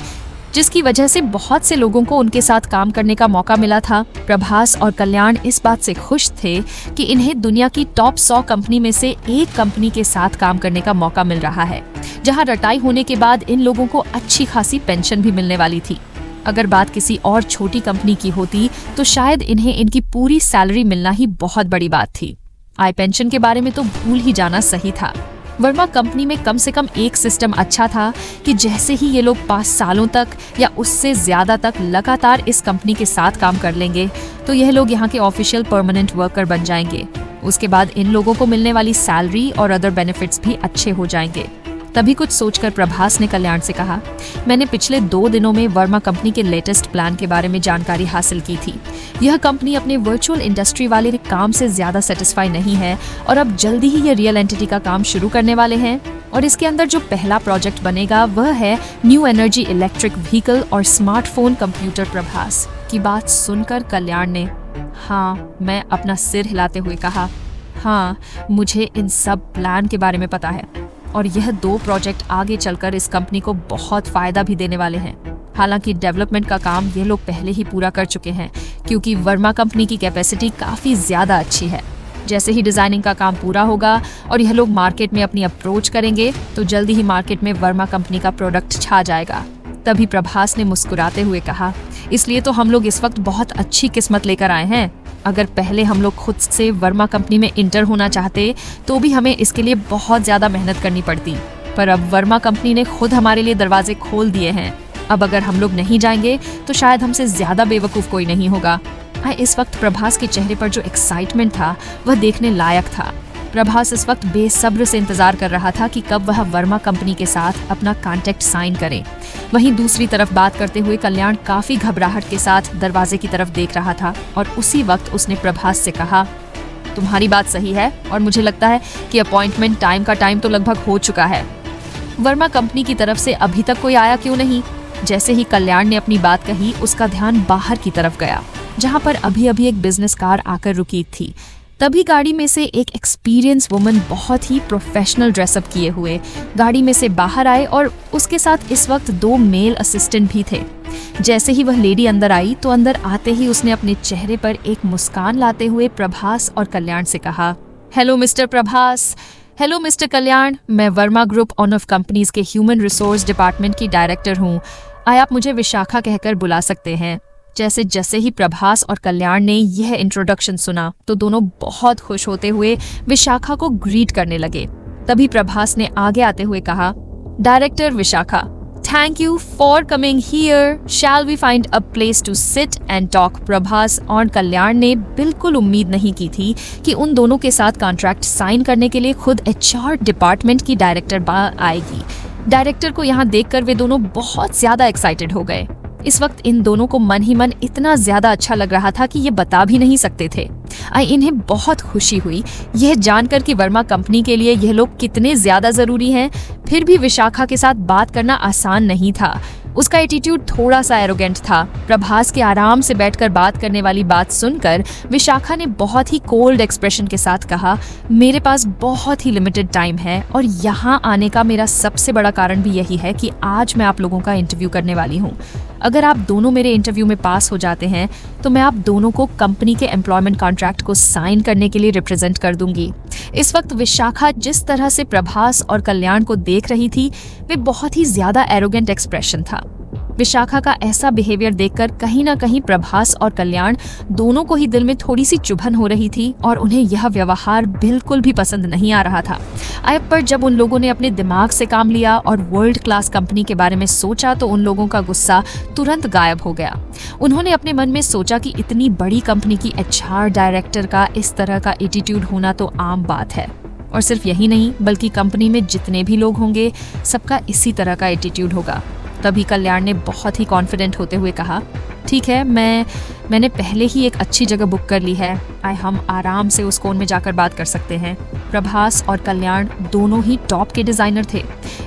जिसकी वजह से बहुत से लोगों को उनके साथ काम करने का मौका मिला था। प्रभास और कल्याण इस बात से खुश थे कि इन्हें दुनिया की टॉप 100 कंपनी में से एक कंपनी के साथ काम करने का मौका मिल रहा है, जहां रिटायर होने के बाद इन लोगों को अच्छी खासी पेंशन भी मिलने वाली थी। अगर बात किसी और छोटी कंपनी की होती तो शायद इन्हें इनकी पूरी सैलरी मिलना ही बहुत बड़ी बात थी। आई पेंशन के बारे में तो भूल ही जाना सही था। वर्मा कंपनी में कम से कम एक सिस्टम अच्छा था कि जैसे ही ये लोग 5 सालों तक या उससे ज्यादा तक लगातार इस कंपनी के साथ काम कर लेंगे तो यह लोग यहाँ के ऑफिशियल परमानेंट वर्कर बन जाएंगे। उसके बाद इन लोगों को मिलने वाली सैलरी और अदर बेनिफिट्स भी अच्छे हो जाएंगे। तभी कुछ सोचकर प्रभास ने कल्याण से कहा, मैंने पिछले 2 दिनों में वर्मा कंपनी के लेटेस्ट प्लान के बारे में जानकारी हासिल की थी। यह कंपनी अपने वर्चुअल इंडस्ट्री वाले काम से ज्यादा सेटिस्फाई नहीं है और अब जल्दी ही ये रियल एंटिटी का काम शुरू करने वाले हैं और इसके अंदर जो पहला प्रोजेक्ट बनेगा वह है न्यू एनर्जी इलेक्ट्रिक व्हीकल और स्मार्टफोन कंप्यूटर। प्रभास की बात सुनकर कल्याण ने मैं अपना सिर हिलाते हुए कहा, हाँ मुझे इन सब प्लान के बारे में पता है और यह 2 प्रोजेक्ट आगे चलकर इस कंपनी को बहुत फायदा भी देने वाले हैं। हालांकि डेवलपमेंट का काम ये लोग पहले ही पूरा कर चुके हैं, क्योंकि वर्मा कंपनी की कैपेसिटी काफी ज्यादा अच्छी है। जैसे ही डिजाइनिंग का काम पूरा होगा और यह लोग मार्केट में अपनी अप्रोच करेंगे तो जल्दी ही मार्केट में वर्मा कंपनी का प्रोडक्ट छा जाएगा। तभी प्रभास ने मुस्कुराते हुए कहा, इसलिए तो हम लोग इस वक्त बहुत अच्छी किस्मत लेकर आए हैं। अगर पहले हम लोग खुद से वर्मा कंपनी में इंटर होना चाहते तो भी हमें इसके लिए बहुत ज्यादा मेहनत करनी पड़ती, पर अब वर्मा कंपनी ने खुद हमारे लिए दरवाजे खोल दिए हैं। अब अगर हम लोग नहीं जाएंगे तो शायद हमसे ज्यादा बेवकूफ कोई नहीं होगा। इस वक्त प्रभास के चेहरे पर जो एक्साइटमेंट था वह देखने लायक था। प्रभास इस वक्त बेसब्र से इंतजार कर रहा था कि कब वह वर्मा कंपनी के साथ अपना कॉन्ट्रैक्ट साइन करे। वहीं दूसरी तरफ बात करते हुए कल्याण काफी घबराहट के साथ दरवाजे की तरफ देख रहा था और उसी वक्त उसने प्रभास से कहा, तुम्हारी बात सही है और मुझे लगता है कि अपॉइंटमेंट टाइम तो लगभग हो चुका है। वर्मा कंपनी की तरफ से अभी तक कोई आया क्यों नहीं? जैसे ही कल्याण ने अपनी बात कही उसका ध्यान बाहर की तरफ गया, जहां पर अभी अभी एक बिजनेस कार आकर रुकी थी। तभी गाड़ी में से एक एक्सपीरियंस वुमन बहुत ही प्रोफेशनल ड्रेसअप किए हुए गाड़ी में से बाहर आए और उसके साथ इस वक्त 2 मेल असिस्टेंट भी थे। जैसे ही वह लेडी अंदर आई तो अंदर आते ही उसने अपने चेहरे पर एक मुस्कान लाते हुए प्रभास और कल्याण से कहा, hello mister Prabhas. Hello mister Kalyan, मैं वर्मा ग्रुप ऑफ कंपनीज के ह्यूमन रिसोर्स डिपार्टमेंट की डायरेक्टर हूँ। आप मुझे विशाखा कहकर बुला सकते हैं। जैसे ही प्रभास और कल्याण ने यह इंट्रोडक्शन सुना तो दोनों बहुत खुश होते हुए विशाखा को ग्रीट करने लगे। तभी प्रभास ने आगे आते हुए कहा, director Vishakha, thank you for coming here. Shall we find a place to sit and talk. Prabhas और कल्याण ने बिल्कुल उम्मीद नहीं की थी कि उन दोनों के साथ कॉन्ट्रैक्ट साइन करने के लिए खुद HR डिपार्टमेंट की डायरेक्टर आएगी। डायरेक्टर को यहाँ देखकर वे दोनों बहुत ज्यादा एक्साइटेड हो गए। इस वक्त इन दोनों को मन ही मन इतना ज्यादा अच्छा लग रहा था कि ये बता भी नहीं सकते थे। इन्हें बहुत खुशी हुई यह जानकर कि वर्मा कंपनी के लिए यह लोग कितने ज्यादा जरूरी हैं। फिर भी विशाखा के साथ बात करना आसान नहीं था। उसका एटीट्यूड थोड़ा सा एरोगेंट था। प्रभास के आराम से बैठकर बात करने वाली बात सुनकर विशाखा ने बहुत ही कोल्ड एक्सप्रेशन के साथ कहा, मेरे पास बहुत ही लिमिटेड टाइम है और यहाँ आने का मेरा सबसे बड़ा कारण भी यही है कि आज मैं आप लोगों का इंटरव्यू करने वाली हूँ। अगर आप दोनों मेरे इंटरव्यू में पास हो जाते हैं तो मैं आप दोनों को कंपनी के एम्प्लॉयमेंट कॉन्ट्रैक्ट को साइन करने के लिए रिप्रेजेंट कर दूंगी। इस वक्त विशाखा जिस तरह से प्रभास और कल्याण को देख रही थी वे बहुत ही ज्यादा एरोगेंट एक्सप्रेशन था। विशाखा का ऐसा बिहेवियर देखकर कहीं ना कहीं प्रभास और कल्याण दोनों को ही दिल में थोड़ी सी चुभन हो रही थी और उन्हें यह व्यवहार बिल्कुल भी पसंद नहीं आ रहा था। पर जब उन लोगों ने अपने दिमाग से काम लिया और वर्ल्ड क्लास कंपनी के बारे में सोचा तो उन लोगों का गुस्सा तुरंत गायब हो गया। उन्होंने अपने मन में सोचा कि इतनी बड़ी कंपनी की HR डायरेक्टर का इस तरह का एटीट्यूड होना तो आम बात है, और सिर्फ यही नहीं बल्कि कंपनी में जितने भी लोग होंगे सबका इसी तरह का एटीट्यूड होगा। तभी कल्याण ने बहुत ही कॉन्फिडेंट होते हुए कहा, ठीक है, मैंने पहले ही एक अच्छी जगह बुक कर ली है। हम आराम से उस कोन में जाकर बात कर सकते हैं। प्रभास और कल्याण दोनों ही टॉप के डिजाइनर थे,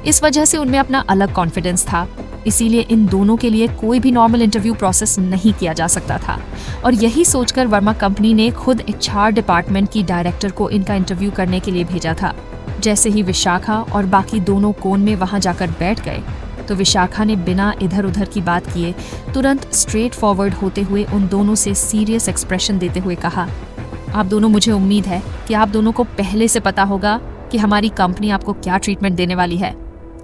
इस वजह से उनमें अपना अलग कॉन्फिडेंस था। इसीलिए इन दोनों के लिए कोई भी नॉर्मल इंटरव्यू प्रोसेस नहीं किया जा सकता था, और यही सोचकर वर्मा कंपनी ने खुद HR डिपार्टमेंट की डायरेक्टर को इनका इंटरव्यू करने के लिए भेजा था। जैसे ही विशाखा और बाकी दोनों कोन में वहां जाकर बैठ गए तो विशाखा ने बिना इधर उधर की बात किए तुरंत स्ट्रेट फॉरवर्ड होते हुए उन दोनों से सीरियस एक्सप्रेशन देते हुए कहा, आप दोनों, मुझे उम्मीद है कि आप दोनों को पहले से पता होगा कि हमारी कंपनी आपको क्या ट्रीटमेंट देने वाली है।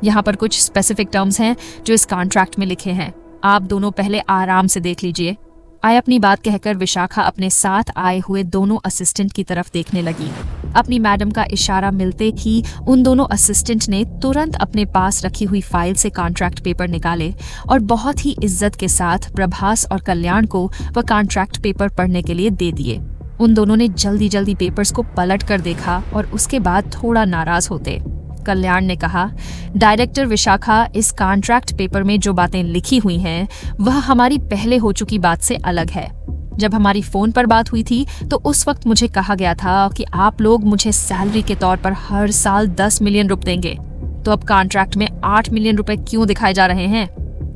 यहाँ पर कुछ स्पेसिफिक टर्म्स हैं जो इस कॉन्ट्रैक्ट में लिखे हैं, आप दोनों पहले आराम से देख लीजिए। अपनी बात कहकर विशाखा अपने साथ आए हुए दोनों असिस्टेंट की तरफ देखने लगी। अपनी मैडम का इशारा मिलते ही उन दोनों असिस्टेंट ने तुरंत अपने पास रखी हुई फाइल से कॉन्ट्रैक्ट पेपर निकाले और बहुत ही इज्जत के साथ प्रभास और कल्याण को वह कॉन्ट्रैक्ट पेपर पढ़ने के लिए दे दिए। उन दोनों ने जल्दी जल्दी पेपर्स को पलट कर देखा और उसके बाद थोड़ा नाराज होते कल्याण ने कहा, डायरेक्टर विशाखा, इस कॉन्ट्रैक्ट पेपर में जो बातें लिखी हुई हैं वह हमारी पहले हो चुकी बात से अलग है। जब हमारी फोन पर बात हुई थी तो उस वक्त मुझे कहा गया था कि आप लोग मुझे सैलरी के तौर पर हर साल 10 मिलियन रुपए देंगे, तो अब कॉन्ट्रैक्ट में 8 मिलियन रुपए क्यों दिखाए जा रहे हैं?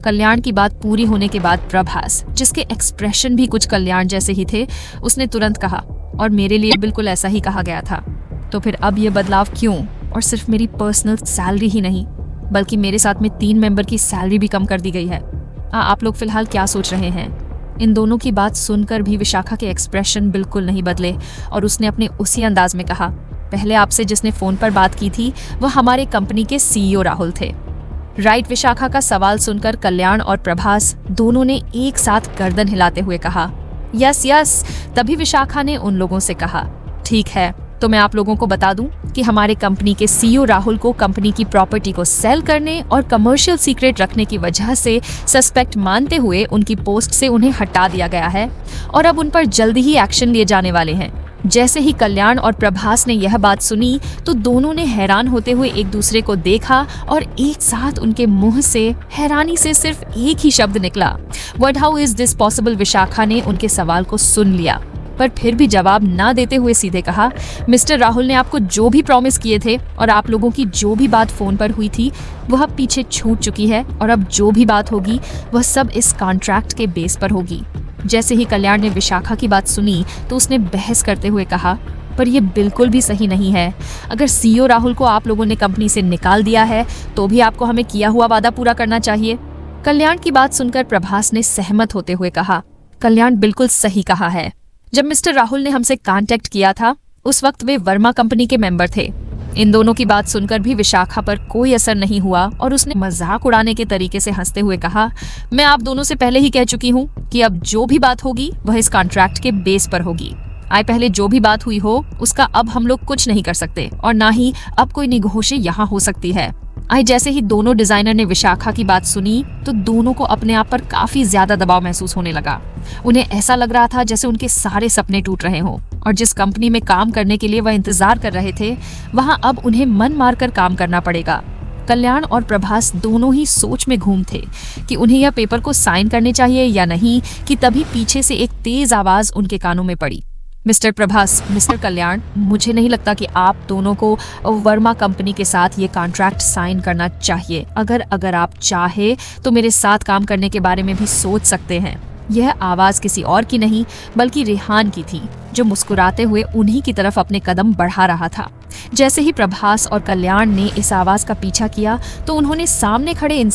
कल्याण की बात पूरी होने के बाद प्रभास, जिसके एक्सप्रेशन भी कुछ कल्याण जैसे ही थे, उसने तुरंत कहा, और मेरे लिए बिल्कुल ऐसा ही कहा गया था। तो फिर अब ये बदलाव क्यों? और सिर्फ मेरी पर्सनल सैलरी ही नहीं बल्कि मेरे साथ में 3 मेंबर की सैलरी भी कम कर दी गई है। आप लोग फिलहाल क्या सोच रहे हैं? इन दोनों की बात सुनकर भी विशाखा के एक्सप्रेशन बिल्कुल नहीं बदले और उसने अपने उसी अंदाज में कहा, पहले आपसे जिसने फोन पर बात की थी वह हमारे कंपनी के CEO राहुल थे। राइट विशाखा का सवाल सुनकर कल्याण और प्रभास दोनों ने एक साथ गर्दन हिलाते हुए कहा, यस यस। तभी विशाखा ने उन लोगों से कहा, ठीक है, तो मैं आप लोगों को बता दूं कि हमारे कंपनी के सीईओ राहुल को कंपनी की प्रॉपर्टी को सेल करने और कमर्शियल सीक्रेट रखने की वजह से सस्पेक्ट मानते हुए उनकी पोस्ट से उन्हें हटा दिया गया है और अब उन पर जल्दी ही एक्शन लिए जाने वाले हैं। जैसे ही कल्याण और प्रभास ने यह बात सुनी तो दोनों ने हैरान होते हुए एक दूसरे को देखा और एक साथ उनके मुंह से हैरानी से सिर्फ एक ही शब्द निकला, what how is this possible. Vishakha ने उनके सवाल को सुन लिया पर फिर भी जवाब ना देते हुए सीधे कहा, मिस्टर राहुल ने आपको जो भी प्रॉमिस किए थे और आप लोगों की जो भी बात फोन पर हुई थी वह अब पीछे छूट चुकी है और अब जो भी बात होगी वह सब इस कॉन्ट्रैक्ट के बेस पर होगी। जैसे ही कल्याण ने विशाखा की बात सुनी तो उसने बहस करते हुए कहा, पर यह बिल्कुल भी सही नहीं है। अगर सीईओ राहुल को आप लोगों ने कंपनी से निकाल दिया है तो भी आपको हमें किया हुआ वादा पूरा करना चाहिए। कल्याण की बात सुनकर प्रभास ने सहमत होते हुए कहा, कल्याण बिल्कुल सही कहा है। जब मिस्टर राहुल ने हमसे कांटेक्ट किया था उस वक्त वे वर्मा कंपनी के मेंबर थे। इन दोनों की बात सुनकर भी विशाखा पर कोई असर नहीं हुआ और उसने मजाक उड़ाने के तरीके से हंसते हुए कहा, मैं आप दोनों से पहले ही कह चुकी हूँ कि अब जो भी बात होगी वह इस कॉन्ट्रैक्ट के बेस पर होगी। आए पहले जो भी बात हुई हो उसका अब हम लोग कुछ नहीं कर सकते और ना ही अब कोई निगोशे यहाँ हो सकती है। आई जैसे ही दोनों डिजाइनर ने विशाखा की बात सुनी तो दोनों को अपने आप पर काफी ज्यादा दबाव महसूस होने लगा। उन्हें ऐसा लग रहा था जैसे उनके सारे सपने टूट रहे हों और जिस कंपनी में काम करने के लिए वह इंतजार कर रहे थे वहां अब उन्हें मन मारकर काम करना पड़ेगा। कल्याण और प्रभास दोनों ही सोच में घूम थे कि उन्हें यह पेपर को साइन करने चाहिए या नहीं कि तभी पीछे से एक तेज आवाज उनके कानों में पड़ी, मिस्टर प्रभास, मिस्टर कल्याण, मुझे नहीं लगता कि आप दोनों को वर्मा कंपनी के साथ ये कॉन्ट्रैक्ट साइन करना चाहिए। अगर आप चाहे तो मेरे साथ काम करने के बारे में भी सोच सकते हैं। यह आवाज किसी और की नहीं बल्कि रेहान की थी जो मुस्कुराते हुए उन्हीं की तरफ अपने कदम बढ़ा रहा था। जैसे ही प्रभास और कल्याण ने इस आवाज का पीछा किया तो उन्होंने सामने खड़े इंसान